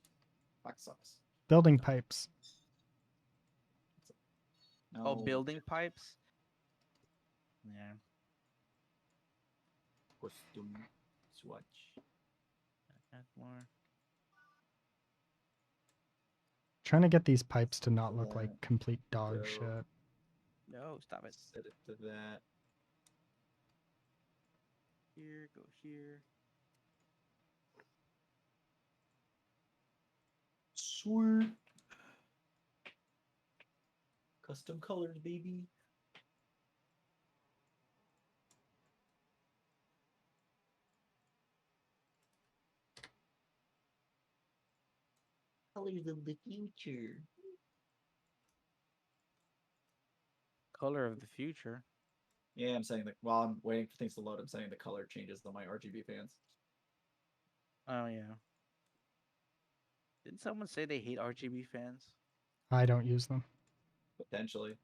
Black sucks. Building pipes. No. Oh, building pipes. Yeah. Custom swatch. Add more. Trying to get these pipes to not look Yeah. like complete dog So- shit. No, stop it. Set it to that. Here, go here. Sweet. Custom colors, baby. Colors of the future. Color of the future. Yeah, I'm saying that while I'm waiting for things to load, I'm saying the color changes on my RGB fans. Oh yeah. Didn't someone say they hate RGB fans? I don't use them. Potentially.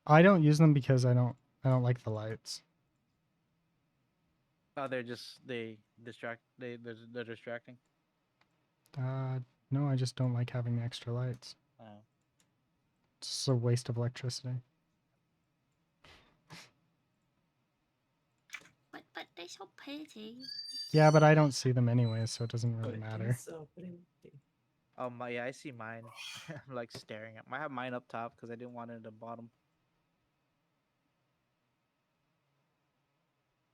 I don't use them because I don't like the lights. Oh, they distract. They're distracting. No, I just don't like having the extra lights. Oh. It's just a waste of electricity. But they're so pretty. Yeah, but I don't see them anyway, so it doesn't really But matter. it's so pretty. Oh my, yeah, I see mine. I'm like staring at. I have mine up top because I didn't want it at the bottom.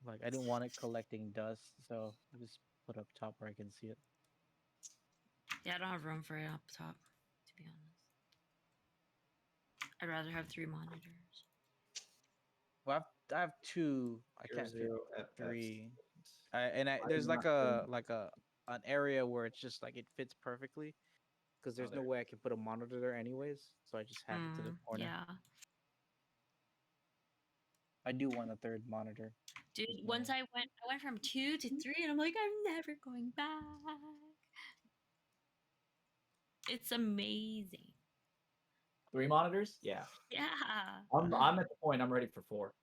Like I didn't want it collecting dust, so I just put up top where I can see it. Yeah, I don't have room for it up top, to be honest. I'd rather have 3 monitors. Well, I have two. I Zero, can't fit zero, FF. three. Why There's not like a an area where it's just like it fits perfectly because there's no there. way I can put a monitor there anyways. So I just have it to the corner. Yeah. I do want a third monitor. Dude, There's once no- I went from 2 to 3 and I'm like, I'm never going back. It's amazing. 3 monitors? Yeah. Yeah. I'm at the point I'm ready for 4.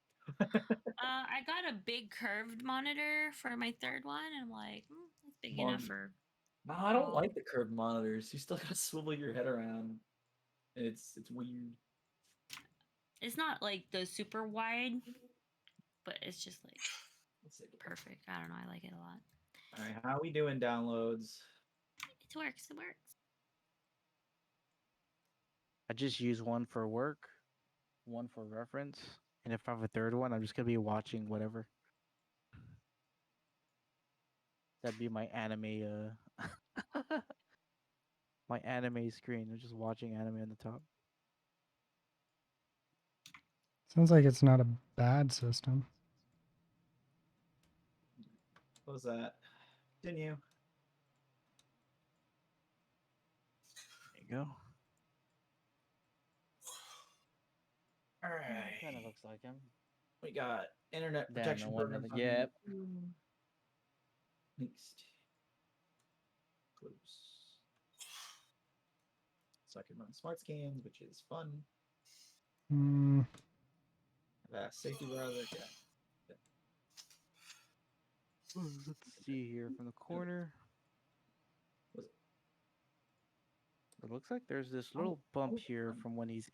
I got a big curved monitor for my third one, and I'm like, that's big Mon- enough for. No, I don't all." like the curved monitors. You still gotta swivel your head around. It's weird. It's not like the super wide, but it's just like Let's see. perfect. I don't know. I like it a lot. All right, how we doing downloads? It works. It works. I just use one for work, one for reference, and if I have a third one, I'm just gonna be watching whatever. That'd be my anime. My anime screen. I'm just watching anime on the top. Sounds like it's not a bad system. What was that? Continue. There you go. All Kind of right. looks like him. We got internet Damn, protection no wonder program. that- yep. Next. Close. So I can run smart scans, which is fun. Mm, Safety browser. Yeah. Let's see here from the corner. Was it? It looks like there's this little bump here from when he's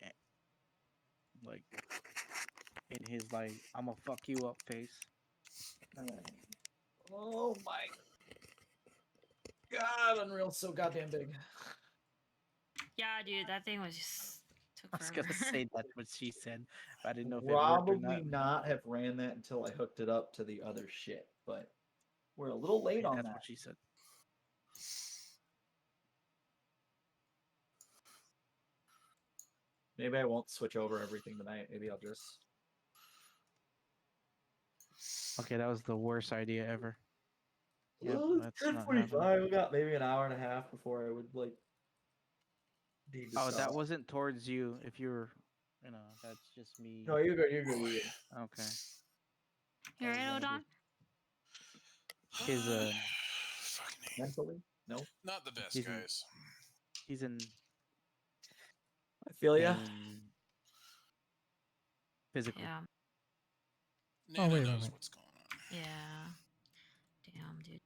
like in his like I'ma fuck you up face. Oh my God, Unreal's so goddamn big. Yeah, dude, that thing was just took I was forever. gonna say that's what she said, but I didn't know if it worked or Probably not. not have ran that until I hooked it up to the other shit, but we're a little late Okay, on that's that. what she said. Maybe I won't switch over everything tonight. Maybe I'll just. Okay, that was the worst idea ever. Yep, Well, it's that's not happening. 10:45. We got maybe an hour and a half before I would like. Need to Oh, that stop. wasn't towards you. If you're, that's just me. No, you're good. You're good. You're good. Okay. You I was right, wondering Odon? His Fucking A. Mentally, no. Not the best, He's in- guys. he's in I feel ya. pain physically. Yeah. Nana wait, knows wait. what's going on. Yeah. Damn, dude.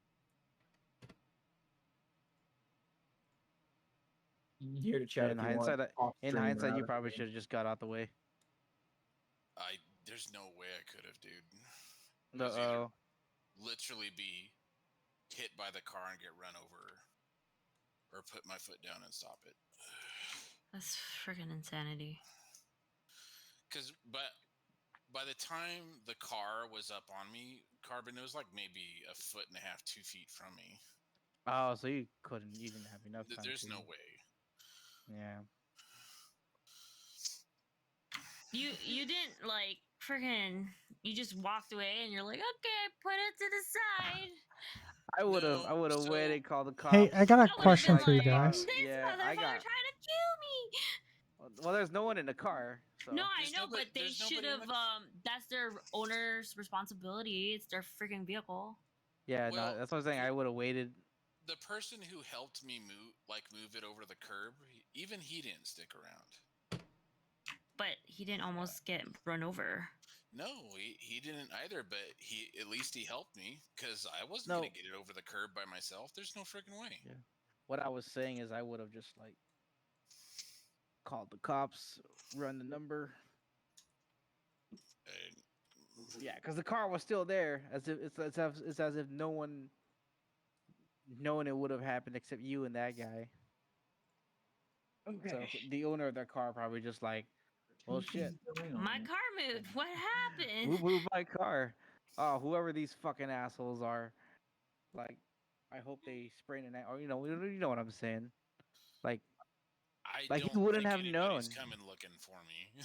Here to chat. In if you want. hindsight, Off in stream or hindsight, out you of probably stream. should have just got out the way. There's no way I could have, dude. It was either Uh-oh. literally be hit by the car and get run over, or put my foot down and stop it. That's freaking insanity. But by the time the car was up on me, Carbon, it was like maybe a foot and a half, 2 feet from me. Oh, so you didn't have enough time. There's to... no way. Yeah. You didn't like freaking. You just walked away and you're like, okay, put it to the side. I would have. No, I would have so- waited, called the cops. Hey, I got a I would've question been for you like, guys. This Yeah, motherfucker I got. trying to kill me. Well, there's no one in the car. So. No, I There's know, nobody- but they there's nobody should in have. the- That's their owner's responsibility. It's their freaking vehicle. Yeah, Well, no, that's what I'm saying. I would have waited. The person who helped me move it over the curb, even he didn't stick around. But he didn't almost get run over. No, he didn't either, but at least he helped me, because I wasn't No. gonna get it over the curb by myself. There's no freaking way. Yeah. What I was saying is, I would have just like called the cops, run the number. And Yeah, because the car was still there, as if it's as if no one, knowing it would have happened except you and that guy. So the owner of that car probably just like, well, shit. My car moved. What happened? Who moved my car? Oh, whoever these fucking assholes are. Like, I hope they sprain an or you know what I'm saying. Like I Like, he don't wouldn't think have anybody's known. coming looking for me.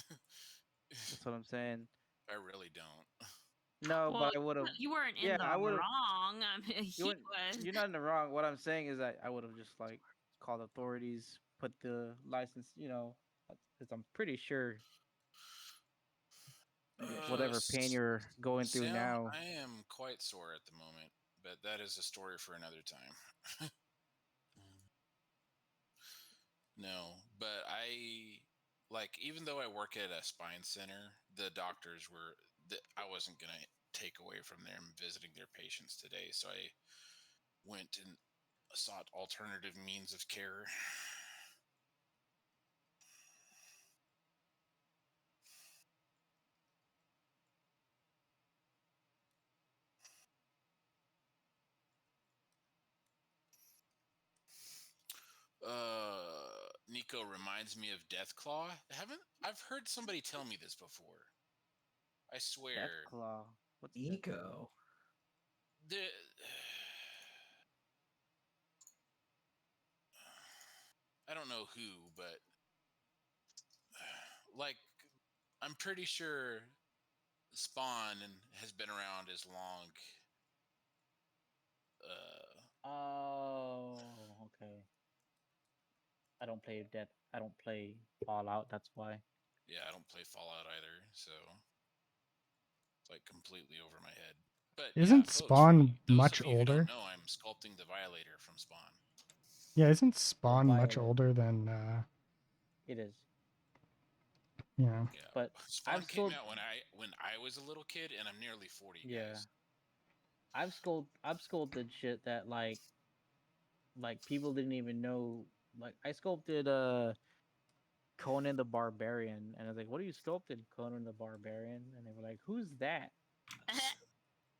that's what I'm saying. I really don't. No, Well, but I would have. you weren't in Yeah, the I would have. wrong. I mean, You he wouldn't, was. you're not in the wrong. What I'm saying is that I would have just like called authorities, put the license, because I'm pretty sure whatever pain you're going through Sam, now. I am quite sore at the moment, but that is a story for another time. No, but even though I work at a spine center, the doctors were that I wasn't gonna take away from them visiting their patients today, so I went and sought alternative means of care. Nico reminds me of Deathclaw. Haven't I've heard somebody tell me this before. I swear. Deathclaw. What's that? Eco. The I don't know who, but like I'm pretty sure Spawn has been around as long. Oh, okay. I don't play Fallout. That's why. Yeah, I don't play Fallout either, so it's like completely over my head. But yeah, Isn't folks, for Spawn those much of you who don't older? know, I'm sculpting the Violator from Spawn. Yeah, isn't The Spawn much Violet. older than It is. you know? Yeah, But Spawn I've came scolded. out when I was a little kid, and I'm nearly 40, Yeah, guys. I've sculpted shit that like people didn't even know. Like I sculpted Conan the Barbarian, and I was like, "What are you sculpting, Conan the Barbarian?" And they were like, "Who's that?" And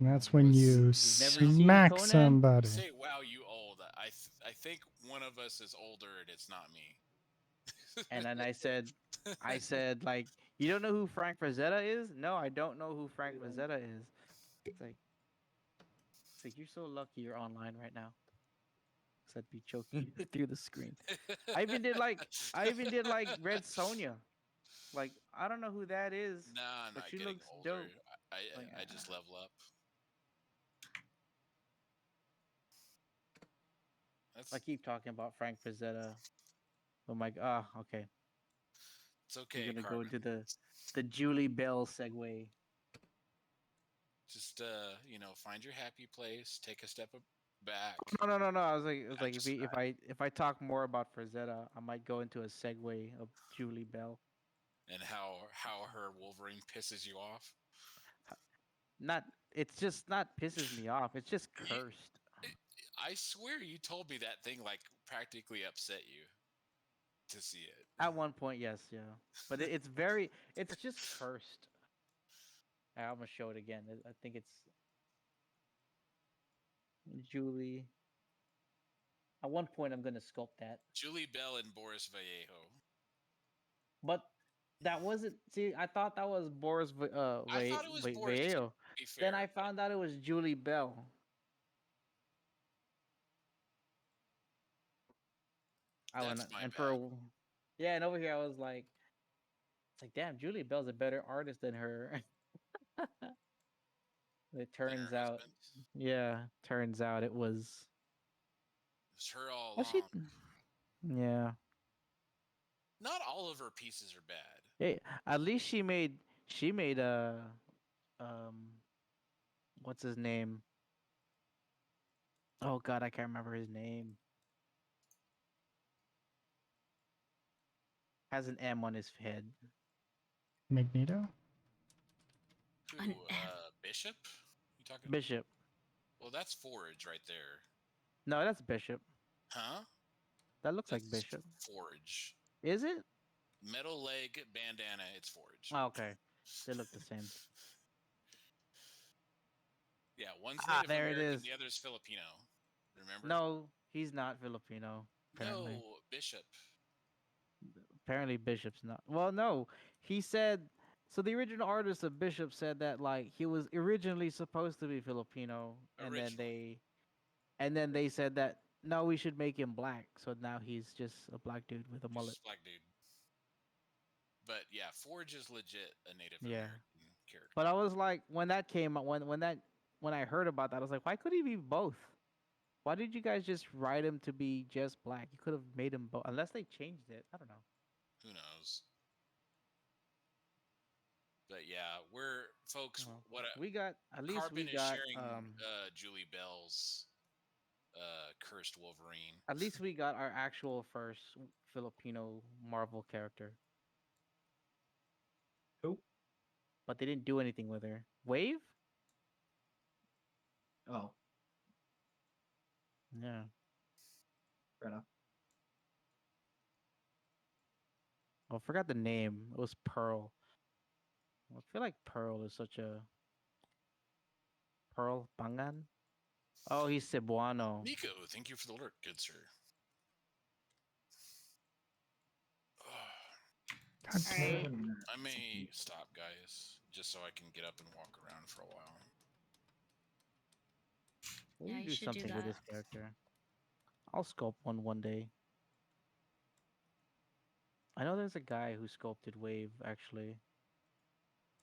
I'm that's like, when Was you You've never Sam seen smack Conan? somebody. say, "Wow, you old"? I think one of us is older, and it's not me. And then I said, like, you don't know who Frank Frazetta is? No, I don't know who Frank Frazetta is. It's like you're so lucky you're online right now. Cause I'd be choking through the screen. I even did like Red Sonja. Like I don't know who that is, Nah, I'm but not she getting looks older. dope. I Like I just level up. I That's keep talking about Frank Frazetta. I'm like, okay. it's We're okay, gonna go Carbon. into the Julie Bell segue. Just find your happy place, take a step back. No. It was I'm like just if I talk more about Frazetta, I might go into a segue of Julie Bell. and how her Wolverine pisses you off. Not it's just not pisses me off. It's just You, cursed. I swear you told me that thing like practically upset you to see it. At one point, yes, yeah. But it's just cursed. I'm gonna show it again. I think it's Julie. At one point, I'm gonna sculpt that, Julie Bell and Boris Vallejo. but that wasn't. See, I thought that was Boris I thought it was Boris too, Vallejo. to be Then fair, I but found out it was Julie Bell. I went that's my and bad. yeah, and over here I was like, it's like, damn, Julie Bell's a better artist than her. It Than her turns out, husband. yeah, turns out it was. It was her all Oh, she, along. yeah. Not all of her pieces are bad. Hey, at least she made um what's his name? Oh God, I can't remember his name. Has an M on his head. Magneto? Who? An Bishop? You talking? Bishop. Well, that's Forge right there. No, that's Bishop. Huh? That looks like That's Bishop. Forge. Is it? Metal leg bandana. It's Forge. Oh, okay. They look the same. Yeah, one's Ah, Native there it American, is. the other's Filipino. Remember? No, he's not Filipino. Apparently. No, Bishop. Apparently Bishop's not. Well, no. He said so the original artist of Bishop said that like he was originally supposed to be Filipino Originally. and then they said that no, we should make him black. So now he's just a black dude with a He's mullet. just black dude. But yeah, Forge is legit a Native Yeah. American character. But I was like, when that came out, when I heard about that, I was like, why could he be both? Why did you guys just write him to be just black? You could have made him both, unless they changed it. I don't know. Who knows? But yeah, we're folks. Well, What we got at least Carbon we is got sharing Julie Bell's cursed Wolverine. at least we got our actual first Filipino Marvel character. Who? But they didn't do anything with her. Wave? Oh, Yeah. fair enough. Oh, I forgot the name. It was Pearl. I feel like Pearl is such a Pearl Pangan. Oh, he's Cebuano. Nico, thank you for the alert, good sir. God damn it. Alright. I may stop, guys, just so I can get up and walk around for a while. We Yeah, need you to do should do something with that. this character. I'll sculpt one day. I know there's a guy who sculpted Wave actually.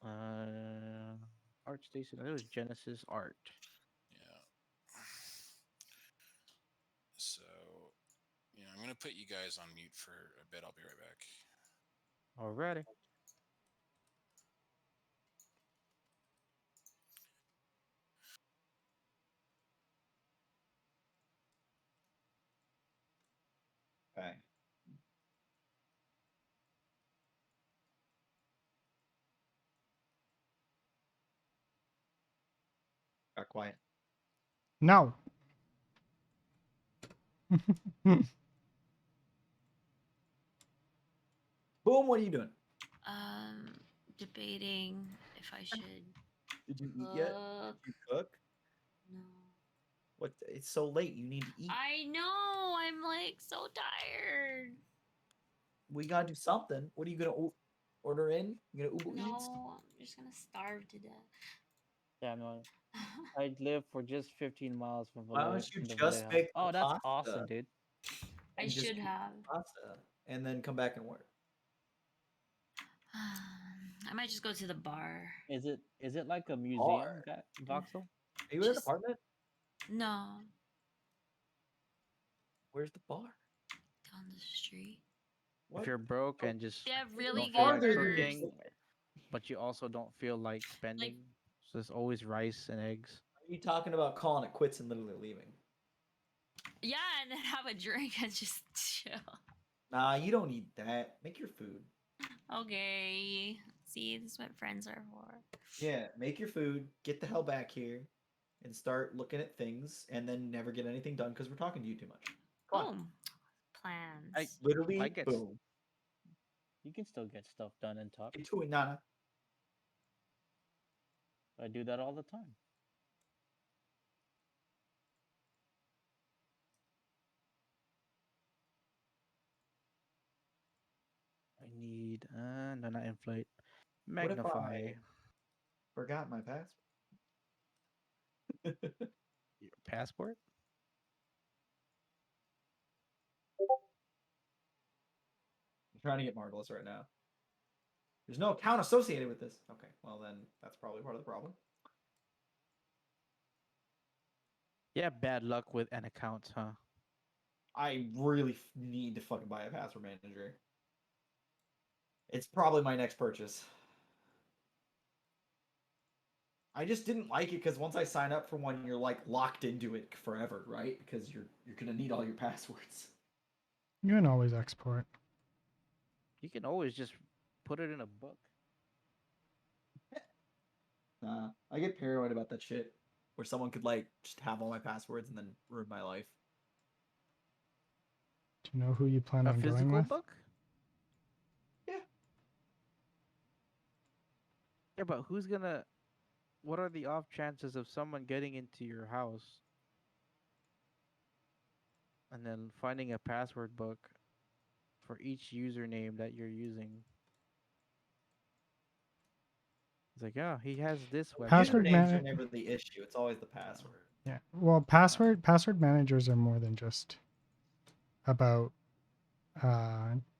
Art Station. I think it was Genesis Art. Yeah. So, yeah, I'm gonna put you guys on mute for a bit. I'll be right back. Already. Okay. Got quiet. No. Boom, what are you doing? Debating if I should Did you eat yet? cook. Did you cook? No. What? It's so late. You need to eat. I know. I'm like so tired. We gotta do something. What are you gonna order in? You gonna Uber Eats? No, I'm just gonna starve to death. Yeah, no. I live for just 15 miles from Why Vallejo. don't you from the just Vallejo. make Oh, that's pasta awesome, dude. I and just should eat have. pasta and then come back and work? I might just go to the bar. Is it like a museum, Bar? Voxel? Are you in an Just- apartment? No, Where's the bar? down the street. What? If you're broke and just They have really don't feel like farther good than burgers. cooking, but you also don't feel like spending, so there's always rice and eggs. Are you talking about calling it quits and literally leaving? Yeah, and then have a drink and just chill. Nah, you don't need that. Make your food. Okay. See, this is what friends are for. Yeah, make your food. Get the hell back here, and start looking at things, and then never get anything done because we're talking to you too much. Come on. Boom. Plans. I Literally, get- boom. You can still get stuff done and talk. Get to it, Nana. I do that all the time. I need no, not inflate. What if Magnify. I forgot my password? Your passport? I'm trying to get Marvelous right now. There's no account associated with this. Okay, well then that's probably part of the problem. Yeah, bad luck with an account, huh? I really need to fucking buy a password manager. It's probably my next purchase. I just didn't like it because once I sign up for one, you're like locked into it forever, right? Because you're gonna need all your passwords. You can always export. You can always just put it in a book. Nah, I get paranoid about that shit. Where someone could like just have all my passwords and then ruin my life. Do you know who you plan A on going physical with? book? Yeah. Yeah, but who's gonna? What are the off chances of someone getting into your house and then finding a password book for each username that you're using? It's like, yeah, he has this website. Password Usernames man- are never the issue. It's always the password. Yeah. Well, password managers are more than just about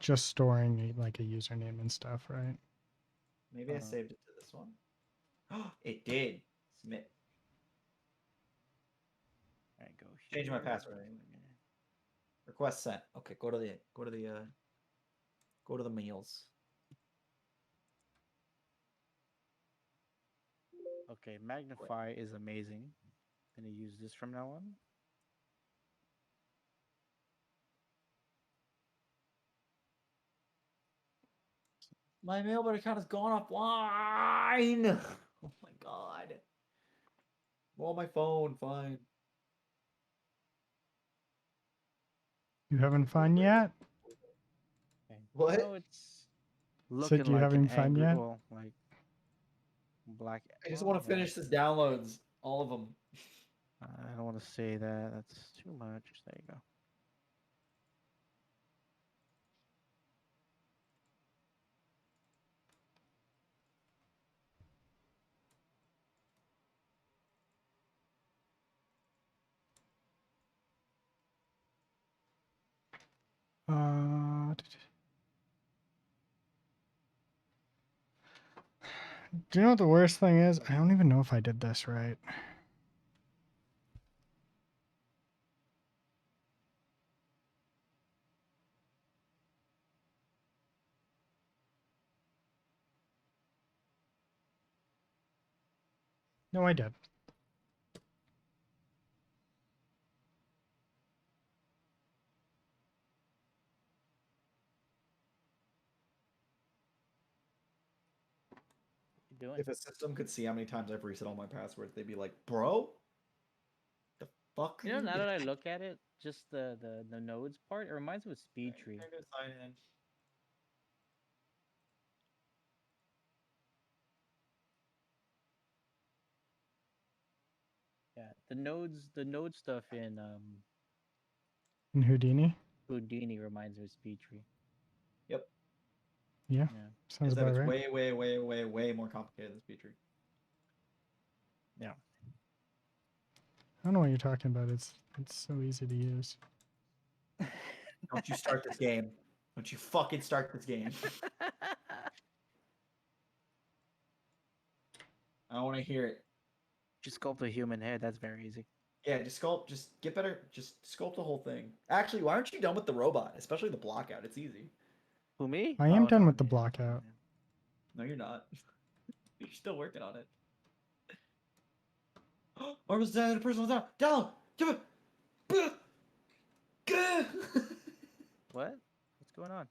just storing like a username and stuff, right? Maybe I saved it to this one. It did. Submit. All right, go. Change my here. password. Request sent. Okay, go to the mails. Okay, magnify is amazing. Gonna use this from now on. My mailbot account has gone offline. Oh my god. Well, my phone, fine. You having fun yet? Okay. What? No, it's Said looking you like having an fun angry, yet? well, like black. I just well, want to yeah. finish this downloads, all of them. I don't want to say that. That's too much. There you go. Do you know what the worst thing is? I don't even know if I did this right. No, I did. What you doing? If a system could see how many times I've reset all my passwords, they'd be like, "Bro, the fuck?" You know, now that I look at it, just the nodes part, it reminds me of speed tree. Trying to sign in. Yeah, the node stuff in In Houdini? Houdini reminds me of speed tree. Yep. Yeah, Yeah. sounds Except about it's right. way, way, way, way, way more complicated than speed tree. Yeah. I don't know what you're talking about. It's so easy to use. Don't you start this game. Don't you fucking start this game. I want to hear it. Just sculpt a human head. That's very easy. Yeah, just sculpt. Just get better. Just sculpt the whole thing. Actually, why aren't you done with the robot? Especially the blockout. It's easy. Who, me? I am Oh, done no, with the yeah, blockout. yeah. No, you're not. You're still working on it. Or was that a personal down? Down! Give it! What? What's going on?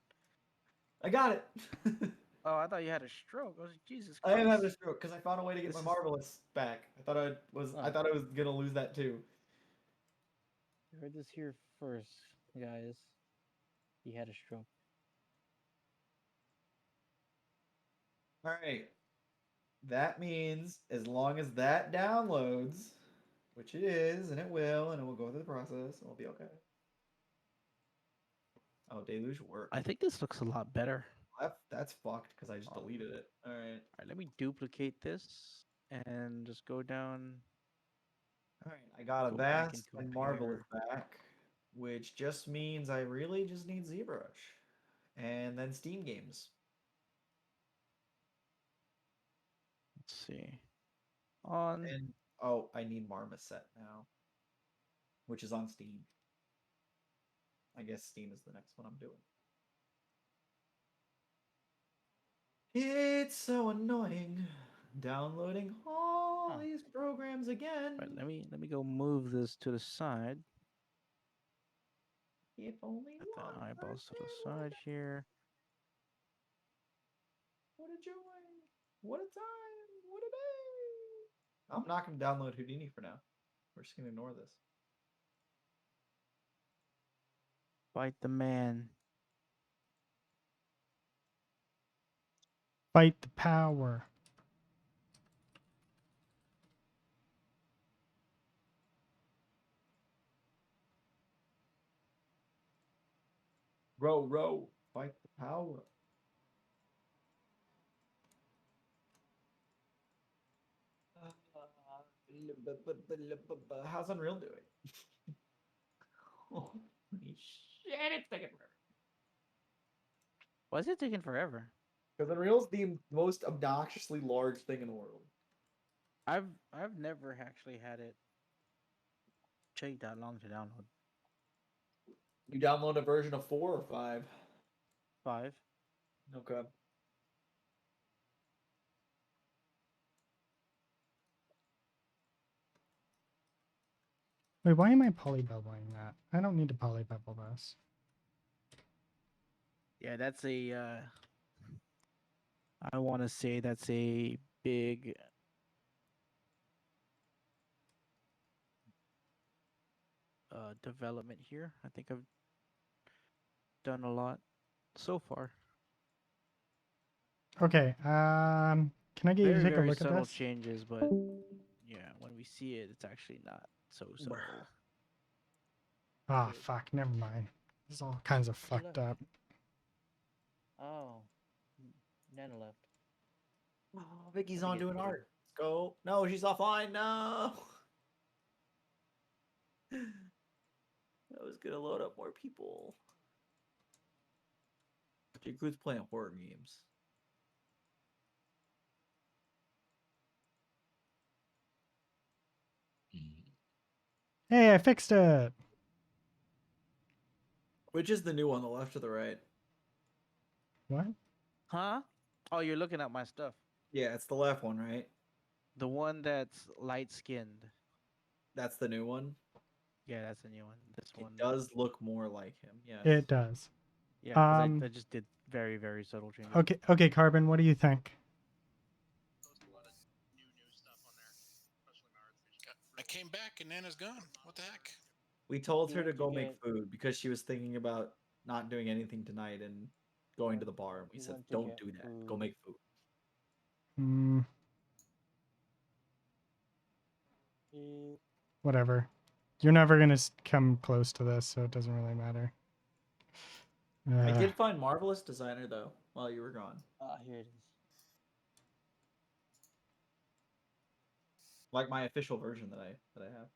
I got it! Oh, I thought you had a stroke. I was like, Jesus I Christ. am having a stroke because I found a way to get This my is- marvelous back. I thought I Oh. thought I was gonna lose that too. You heard this here first, guys. He had a stroke. Alright. That means as long as that downloads, which it is, and it will go through the process, it'll be okay. Oh, deluge work. I think this looks a lot better. That's fucked because I just Oh. deleted it. Alright. All right, let me duplicate this and just go down. Alright, I got a Go back vast and and compare. marvelous back, which just means I really just need ZBrush. And then Steam games. Let's see. On. And oh, I need Marmoset now. Which is on Steam. I guess Steam is the next one I'm doing. It's so annoying downloading all these programs again. Right, let me go move this to the side. If only Put the one eyeballs to the person side here. What a joy! What a time! What a day! I'm not going to download Houdini for now. We're just going to ignore this. Fight the man. Fight the power. Row, row, fight the power. How's Unreal doing? Holy shit, it's taking forever. Why is it taking forever? Because Unreal's the most obnoxiously large thing in the world. I've never actually had it take that long to download. You download a version of 4 or 5? 5. Okay. Wait, why am I polybeveling that? I don't need to polybevel this. Yeah, that's a. I want to say that's a big. Development here. I think I've done a lot so far. Okay, can I get you to Very, take a very look at subtle this? changes, but yeah, when we see it, it's actually not so subtle. Ah, fuck, never mind. This is all kinds of Who fucked left? up. Oh, Nana left. Oh, Vicky's Let me on get doing food. art. Let's go. No, she's offline. No. I was gonna load up more people. Jigwood's playing horror games. Hey, I fixed it. Which is the new one, the left or the right? What? Huh? Oh, you're looking at my stuff. Yeah, it's the left one, right? The one that's light skinned. That's the new one. Yeah, that's a new one. This It one. does look more like him. Yes. It does. Yeah, because I Um. just did very, very subtle changes. Okay. Okay, Carbon. What do you think? I came back and Nana's gone. What the heck? We told You her to went to go make get- food because she was thinking about not doing anything tonight and going to the bar. And we You said, went to "Don't get do that. Go food. make food." Hmm. Whatever. You're never gonna come close to this, so it doesn't really matter. I did find Marvelous Designer though while you were gone. Ah, here it is. Like my official version that I have.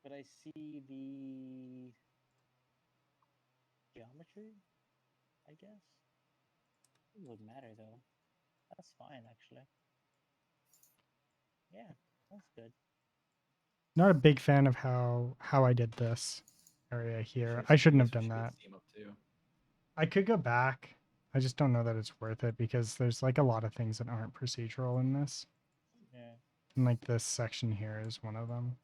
But I see the geometry, I guess. It would matter though. That's fine actually. Yeah, that's good. Not a big fan of how I did this area here. I shouldn't have done that. I could go back. I just don't know that it's worth it because there's like a lot of things that aren't procedural in this. Yeah. And like this section here is one of them.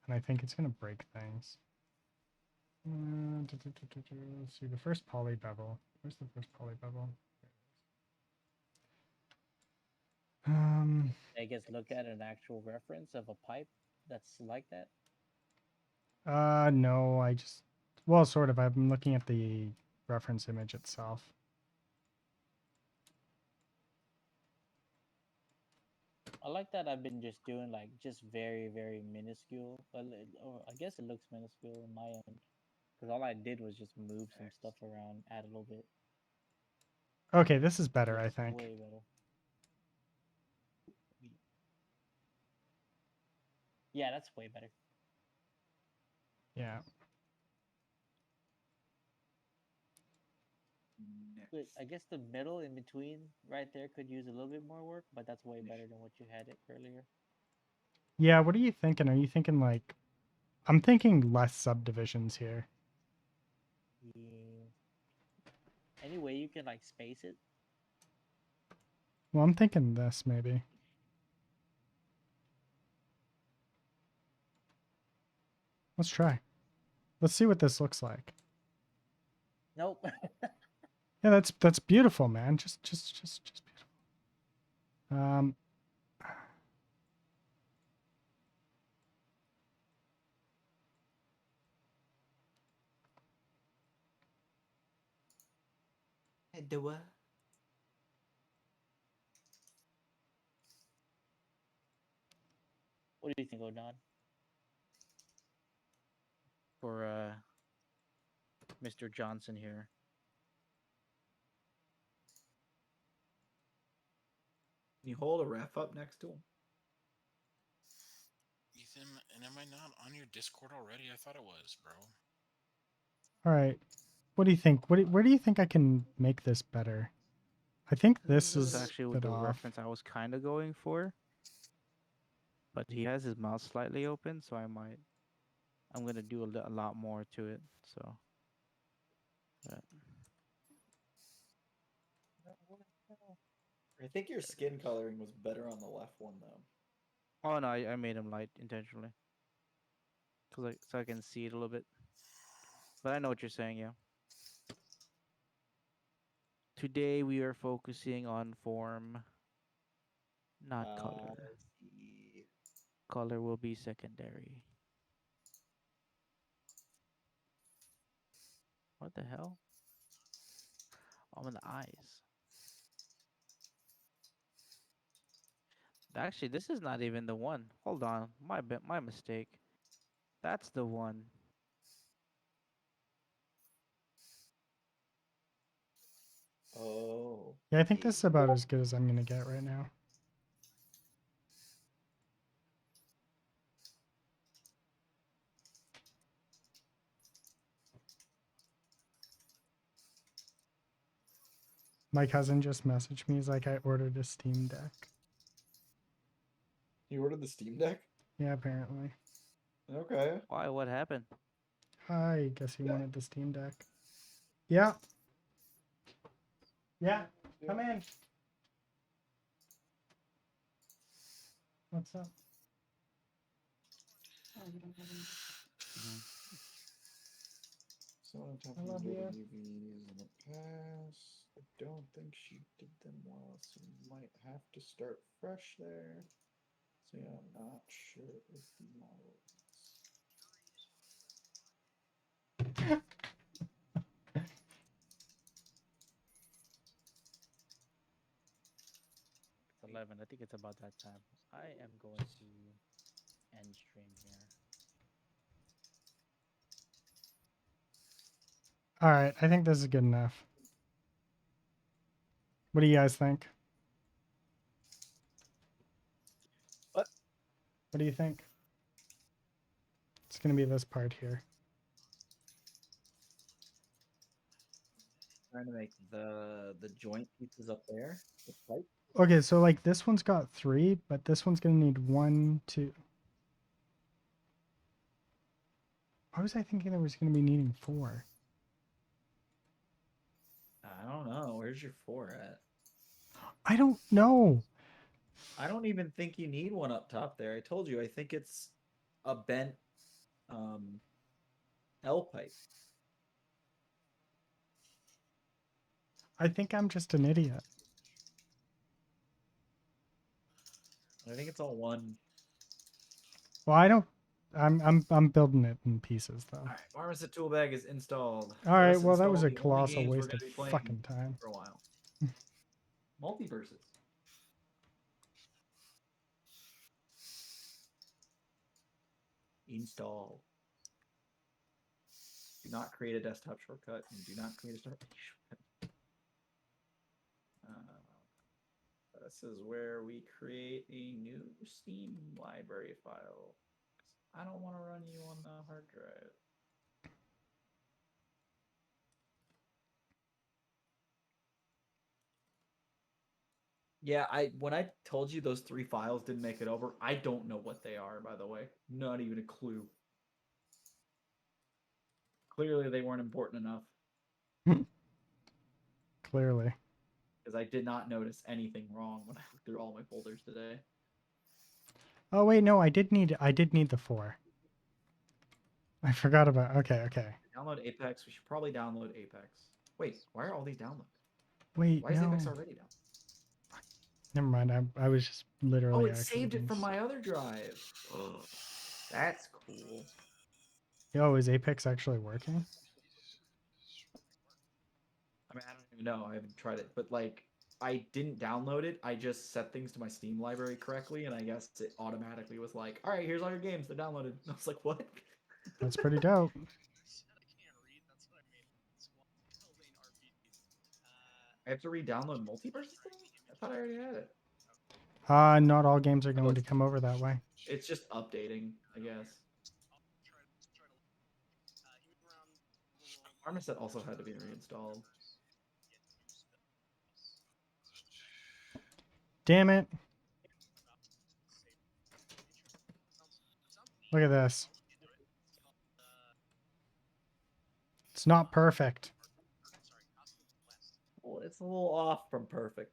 And I think it's gonna break things. Let's see the first poly bevel. Where's the first poly bevel? I guess look at an actual reference of a pipe that's like that. No, I just, well, sort of. I'm looking at the reference image itself. I like that I've been just doing like just very, very minuscule. Or I guess it looks minuscule on my end. Because all I did was just move some stuff around, add a little bit. Okay, this is better, I Looks think. way better. Yeah, that's way better. Yeah. But I guess the middle in between right there could use a little bit more work, but that's way better than what you had it earlier. Yeah, what are you thinking? Are you thinking like, I'm thinking less subdivisions here. Yeah. Any way you can like space it? Well, I'm thinking this maybe. Let's try. Let's see what this looks like. Nope. Yeah, that's beautiful, man. Just beautiful. What do you think, Odon? For Mr. Johnson here. Can you hold a ref up next to him? Ethan, and am I not on your Discord already? I thought it was, bro. All right. What do you think? Where do you think I can make this better? I think this This is is actually bit the off. reference I was kind of going for. but he has his mouth slightly open, so I'm gonna do a lot more to it. So. But- I think your skin coloring was better on the left one though. Oh no, I made him light intentionally, so I can see it a little bit. But I know what you're saying, yeah. Today we are focusing on form, not color. See. Color will be secondary. What the hell? I'm in the eyes. Actually, this is not even the one. Hold on, my mistake. That's the one. Oh. Yeah, I think this is about as good as I'm gonna get right now. My cousin just messaged me. He's like, I ordered a Steam Deck. You ordered the Steam Deck? Yeah, apparently. Okay. Why? What happened? Hi, guess he wanted the Steam Deck. Yeah. Yeah, come in. What's up? Someone I talking love to you. UVs in the past. I don't think she did them well, so you might have to start fresh there. So yeah, I'm not sure if the model It's 11. I think it's about that time. I am going to end stream here. All right, I think this is good enough. What do you guys think? What? What do you think? It's gonna be this part here. trying to make the joint pieces up there. The pipe. Okay, so like this one's got 3, but this one's gonna need 1, 2. Why was I thinking there was gonna be needing 4? I don't know. Where's your 4 at? I don't know. I don't even think you need one up top there. I told you. I think it's a bent L pipe. I think I'm just an idiot. I think it's all one. Well, I don't. I'm building it in pieces though. All right, Marmoset tool bag is installed. All Let right. us Well, that install was a the only colossal games we're waste gonna of be playing fucking time. for a while. Multiverses. Install. Do not create a desktop shortcut and do not create a shortcut. This is where we create a new Steam library file. I don't want to run you on the hard drive. Yeah, when I told you those 3 files didn't make it over, I don't know what they are, by the way. Not even a clue. Clearly they weren't important enough. Clearly. Because I did not notice anything wrong when I looked through all my folders today. Oh wait, no, I did need the 4. I forgot about. Okay. Download Apex. We should probably download Apex. Wait, why are all these downloaded? Wait, Why is no. Apex already down? Never mind. I was just literally. Oh, it saved it from my other drive. Oh, that's cool. Yo, is Apex actually working? I mean, I don't even know. I haven't tried it, but like, I didn't download it. I just set things to my Steam library correctly, and I guess it automatically was like, "All right, here's all your games. They're downloaded." I was like, "What?" That's pretty dope. I have to re-download Multiverse still? I thought I already had it. Not all games are going to come over that way. It's just updating, I guess. Armiset also had to be reinstalled. Damn it. Look at this. It's not perfect. Well, it's a little off from perfect.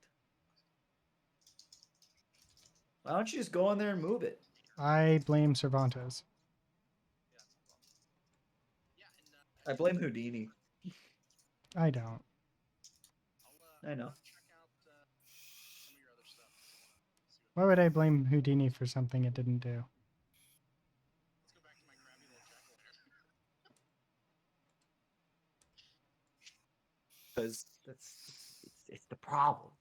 Why don't you just go in there and move it? I blame Cervantes. I blame Houdini. I don't. I know. Why would I blame Houdini for something it didn't do? Because it's the problem.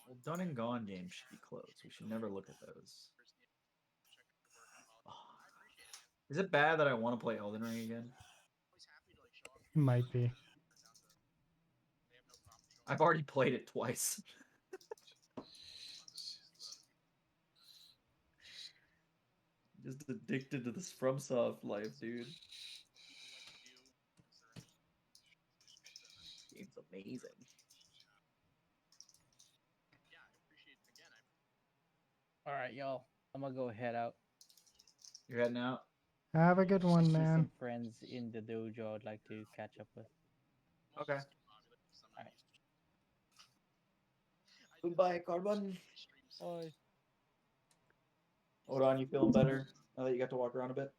Well, done and gone games should be closed. We should never look at those. Is it bad that I want to play Elden Ring again? It might be. I've already played it twice. Just addicted to this FromSoft life, dude. Game's amazing. All right, y'all. I'm gonna go head out. You're heading out? Have a good one, See man. some friends in the dojo I'd like to catch up with. Okay. All right. Goodbye, Carbon. Bye. Hold on, you feeling better now that you got to walk around a bit?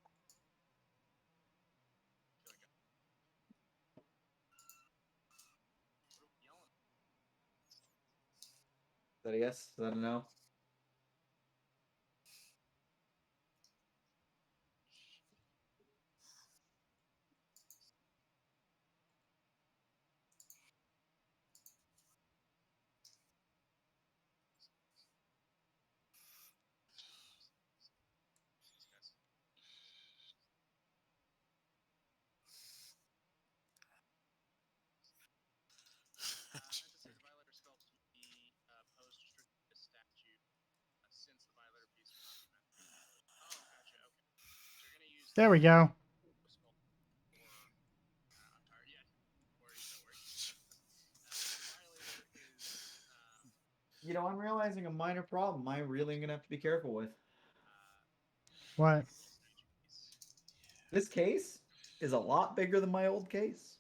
Is that a yes? Is that a no? There we go. You know, I'm realizing a minor problem I'm really gonna have to be careful with. What? This case is a lot bigger than my old case.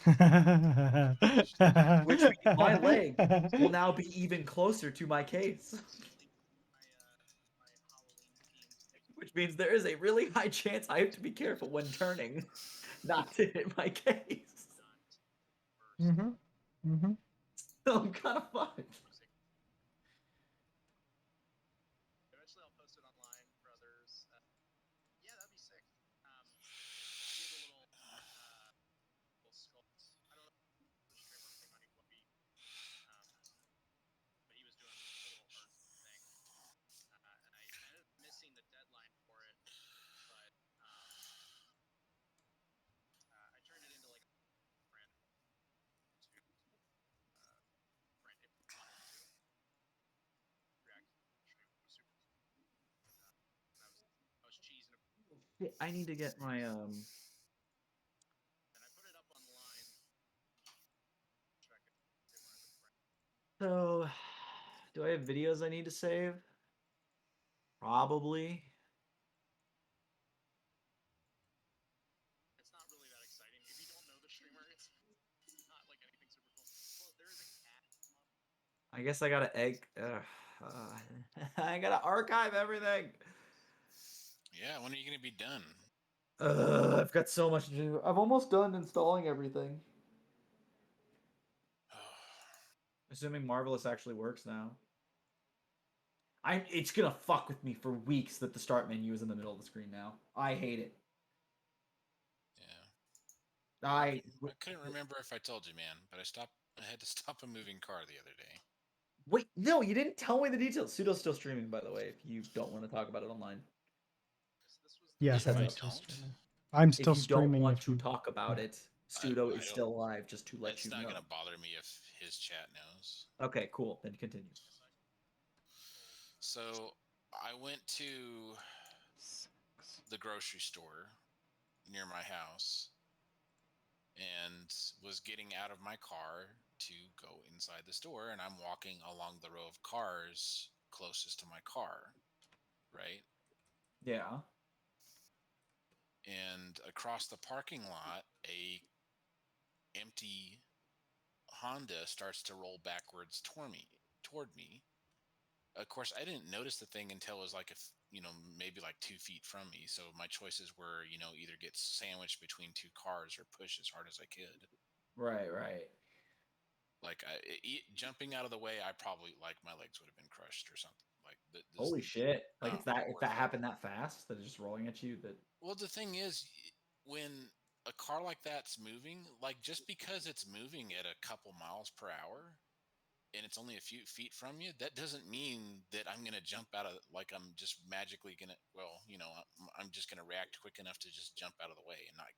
Which means my leg will now be even closer to my case. Which means there is a really high chance I have to be careful when turning not to hit my case. Mm-hmm. Mm-hmm. So I'm kind of fucked. I need to get my So, do I have videos I need to save? Probably. I guess I gotta I gotta archive everything. Yeah, when are you going to be done? I've got so much to do. I'm almost done installing everything. Assuming Marvelous actually works now. It's gonna fuck with me for weeks that the start menu is in the middle of the screen now. I hate it. Yeah. I I couldn't remember if I told you, man, but I had to stop a moving car the other day. wait. No, you didn't tell me the details. Pseudo's still streaming, by the way. If you don't want to talk about it online, Yes, If I'm I still don't, streaming. I'm if still you don't streaming. want If to you, talk about yeah. it, Pseudo I is don't. still alive. Just to let It's you not know. gonna bother me if his chat knows. Okay, cool. Then continue. So I went to the grocery store near my house and was getting out of my car to go inside the store, and I'm walking along the row of cars closest to my car, right? Yeah. And across the parking lot, a empty Honda starts to roll backwards toward me. Of course, I didn't notice the thing until it was like maybe like 2 feet from me. So my choices were, either get sandwiched between two cars or push as hard as I could. Right. Right. Like jumping out of the way, I probably like my legs would have been crushed or something. Like this Holy shit! Like not it's that if worth that it. happened that fast that it's just rolling at you. That Well, the thing is, when a car like that's moving, like just because it's moving at a couple miles per hour, and it's only a few feet from you, that doesn't mean that I'm going to jump out of, like, I'm just magically going to, I'm just going to react quick enough to just jump out of the way and not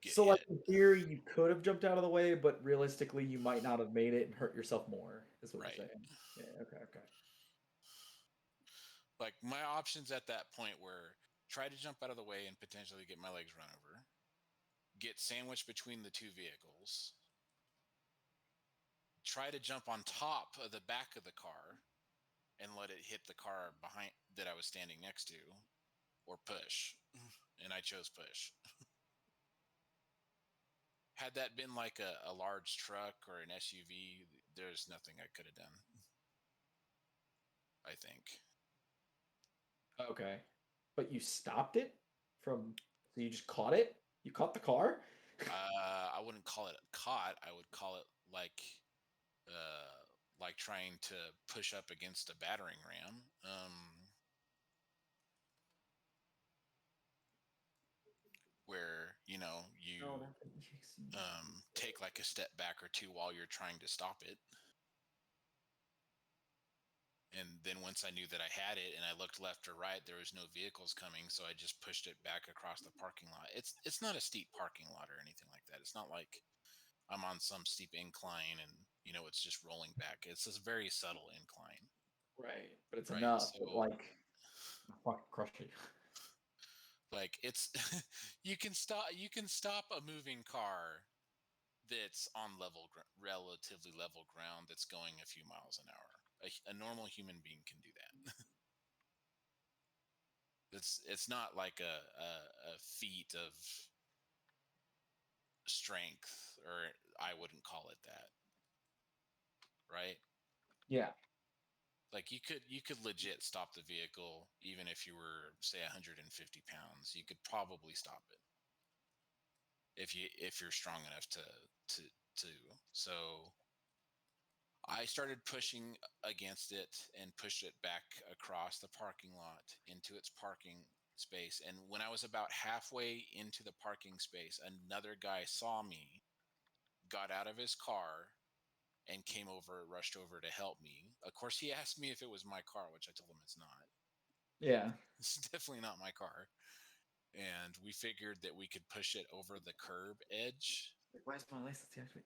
get so like hit. in theory you could have jumped out of the way, but realistically you might not have made it and hurt yourself more. Is what Right. you're saying. Yeah. Okay. Okay. Like, my options at that point were try to jump out of the way and potentially get my legs run over, get sandwiched between the two vehicles, try to jump on top of the back of the car and let it hit the car behind that I was standing next to, or push. And I chose push. Had that been like a large truck or an SUV, there's nothing I could have done. I think. Okay. But you stopped it from. So you just caught it. You caught the car. I wouldn't call it caught. I would call it like trying to push up against a battering ram. Where you take like a step back or two while you're trying to stop it. And then once I knew that I had it and I looked left or right, there was no vehicles coming, so I just pushed it back across the parking lot. It's not a steep parking lot or anything like that. It's not like I'm on some steep incline and it's just rolling back. It's this very subtle incline. Right. But it's Right. enough. So That, like, fucking crush it. like it's you can stop a moving car that's on relatively level ground that's going a few miles an hour. A normal human being can do that. It's not like a feat of strength, or I wouldn't call it that, right? Yeah. Like you could legit stop the vehicle even if you were, say, 150 pounds. You could probably stop it if you're strong enough to to. So I started pushing against it and pushed it back across the parking lot into its parking space. And when I was about halfway into the parking space, another guy saw me, got out of his car, and rushed over to help me. Of course, he asked me if it was my car, which I told him it's not. Yeah. It's definitely not my car. And we figured that we could push it over the curb edge, Why is my license actually?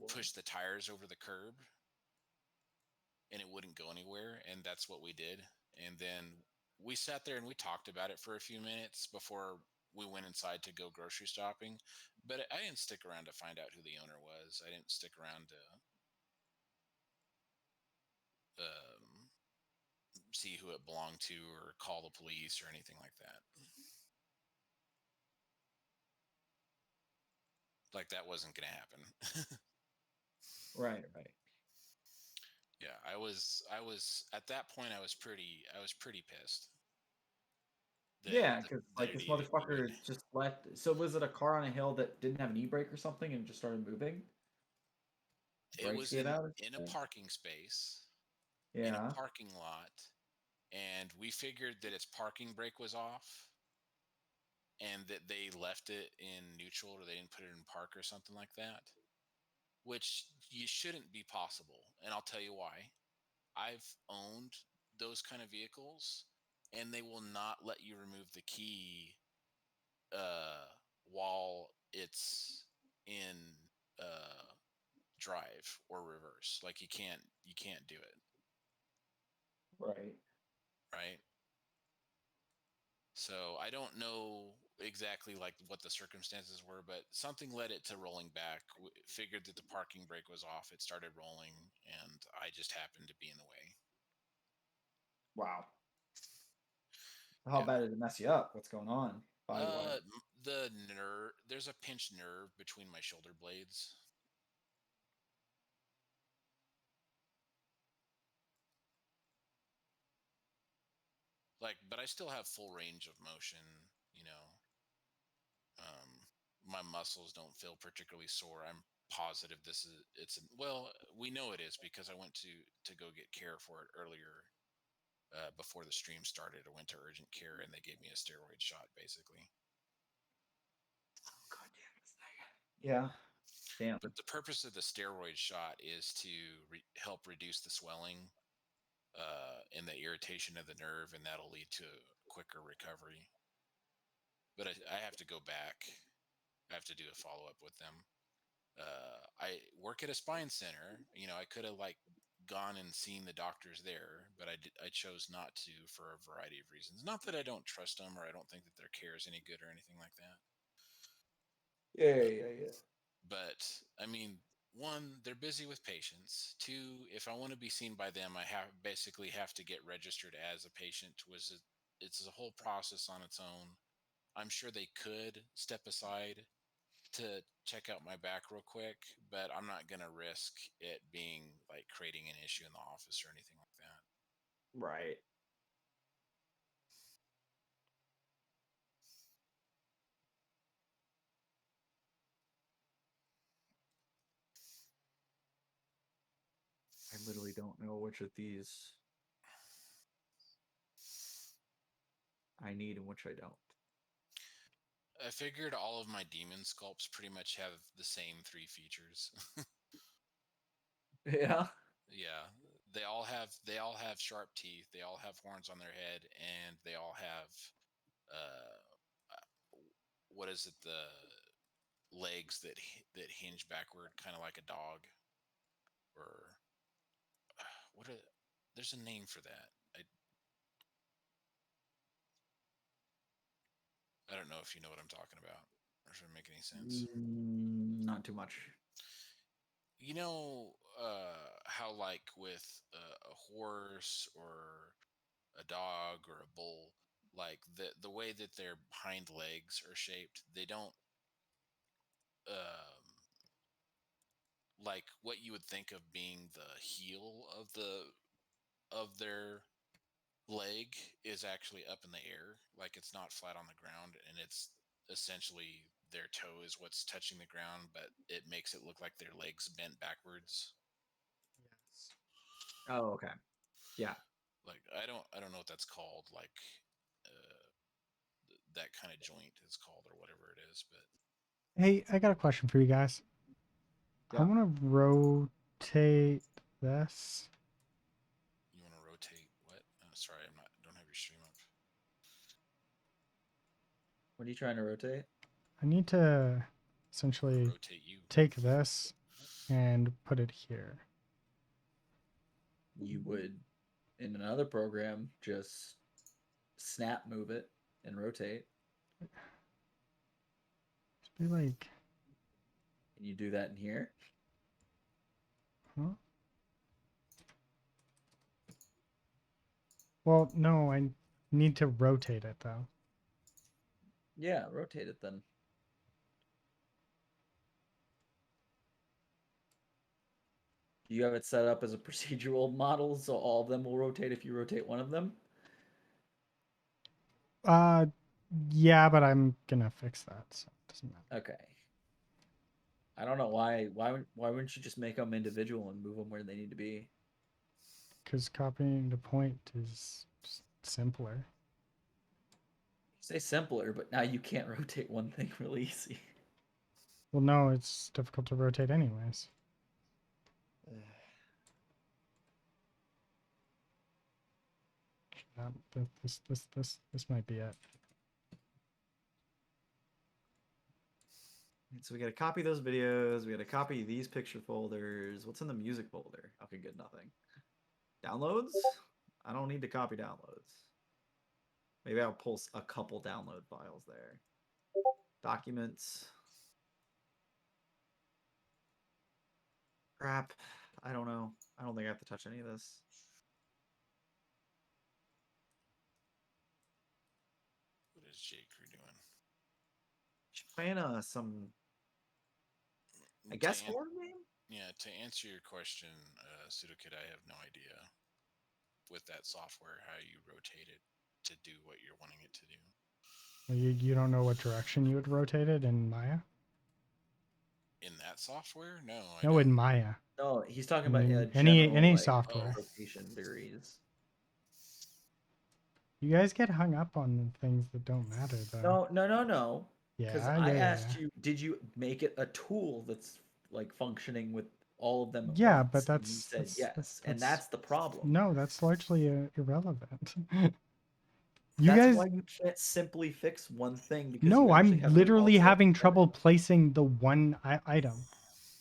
push the tires over the curb, and it wouldn't go anywhere. And that's what we did. And then we sat there and we talked about it for a few minutes before we went inside to go grocery shopping. But I didn't stick around to find out who the owner was. I didn't stick around to see who it belonged to or call the police or anything like that. Like, that wasn't going to happen. Right. Right. Yeah, I was at that point I was pretty pissed that Yeah, because that like it this even motherfucker just left. So was it a car on a hill that didn't have an e-brake or something and just started moving? It Brakes was gave out. or in a something? parking space in a Yeah. parking lot, and we figured that its parking brake was off and that they left it in neutral or they didn't put it in park or something like that, which you shouldn't be possible. And I'll tell you why. I've owned those kind of vehicles, and they will not let you remove the key uh, while it's in uh, drive or reverse. Like you can't do it, Right. right? So I don't know exactly like what the circumstances were, but something led it to rolling back. Figured that the parking brake was off. It started rolling, and I just happened to be in the way. Wow. How Yeah. bad did it mess you up? What's going on? Body wise. The nerve. There's a pinched nerve between my shoulder blades. Like, but I still have full range of motion. You know, my muscles don't feel particularly sore. I'm positive this is well, we know it is because I went to go get care for it earlier before the stream started. I went to urgent care and they gave me a steroid shot, basically. God damn this thing. Yeah. Damn. But the purpose of the steroid shot is to help reduce the swelling and the irritation of the nerve, and that'll lead to quicker recovery. But I have to go back. I have to do a follow up with them. I work at a spine center. You know, I could have like gone and seen the doctors there, but I chose not to for a variety of reasons. Not that I don't trust them or I don't think that their care is any good or anything like that. Yeah. But I mean, one, they're busy with patients. Two, if I want to be seen by them, I basically have to get registered as a patient. It's a whole process on its own. I'm sure they could step aside to check out my back real quick, but I'm not going to risk it being like creating an issue in the office or anything like that. Right. I literally don't know which of these I need and which I don't. I figured all of my demon sculpts pretty much have the same three features. Yeah. Yeah, they all have sharp teeth, they all have horns on their head, and they all have what is it, the legs that hinge backward, kind of like a dog, or what? There's a name for that. I don't know if you know what I'm talking about, or if it make any sense. Not too much. You know how like with a horse or a dog or a bull, like the way that their hind legs are shaped, they don't um, like what you would think of being the heel of their leg is actually up in the air, like it's not flat on the ground, and it's essentially their toe is what's touching the ground, but it makes it look like their legs bent backwards. Yes. Oh, okay. Yeah. Like I don't know what that's called, like that kind of joint is called or whatever it is, but Hey, I got a question for you guys. I Yeah. want to rotate this. you want to rotate what? Sorry, don't have your stream up. What are you trying to rotate? I need to I'm gonna essentially rotate you. take this and put it here. You would, in another program, just snap move it and rotate. Just be like, And you do that in here. huh? Well, no, I need to rotate it though. Yeah, rotate it then. You have it set up as a procedural model, so all of them will rotate if you rotate one of them. Yeah, but I'm gonna fix that, so it doesn't matter. Okay. I don't know why. Why wouldn't you just make them individual and move them where they need to be? Because copying the point is just simpler. Say simpler, but now you can't rotate one thing really easy. Well, no, it's difficult to rotate anyways. This might be it. So we gotta copy those videos. We gotta copy these picture folders. What's in the music folder? Okay, good, nothing. Downloads? I don't need to copy downloads. Maybe I'll pull a couple download files there. Documents. Crap. I don't know. I don't think I have to touch any of this. What is J. Crew doing? She's playing some, I guess, horror game? Yeah, to answer your question, Pseudokid, I have no idea with that software how you rotate it to do what you're wanting it to do. You don't know what direction you would rotate it in Maya? In that software? No, I No, don't. in Maya. No, he's talking I about mean, general, any like, software. rotation degrees. You guys get hung up on things that don't matter, though. No. Because Yeah, I yeah. asked you, did you make it a tool that's like functioning with all of them at Yeah, once? but And you said yes, and that's the problem. No, that's largely irrelevant. You That's guys. why you can't simply fix one thing because No, you actually I'm have them all literally set having together. trouble placing the one item,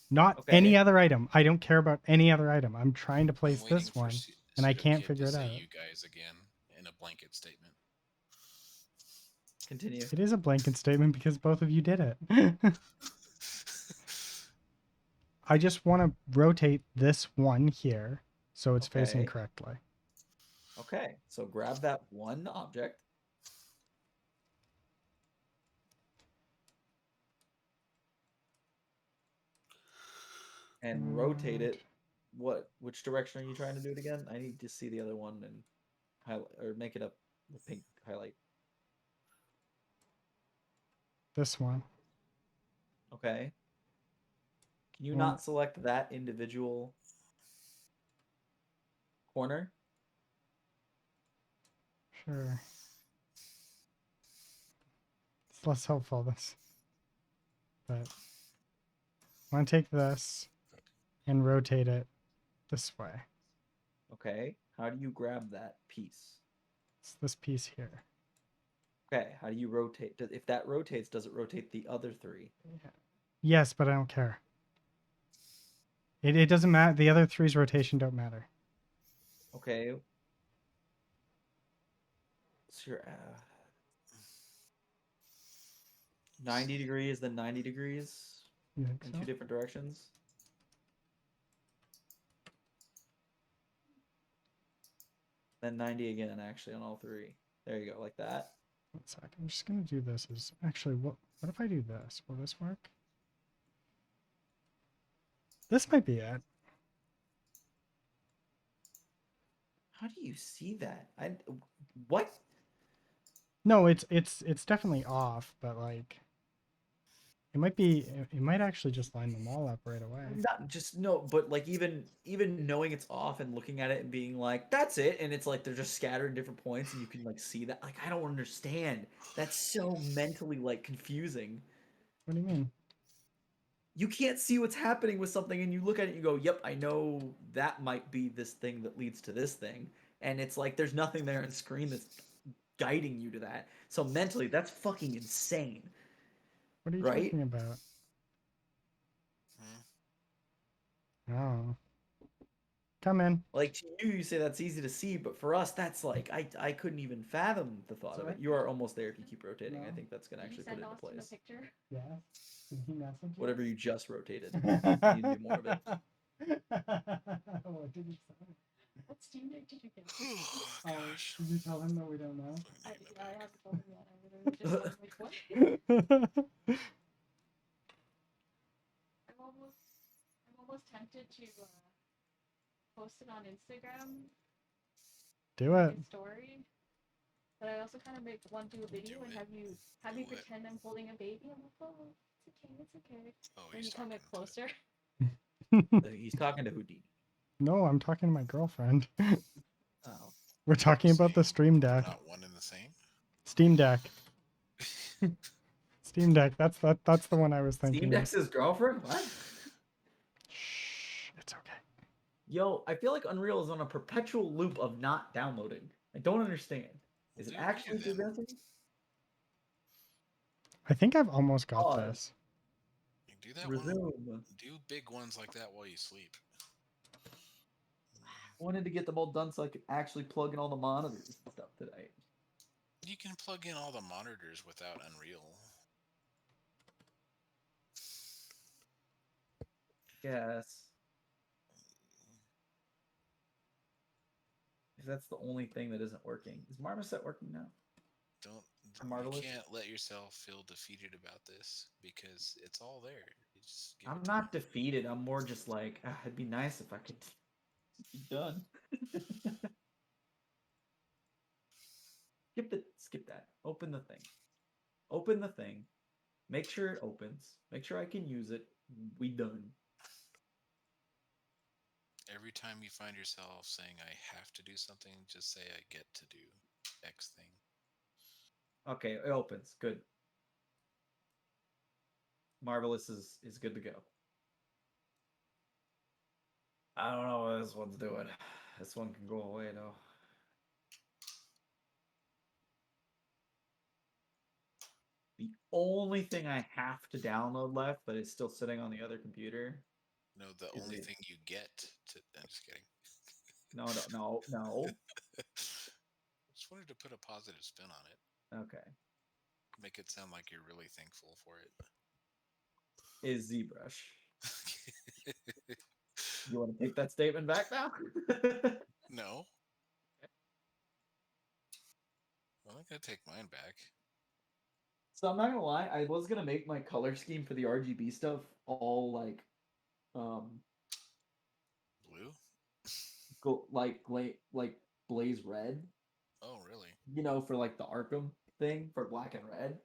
not Okay. any other item. I don't care about any other item. I'm trying to place I'm waiting this for one, and I can't Pseudokid figure to it say out. you guys again in a blanket statement. Continue. It is a blanket statement because both of you did it. I just want to rotate this one here so it's facing Okay. correctly. Okay, so grab that one object. And rotate it. Which direction are you trying to do it again? I need to see the other one and highlight or make it up with pink highlight. This one. Okay. Can you Well- not select that individual corner? Sure. It's less helpful, this. But I want to take this and rotate it this way. Okay. How do you grab that piece? It's this piece here. Okay. How do you rotate? If that rotates, does it rotate the other three? Yes, but I don't care. It doesn't matter. The other three's rotation don't matter. Okay. So you're 90 degrees, then 90 degrees You think in so? two different directions. Then 90 again, actually, on all three. There you go, like that. 1 sec. I'm just gonna do this. Is actually what if I do this? Will this work? This might be it. How do you see that? What? No, it's definitely off, but like it might be. It might actually just line them all up right away. Not just no, but like even knowing it's off and looking at it and being like, that's it, and it's like they're just scattered in different points and you can like see that. Like I don't understand. That's so mentally like confusing. What do you mean? You can't see what's happening with something and you look at it and you go, yep, I know that might be this thing that leads to this thing. And it's like there's nothing there on screen that's guiding you to that. So mentally, that's fucking insane. What are you Right? talking about? Oh. Come in. Like to you, you say that's easy to see, but for us, that's like I couldn't even fathom the thought of it. You are almost there if you keep rotating. I think that's gonna actually put it into place. Yeah. Did he message you? Whatever you just rotated, you need to do more of it. What did he say? What Steam Deck did you get? Oh, gosh. Did you tell him that we don't know? I haven't told him yet. I literally just was like, what? I'm almost tempted to post it on Instagram. Do like it. a story. But I also kind of want to do a video and have you pretend I'm holding a baby on the phone. It's okay. Oh, When he's you come talking in to- closer. He's talking to Houdini. No, I'm talking to my girlfriend. Oh. We're talking about the Same. Stream They're Deck. not one and the same. Steam Deck. Steam Deck. That's the one I was thinking Steam of. Deck's his girlfriend? What? Shh, it's okay. Yo, I feel like Unreal is on a perpetual loop of not downloading. I don't understand. Is it Do actually you then? progressing? I think I've almost got Pause. this. You do that one. Resume. Do big ones like that while you sleep. I wanted to get them all done so I could actually plug in all the monitors and stuff today. You can plug in all the monitors without Unreal. Yes. If that's the only thing that isn't working. Is Marmoset working now? Don't. Marvelous. You can't let yourself feel defeated about this because it's all there. You just give I'm it to not defeated. I'm more just like, it'd be nice if I could be done. Skip that. Open the thing. Open the thing. Make sure it opens. Make sure I can use it. We done. Every time you find yourself saying I have to do something, just say I get to do X thing. Okay, it opens. Good. Marvelous is good to go. I don't know what this one's doing. This one can go away though. The only thing I have to download left, but it's still sitting on the other computer. No, the Is only it- thing you get to. I'm just kidding. No. Just wanted to put a positive spin on it. Okay. Make it sound like you're really thankful for it. Is ZBrush. You want to take that statement back now? No. I'm not gonna take mine back. So I'm not gonna lie, I was gonna make my color scheme for the RGB stuff all like Blue? like blaze red. Oh, really? You know, for like the Arkham thing for black and red.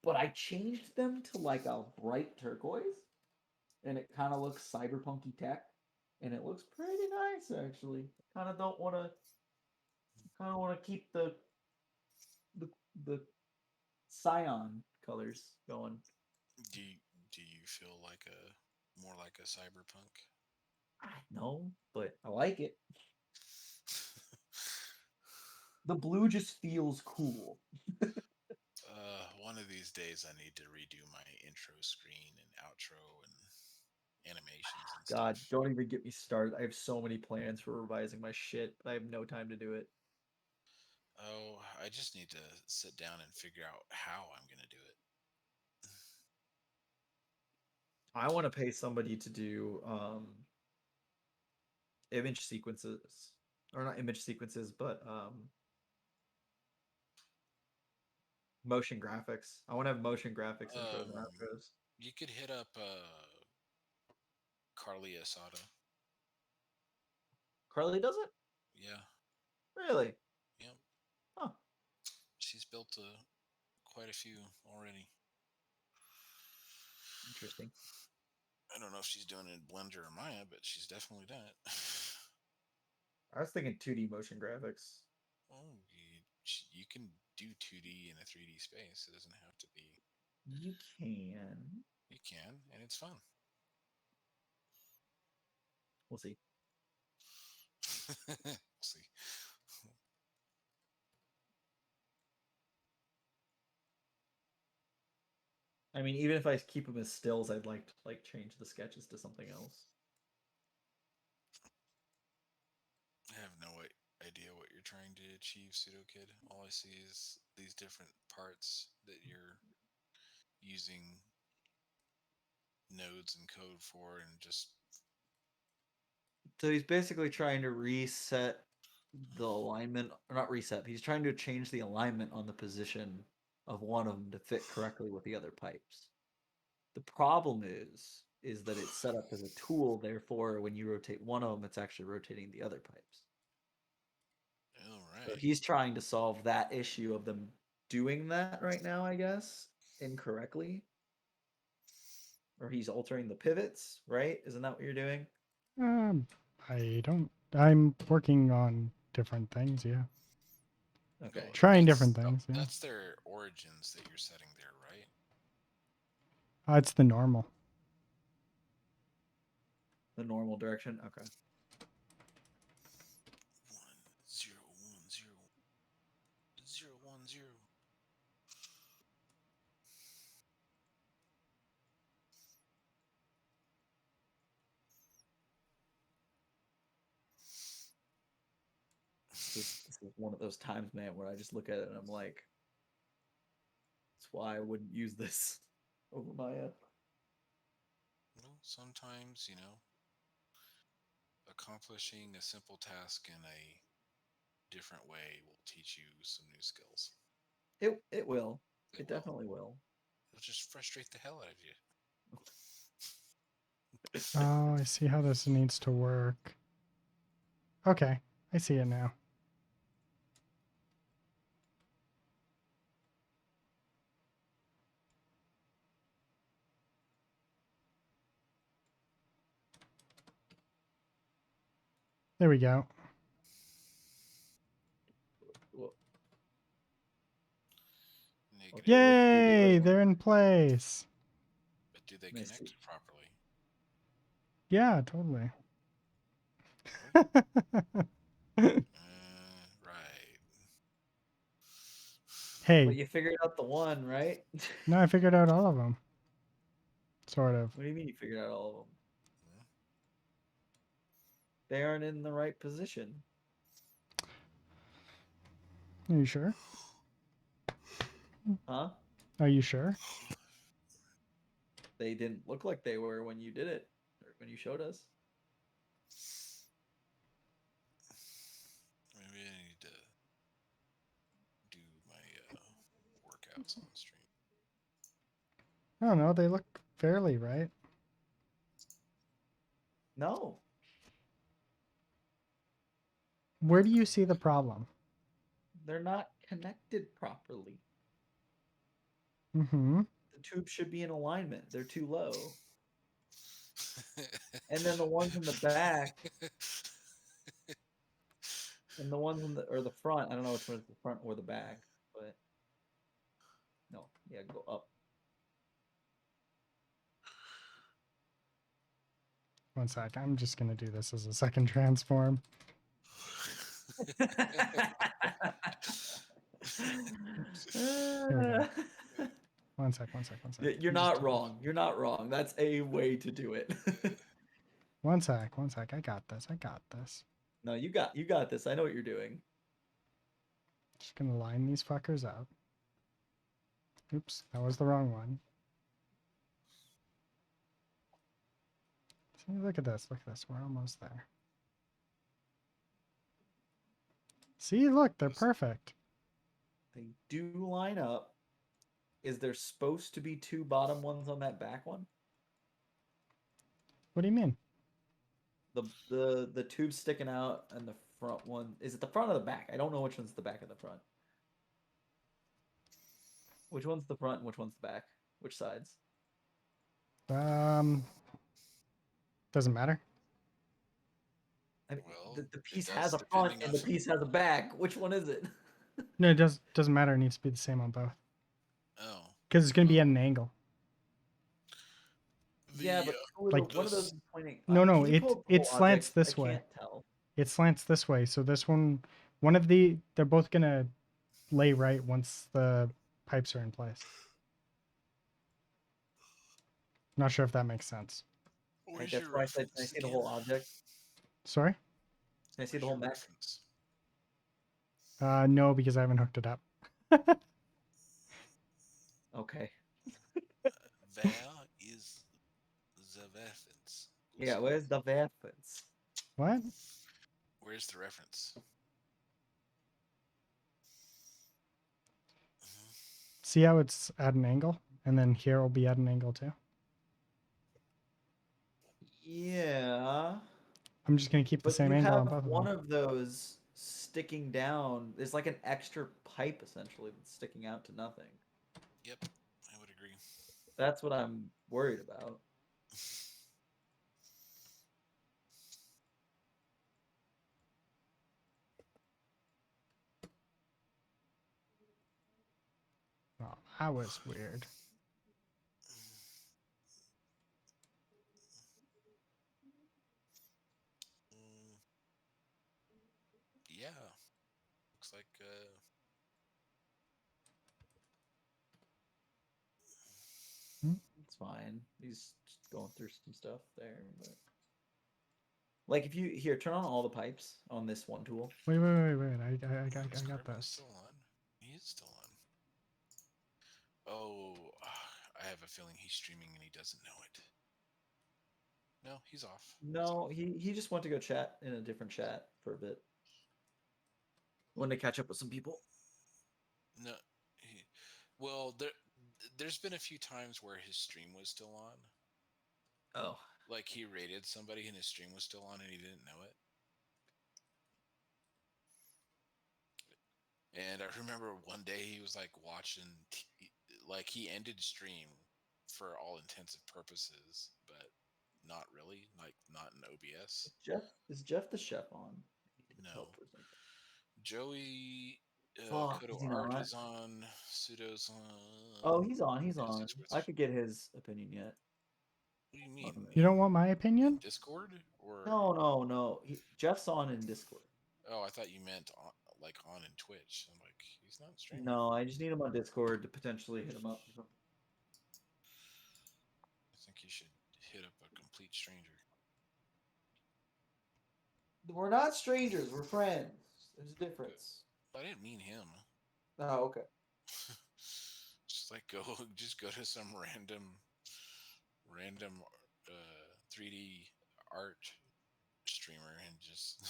But I changed them to like a bright turquoise, and it kind of looks cyberpunky tech, and it looks pretty nice actually. Kind of don't want to, kind of want to keep the the cyan colors going. Do you feel like a more like a cyberpunk? I know, but I like it. The blue just feels cool. One of these days I need to redo my intro screen and outro and animations and God, stuff. don't even get me started. I have so many plans for revising my shit, but I have no time to do it. Oh, I just need to sit down and figure out how I'm gonna do it. I want to pay somebody to do image sequences, or not image sequences, but motion graphics. I want to have motion graphics intros and outros. You could hit up Carly Asada. Carly does it? Yeah. Really? Yep. Huh. She's built quite a few already. Interesting. I don't know if she's doing it in Blender or Maya, but she's definitely done it. I was thinking 2D motion graphics. Oh, you can do 2D in a 3D space. It doesn't have to be. You can. You can, and it's fun. We'll see. We'll see. I mean, even if I keep them as stills, I'd like to like change the sketches to something else. I have no idea what you're trying to achieve, PseudoKid. All I see is these different parts that you're using nodes and code for, and just So he's basically trying to reset the alignment, or not reset. He's trying to change the alignment on the position of one of them to fit correctly with the other pipes. The problem is that it's set up as a tool. Therefore, when you rotate one of them, it's actually rotating the other pipes. all So right. he's trying to solve that issue of them doing that right now, I guess, incorrectly. Or he's altering the pivots, right? Isn't that what you're doing? I don't. I'm working on different things. Yeah, Okay. Well, trying that's- different things. Yeah, That's their origins that you're setting there, right? it's the normal. The normal direction. Okay. 1 0 1 0 0 1 0. This is one of those times, man, where I just look at it and I'm like, that's why I wouldn't use this over Maya. Well, sometimes, accomplishing a simple task in a different way will teach you some new skills. It will. It It will. definitely will. It'll just frustrate the hell out of you. Oh, I see how this needs to work. Okay, I see it now. There we go. Well, Negative. Okay, let's do the Yay! other one. They're in place. But do they Let me connect see. properly? Yeah, totally. Right. Hey, But you figured out the one, right? no, I figured out all of them. Sort of. What do you mean you figured out all of them? Hmm. They aren't in the right position. Are you sure? Huh? Are you sure? They didn't look like they were when you did it, or when you showed us. Maybe I need to do my workouts on stream. I don't know. They look fairly right. No. Where do you see the problem? They're not connected properly. Mm-hmm. The tubes should be in alignment. They're too low. And then the ones in the back and the ones in the front. I don't know which one is the front or the back, but no, yeah, go up. One sec. I'm just gonna do this as a second transform. Here we go. One sec. One sec. You're I'm just not doing- wrong. You're not wrong. That's a way to do it. One sec. One sec. I got this. I got this. No, you got this. I know what you're doing. Just gonna line these fuckers up. Oops, that was the wrong one. See, look at this. Look at this. We're almost there. See, look, they're perfect. They do line up. Is there supposed to be two bottom ones on that back one? What do you mean? The tube sticking out and the front one. Is it the front or the back? I don't know which one's the back of the front. Which one's the front and which one's the back? Which sides? Doesn't matter. I mean, Well, the it piece does, has a front depending and the on- piece has a back. Which one is it? No, it doesn't matter. It needs to be the same on both Oh. because it's gonna be at an angle. Yeah, but like one of those is pointing. No, no, can you pull up the it whole slants object? this I way. can't tell. It slants this way. So this one of they're both gonna lay right once the pipes are in place. Not sure if that makes sense. Where's That's your why I said, can I reference see the again? whole object? Sorry? Can I see Where's the whole your mech? reference? No, because I haven't hooked it up. Okay. Where is the reference? Yeah, where's the reference? What? Where's the reference? See how it's at an angle? And then here will be at an angle too. Yeah. I'm just gonna keep the But same you angle on have both of one them. of those sticking down. There's like an extra pipe essentially that's sticking out to nothing. Yep, I would agree. That's what I'm worried about. Oh, that was weird. Mm, yeah. Looks like It's fine. He's just going through some stuff there, but like if you here, turn on all the pipes on this one tool. Wait. I is got Carbon this. still on? He is still on. Oh, I have a feeling he's streaming and he doesn't know it. No, he's off. No, he just went to go chat in a different chat for a bit. Wanted to catch up with some people. No, well, there's been a few times where his stream was still on. Oh, Like he raided somebody and his stream was still on and he didn't know it. And I remember one day he was like watching, like he ended stream for all intents and purposes, but not really, like not in OBS. Is Jeff the chef on? I need No. help or something. Joey Fuck, Kodo is he Art not? is on. Pseudo's on. Oh, he's on. He's in on. Discord. I could get his opinion yet. What do you mean? You don't want my In opinion? Discord or No. Jeff's on in Discord. oh, I thought you meant on, like on in Twitch. I'm like, he's not streaming. No, I just need him on Discord to potentially hit him up. I think you should hit up a complete stranger. We're not strangers. We're friends. There's a difference. I didn't mean him. Oh, okay. Just like just go to some random 3D art streamer and just.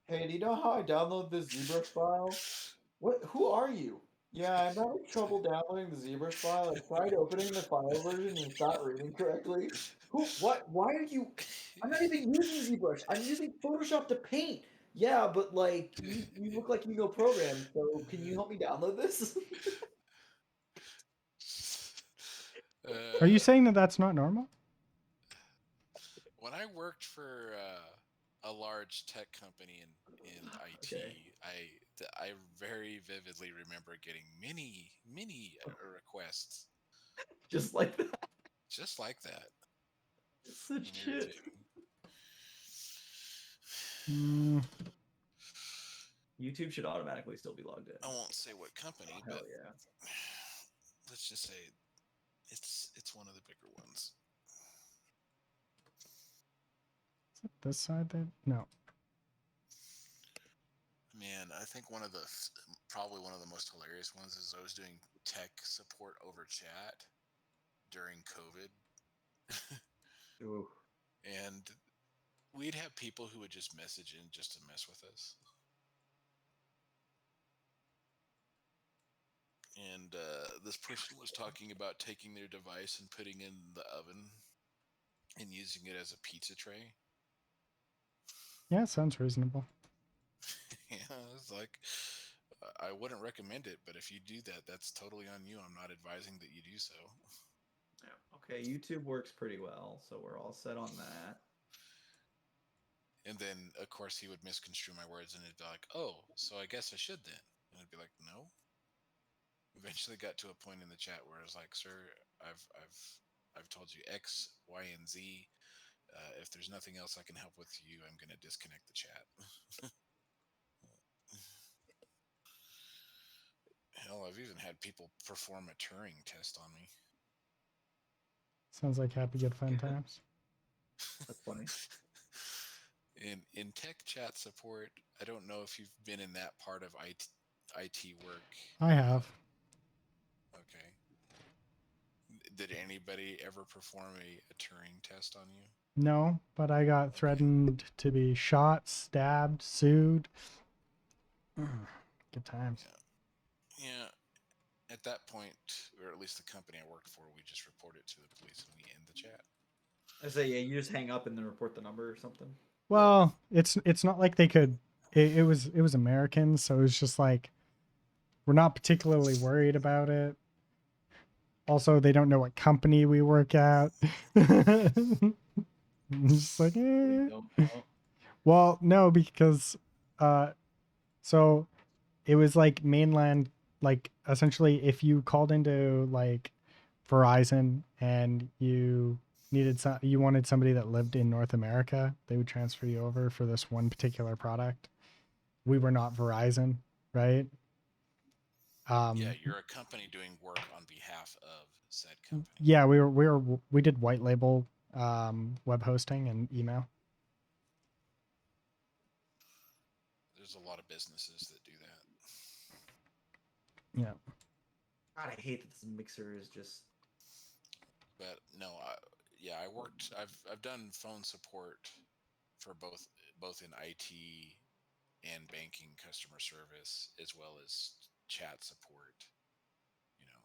Hey, do you know how I download this ZBrush file? What? Who are you? Yeah, I'm having trouble downloading the ZBrush file. I tried opening the file version and it's not reading correctly. Who? What? Why are you? I'm not even using ZBrush. I'm using Photoshop to paint. Yeah, but like you look like you know program. So can you help me download this? Are you saying that that's not normal? When I worked for a large tech company in IT, Okay. I very vividly remember getting many requests Just like that. just like that. It's such shit. YouTube should automatically still be logged in. I won't say what company, Oh, but hell yeah. let's just say it's one of the bigger ones. Is it this side there? No. Man, I think probably one of the most hilarious ones is I was doing tech support over chat during COVID. Ooh. And we'd have people who would just message in just to mess with us. And this person was talking about taking their device and putting in the oven and using it as a pizza tray. Yeah, sounds reasonable. Yeah, it's like I wouldn't recommend it, but if you do that, that's totally on you. I'm not advising that you do so. Yeah. Okay, YouTube works pretty well, so we're all set on that. And then, of course, he would misconstrue my words, and it'd be like, "Oh, so I guess I should then." And I'd be like, "No." Eventually, got to a point in the chat where I was like, "Sir, I've told you X, Y, and Z. If there's nothing else I can help with you, I'm going to disconnect the chat." Hell, I've even had people perform a Turing test on me. Sounds like happy good fun times. That's funny. In tech chat support, I don't know if you've been in that part of IT work. I have. Okay. Did anybody ever perform a Turing test on you? No, but I got threatened to be shot, stabbed, sued. Good times. Yeah. At that point, or at least the company I worked for, we just report it to the police and we end the chat. I say, yeah, you just hang up and then report the number or something. Well, it's not like they could. It was Americans, so it was just like we're not particularly worried about it. Also, they don't know what company we work at. I'm just like, They eh. don't know. Well, no, because so it was like mainland, like essentially if you called into like Verizon and you you wanted somebody that lived in North America, they would transfer you over for this one particular product. We were not Verizon, right? Yeah, you're a company doing work on behalf of said company. Yeah, we did white label web hosting and email. There's a lot of businesses that do that. Yeah. God, I hate that this mixer is just. But no, yeah, I've done phone support for both in IT and banking customer service as well as chat support. You know,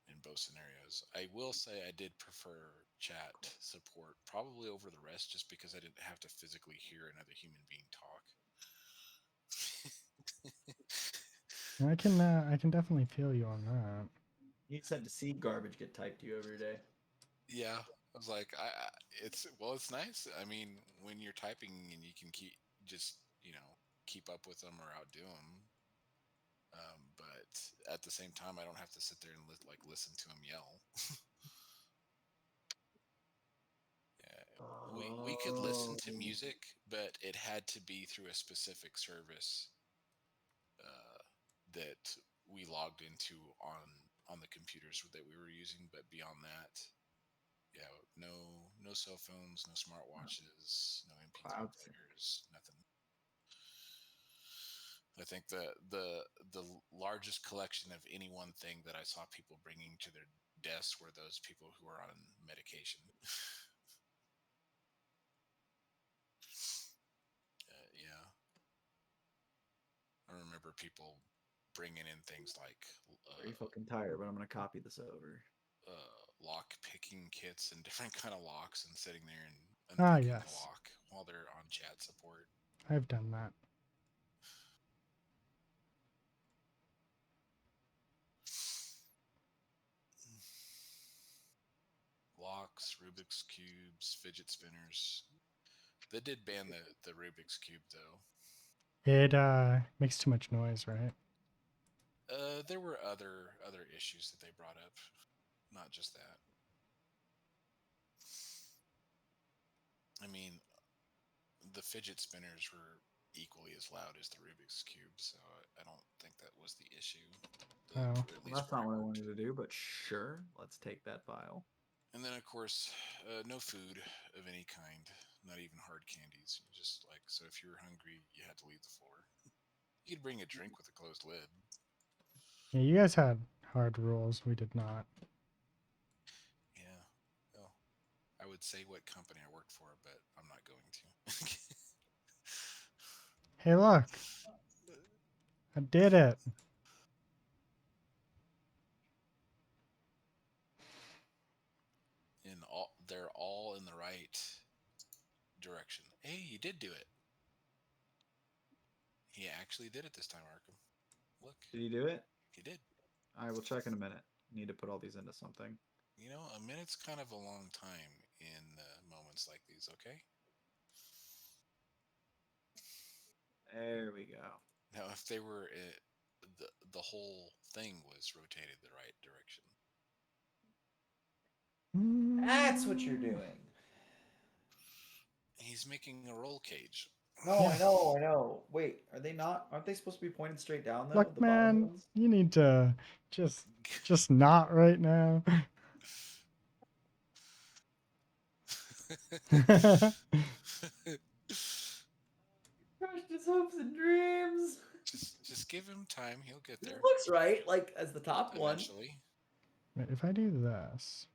in both scenarios. I will say I did prefer chat support probably over the rest just because I didn't have to physically hear another human being talk. I can definitely feel you on that. You sent to see garbage get typed to you every day. Yeah, I was like, it's it's nice. I mean, when you're typing and you can keep up with them or outdo them. But at the same time, I don't have to sit there and listen to them yell. Yeah, we could listen to music, but it had to be through a specific service that we logged into on the computers that we were using. But beyond that, yeah, no cell phones, no smartwatches, no MP3 Cloud. players, nothing. I think the largest collection of any one thing that I saw people bringing to their desks were those people who are on medication. Yeah, I remember people bringing in things like Very fucking tired, but I'm gonna copy this over. lock picking kits and different kind of locks and sitting there and Ah, unpicking the yes. lock while they're on chat support. I've done that. Locks, Rubik's cubes, fidget spinners. They did ban the Rubik's cube though. It makes too much noise, right? There were other issues that they brought up, not just that. I mean, the fidget spinners were equally as loud as the Rubik's cube, so I don't think that was the issue. Oh. At Well, least that's where not I what I worked. wanted to do, but sure, let's take that file. And then, of course, no food of any kind, not even hard candies. Just like, so if you were hungry, you had to leave the floor. You could bring a drink with a closed lid. Yeah, you guys had hard rules. We did not. Yeah. Well, I would say what company I worked for, but I'm not going to. Hey, look. I did it. They're all in the right direction. Hey, you did do it. He actually did it this time, Arkham. Look, Did you do it? he did. I will check in a minute. Need to put all these into something. You know, a minute's kind of a long time in moments like these, okay? There we go. Now, if they were, the whole thing was rotated the right direction. That's what you're doing. He's making a roll cage. No, Yeah. I know. Wait, are they not? Aren't they supposed to be pointed straight down though? Look, The bottom man, ones. you need to just not right now. Crushed his hopes and dreams. just give him time. He'll get there It looks right, like as the top one. eventually. Wait, if I do this,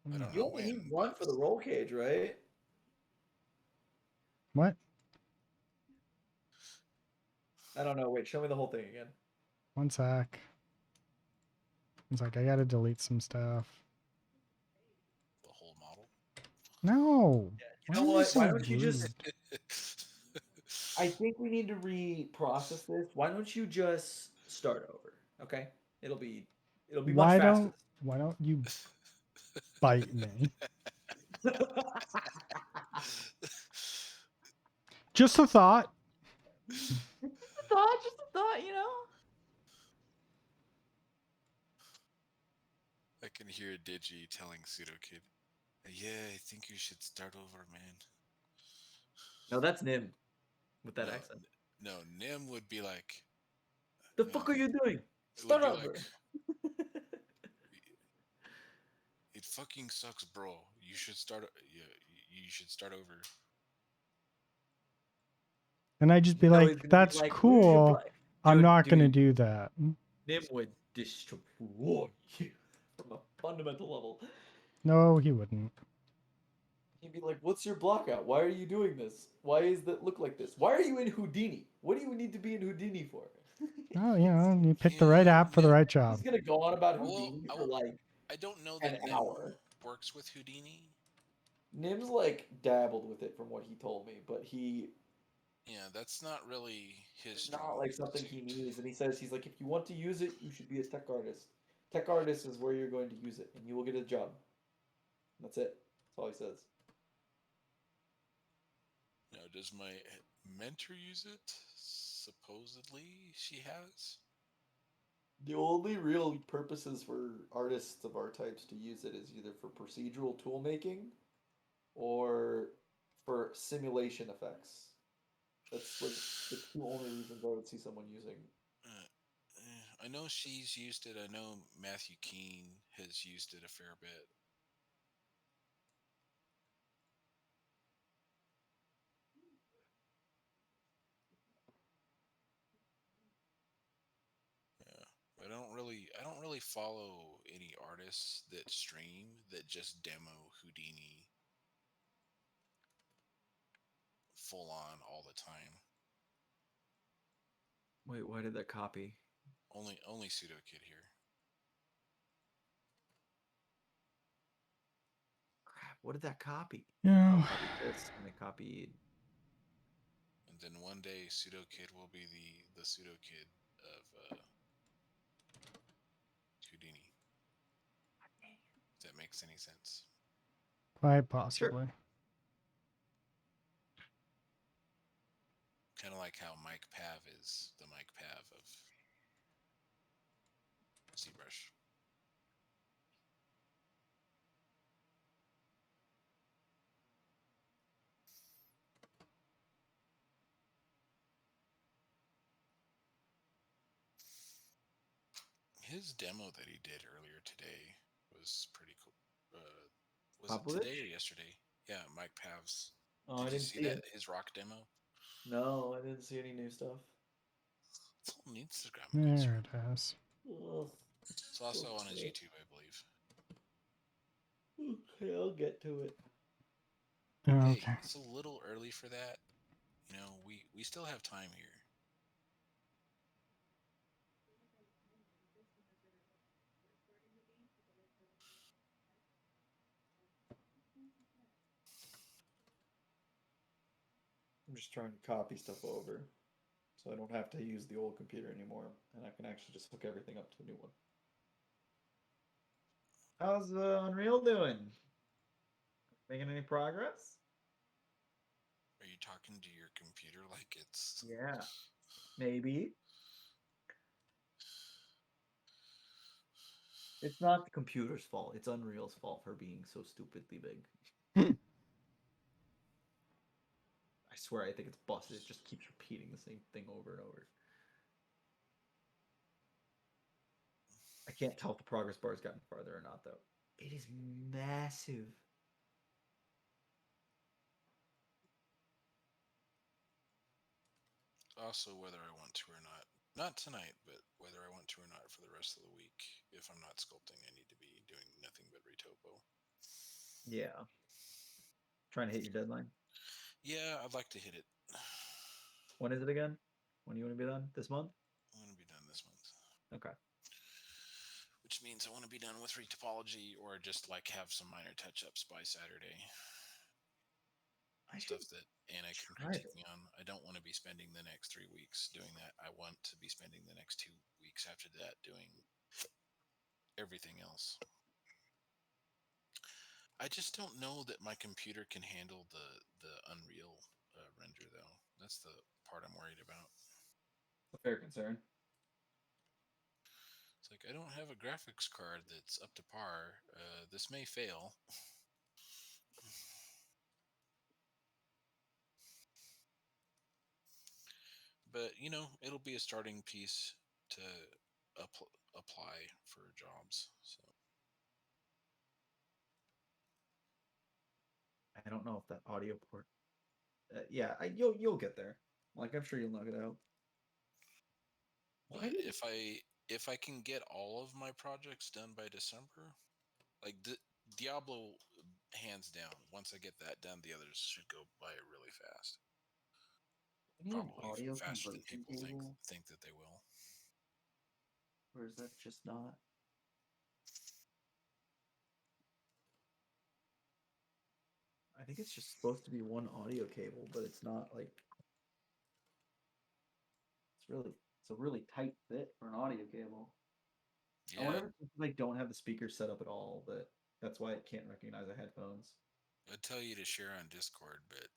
I don't You know only when, need one but for the roll cage, right? what? I don't know. Wait, show me the whole thing again. One sec. It's like I gotta delete some stuff. the whole model. No. You know Why are what? so Why don't you just? rude? I think we need to reprocess this. Why don't you just start over? Okay. It'll be much Why faster. don't you bite me? Just a thought. Just a thought, you know. I can hear Digi telling Pseudo Kid, "Yeah, I think you should start over, man." No, that's Nim with that No, accent. no, Nim would be like, The fuck are you doing? It would Start be over. like, it fucking sucks, bro. You should start. Yeah, you should start over. And I'd just be No, he's like, gonna be that's like, "Where's your cool. black-" I'm not going to Dude, do that. Nim would destroy you from a fundamental level. No, he wouldn't. He'd be like, "What's your blockout? Why are you doing this? Why is that look like this? Why are you in Houdini? What do you need to be in Houdini for?" Oh, you picked the right app for the right job. He's gonna go on about Well, Houdini for like I don't know an that Nim hour. works with Houdini. Nim's like dabbled with it from what he told me, but he Yeah, that's not really his it's strong not like something he needs. And he says he's like, if you want to use it, you should be a tech artist. Tech artist is where you're going to use it, and you will get a job. That's it. That's all he says. Now, does my mentor use it? Supposedly, she has. The only real purposes for artists of our types to use it is either for procedural tool making or for simulation effects. That's like the two only reasons I would see someone using. I know she's used it. I know Matthew Keene has used it a fair bit. Yeah, I don't really follow any artists that stream that just demo Houdini full on all the time. Wait, why did that copy? Only Pseudo Kid here. Crap, what did that copy? Yeah. Oh, copy this, and it copied. And then one day, Pseudo Kid will be the Pseudo Kid of Houdini. If that makes any sense. Quite possibly. Kind of like how Mike Pav is the Mike Pav of ZBrush. His demo that he did earlier today was pretty cool. Was it today or yesterday? Yeah, Mike Pav's. Oh, I Did you didn't see see that it. his rock demo? No, I didn't see any new stuff. It's on Instagram. There it is. Ugh. It's also on his YouTube, I believe. Okay, I'll get to it. Okay. Hey, it's a little early for that. You know, we still have time here. I'm just trying to copy stuff over, so I don't have to use the old computer anymore, and I can actually just hook everything up to the new one. How's Unreal doing? Making any progress? Are you talking to your computer like it's... Yeah, maybe. It's not the computer's fault. It's Unreal's fault for being so stupidly big. I swear, I think it's busted. It just keeps repeating the same thing over and over. I can't tell if the progress bar has gotten farther or not, though. It is massive. Also, whether I want to or not. Not tonight, but whether I want to or not for the rest of the week. If I'm not sculpting, I need to be doing nothing but retopo. Yeah. Trying to hit your deadline. Yeah, I'd like to hit it. When is it again? When do you want to be done? This month? I want to be done this month. Okay. Which means I want to be done with retopology or just like have some minor touch-ups by Saturday. Stuff that Anna can critique me on. I don't want to be spending the next 3 weeks doing that. I want to be spending the next 2 weeks after that doing everything else. I just don't know that my computer can handle the Unreal render though. That's the part I'm worried about. A fair concern. It's like I don't have a graphics card that's up to par. This may fail. But you know, it'll be a starting piece to apply for jobs. So I don't know if that audio port. Yeah, you'll get there. Like I'm sure you'll knock it out. but if I can get all of my projects done by December, like Diablo, hands down. Once I get that done, the others should go by really fast. You need an Probably audio faster than conversion people cable, think that they will. or is that just not? I think it's just supposed to be one audio cable, but it's not like it's a really tight fit for an audio cable. I Yeah, wonder if it's like don't have the speakers set up at all, but that's why it can't recognize the headphones. I'd tell you to share on Discord, but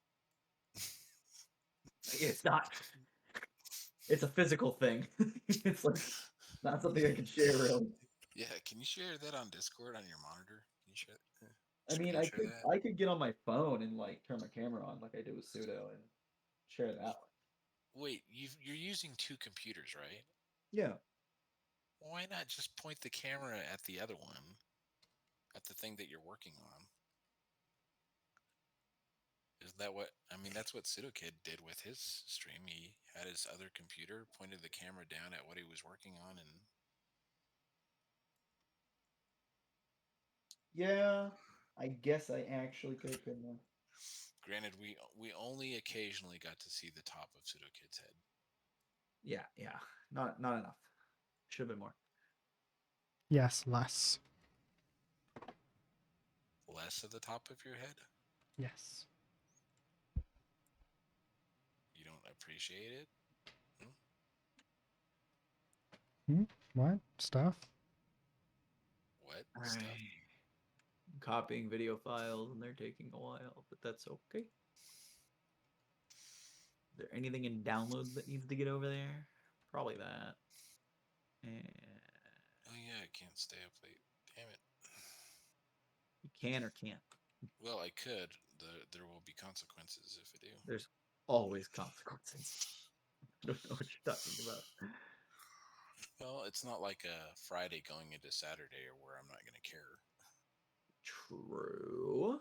It's not. It's a physical thing. It's like not something I can share really. yeah, can you share that on Discord on your monitor? Can you share? I mean, Screen share that? I could get on my phone and like turn my camera on like I do with Sudo and share that way. Wait, you're using two computers, right? Yeah. Why not just point the camera at the other one, at the thing that you're working on? Is that what I mean? That's what PseudoKid did with his stream. He had his other computer, pointed the camera down at what he was working on, and Yeah. I guess I actually could, couldn't I? granted, we only occasionally got to see the top of PseudoKid's head. Yeah, yeah. Not enough. Should have been more. Yes, less. Less of the top of your head? Yes. You don't appreciate it? What? Stuff? What All stuff? right. I'm copying video files and they're taking a while, but that's okay. Is there anything in downloads that needs to get over there? Probably that. And Oh yeah, I can't stay up late. Damn it. you can or can't. Well, I could. There will be consequences if I do. There's always consequences. I don't know what you're talking about. Well, it's not like a Friday going into Saturday or where I'm not going to care. True.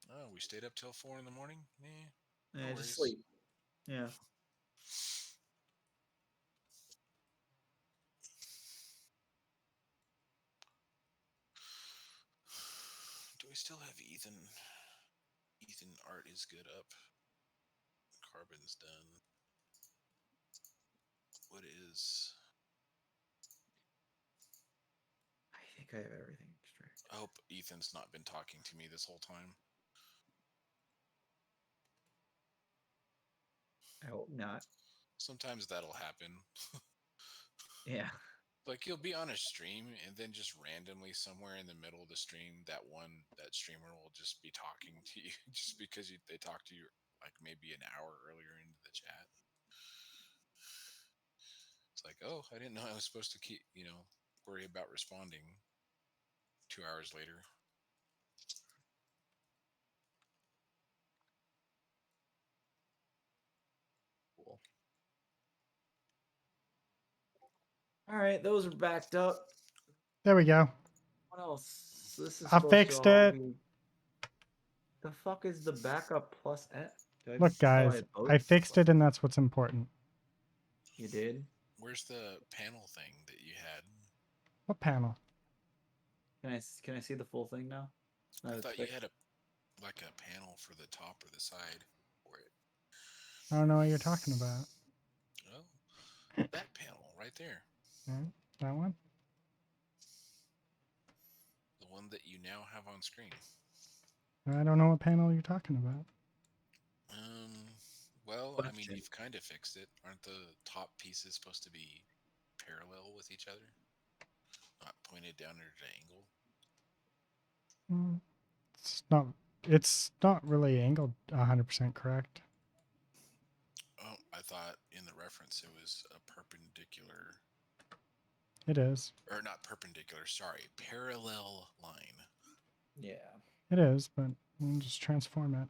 Oh, we stayed up till 4 in the morning? No Yeah, worries. just sleep. Yeah. Do we still have Ethan? Ethan art is good up. Carbon's done. What is? I think I have everything extracted. I hope Ethan's not been talking to me this whole time. I hope not. Sometimes that'll happen. Yeah. Like you'll be on a stream and then just randomly somewhere in the middle of the stream, that streamer will just be talking to you just because they talked to you like maybe an hour earlier into the chat. It's like, oh, I didn't know I was supposed to keep, worry about responding 2 hours later. Cool. All right, those are backed up. There we go. What else? This is I supposed fixed to all it. be... The fuck is the backup plus F? Look, guys, I fixed it, and that's what's important. You did? Where's the panel thing that you had? What panel? Can I see the full thing now? I thought you had a panel for the top or the side for it. I don't know what you're talking about. Oh, that panel right there. That one? The one that you now have on screen. I don't know what panel you're talking about. Well, I mean, you've kind of fixed it. Aren't the top pieces supposed to be parallel with each other, not pointed down at an angle. It's not. It's not really angled 100% correct. Oh, I thought in the reference it was a perpendicular, It is. or not perpendicular. Sorry, parallel line. Yeah. It is, but we'll just transform it.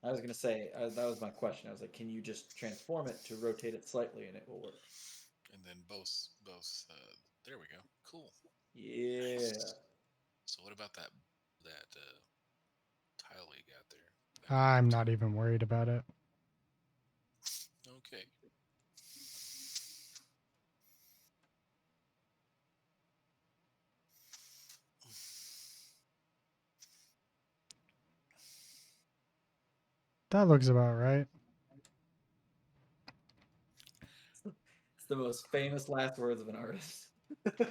I was gonna say that was my question. I was like, can you just transform it to rotate it slightly and it will work? And then both. There we go. Cool. Yeah. Nice. So what about that tile you got there? That I'm worked. not even worried about it. Okay. That looks about right. It's the most famous last words of an artist. Yeah,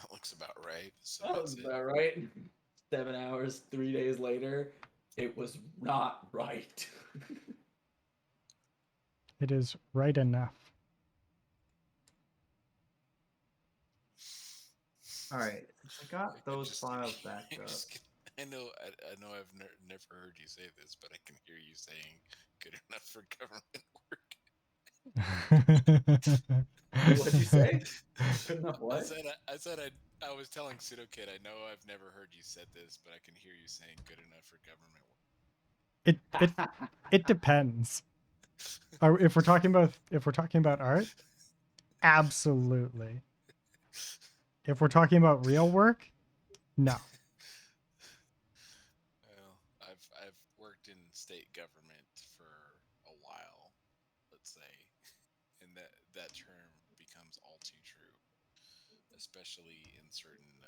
it looks about right. So That that's was it. about right. 7 hours, 3 days later, it was not right. It is right enough. All right, since I got I can those just- files backed I up. just can- I know I've never heard you say this, but I can hear you saying "good enough for government work." What'd you say? Good enough I what? said I was telling Pseudo Kid, I know I've never heard you said this, but I can hear you saying "good enough for government work." It depends. If we're talking about art, absolutely. If we're talking about real work, no. Well, I've worked in state government for a while, let's say, and that term becomes all too true, especially in certain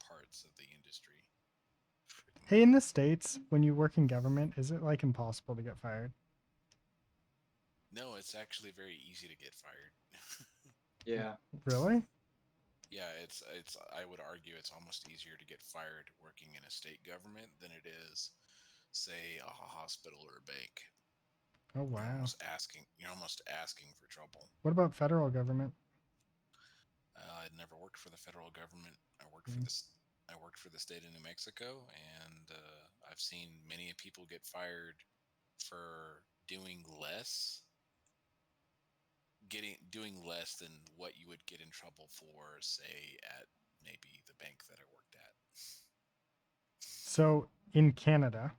parts of the industry. Hey, in the States, when you work in government, is it like impossible to get fired? No, it's actually very easy to get fired. Yeah. Really? Yeah, it's I would argue it's almost easier to get fired working in a state government than it is, say, a hospital or a bank. Oh wow. You're almost asking for trouble. What about federal government? I never worked for the federal government. Mm. I worked for the state of New Mexico, and I've seen many people get fired for doing less than what you would get in trouble for, say, at maybe the bank that I worked at. So in Canada,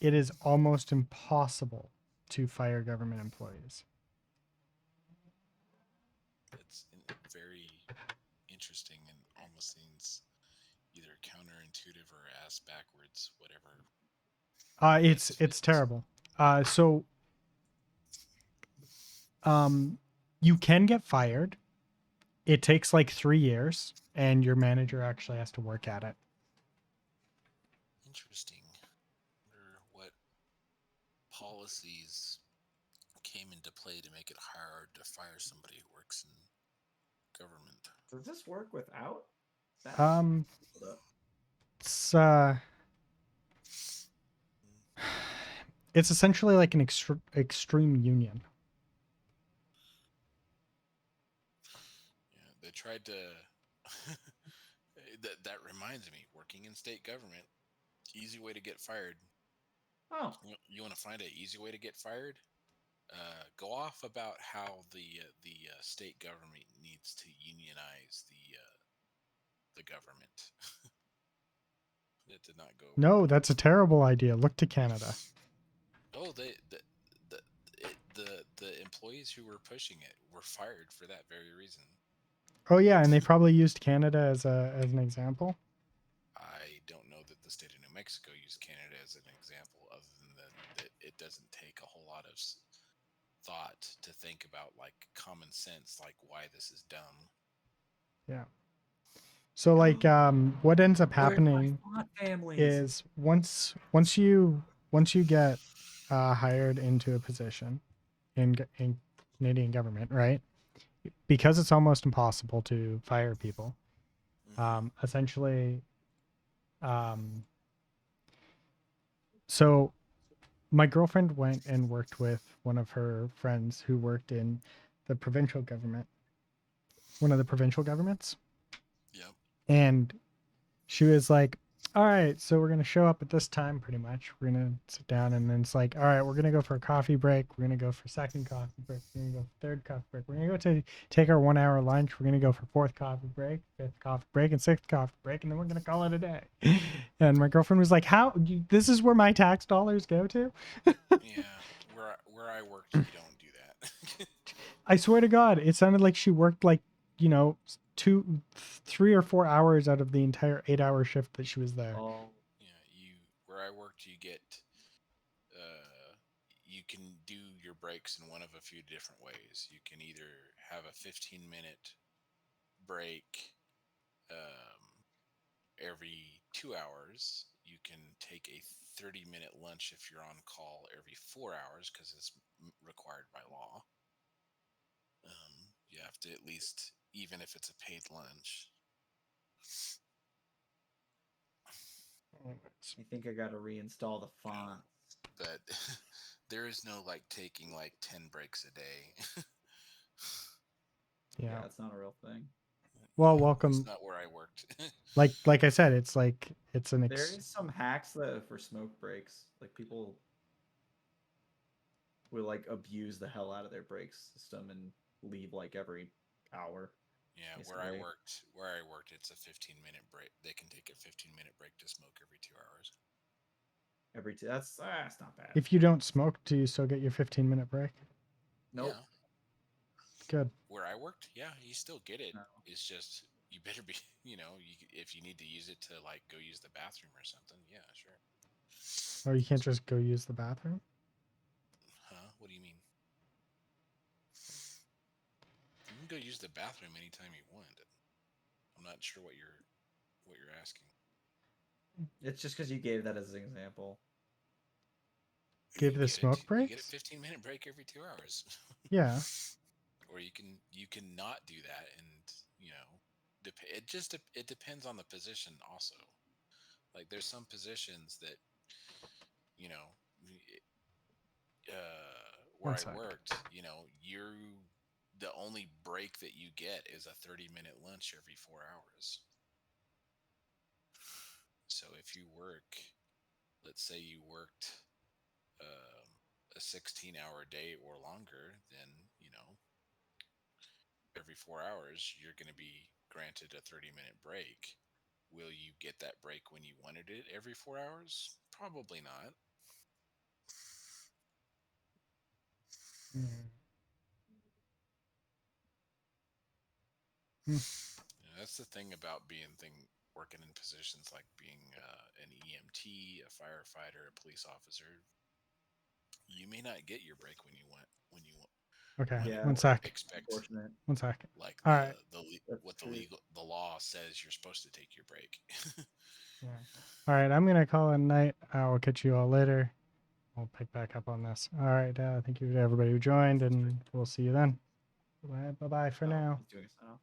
it is almost impossible to fire government employees. It's very interesting and almost seems either counterintuitive or ass backwards, whatever. It's terrible. So you can get fired. It takes like 3 years, and your manager actually has to work at it. Interesting. Wonder what policies came into play to make it hard to fire somebody who works in government. Does this work without that? It's it's essentially like an extreme union. Yeah, they tried to. that reminds me, working in state government, easy way to get fired. Oh. You want to find an easy way to get fired? Go off about how the state government needs to unionize the government. That did not go. No, that's a terrible idea. Look to Canada. Oh, the employees who were pushing it were fired for that very reason. Oh yeah, and they probably used Canada as an example. I don't know that the state of New Mexico used Canada as an example, other than that it doesn't take a whole lot of thought to think about, like, common sense, like why this is dumb. Yeah. So like what ends up happening is once you get hired into a position in Canadian government, right? Because it's almost impossible to fire people. Essentially so my girlfriend went and worked with one of her friends who worked in the provincial government, one of the provincial governments. Yep. And she was like, all right, so we're going to show up at this time pretty much. We're going to sit down, and then it's like, all right, we're going to go for a coffee break. We're going to go for second coffee break. We're going to go for third coffee break. We're going to go to take our 1 hour lunch. We're going to go for fourth coffee break, fifth coffee break, and sixth coffee break. And then we're going to call it a day. And my girlfriend was like, this is where my tax dollars go to? Yeah. Where I worked, you don't do that. I swear to God, it sounded like she worked like, 3 or 4 hours out of the entire 8-hour shift that she was there. Oh, Yeah. Where I worked, you get. You can do your breaks in one of a few different ways. You can either have a 15-minute break every 2 hours. You can take a 30-minute lunch if you're on call every 4 hours because it's required by law. You have to at least, even if it's a paid lunch. I think I gotta reinstall the font. But there is no like taking like 10 breaks a day. Yeah. It's not a real thing. Well, That's welcome. not where I worked. Like I said, it's like it's an There is some hacks though for smoke breaks. Like people will like abuse the hell out of their break system and leave like every hour. Yeah, basically. where I worked, it's a 15-minute break. They can take a 15-minute break to smoke every 2 hours. That's not bad. If you don't smoke, do you still get your 15-minute break? Nope. Yeah. Good. Where I worked, yeah, you still get it. No. It's just you better be, if you need to use it to like go use the bathroom or something, yeah, sure. Or you can't just go use the bathroom? Huh? What do you mean? You can go use the bathroom anytime you want. I'm not sure what you're asking. It's just because you gave that as an example. Give the smoke You get a breaks? 15-minute break every 2 hours. Yeah. Or you can not do that, and it depends on the position also. Like there's some positions that you know where One I sec. worked, you're the only break that you get is a 30-minute lunch every 4 hours. So if you work, let's say you worked a 16-hour day or longer, then every 4 hours you're going to be granted a 30-minute break. Will you get that break when you wanted it every 4 hours? Probably not. That's the thing about working in positions like being an EMT, a firefighter, a police officer. You may not get your break when you want. Okay. Yeah. One sec. Expect Unfortunate. One sec. like All right. the law says you're supposed to take your break. Yeah. All right. I'm gonna call it a night. I will catch you all later. We'll pick back up on this. All right. Thank you to everybody who joined, and we'll see you then. Bye bye for now. He's doing it now.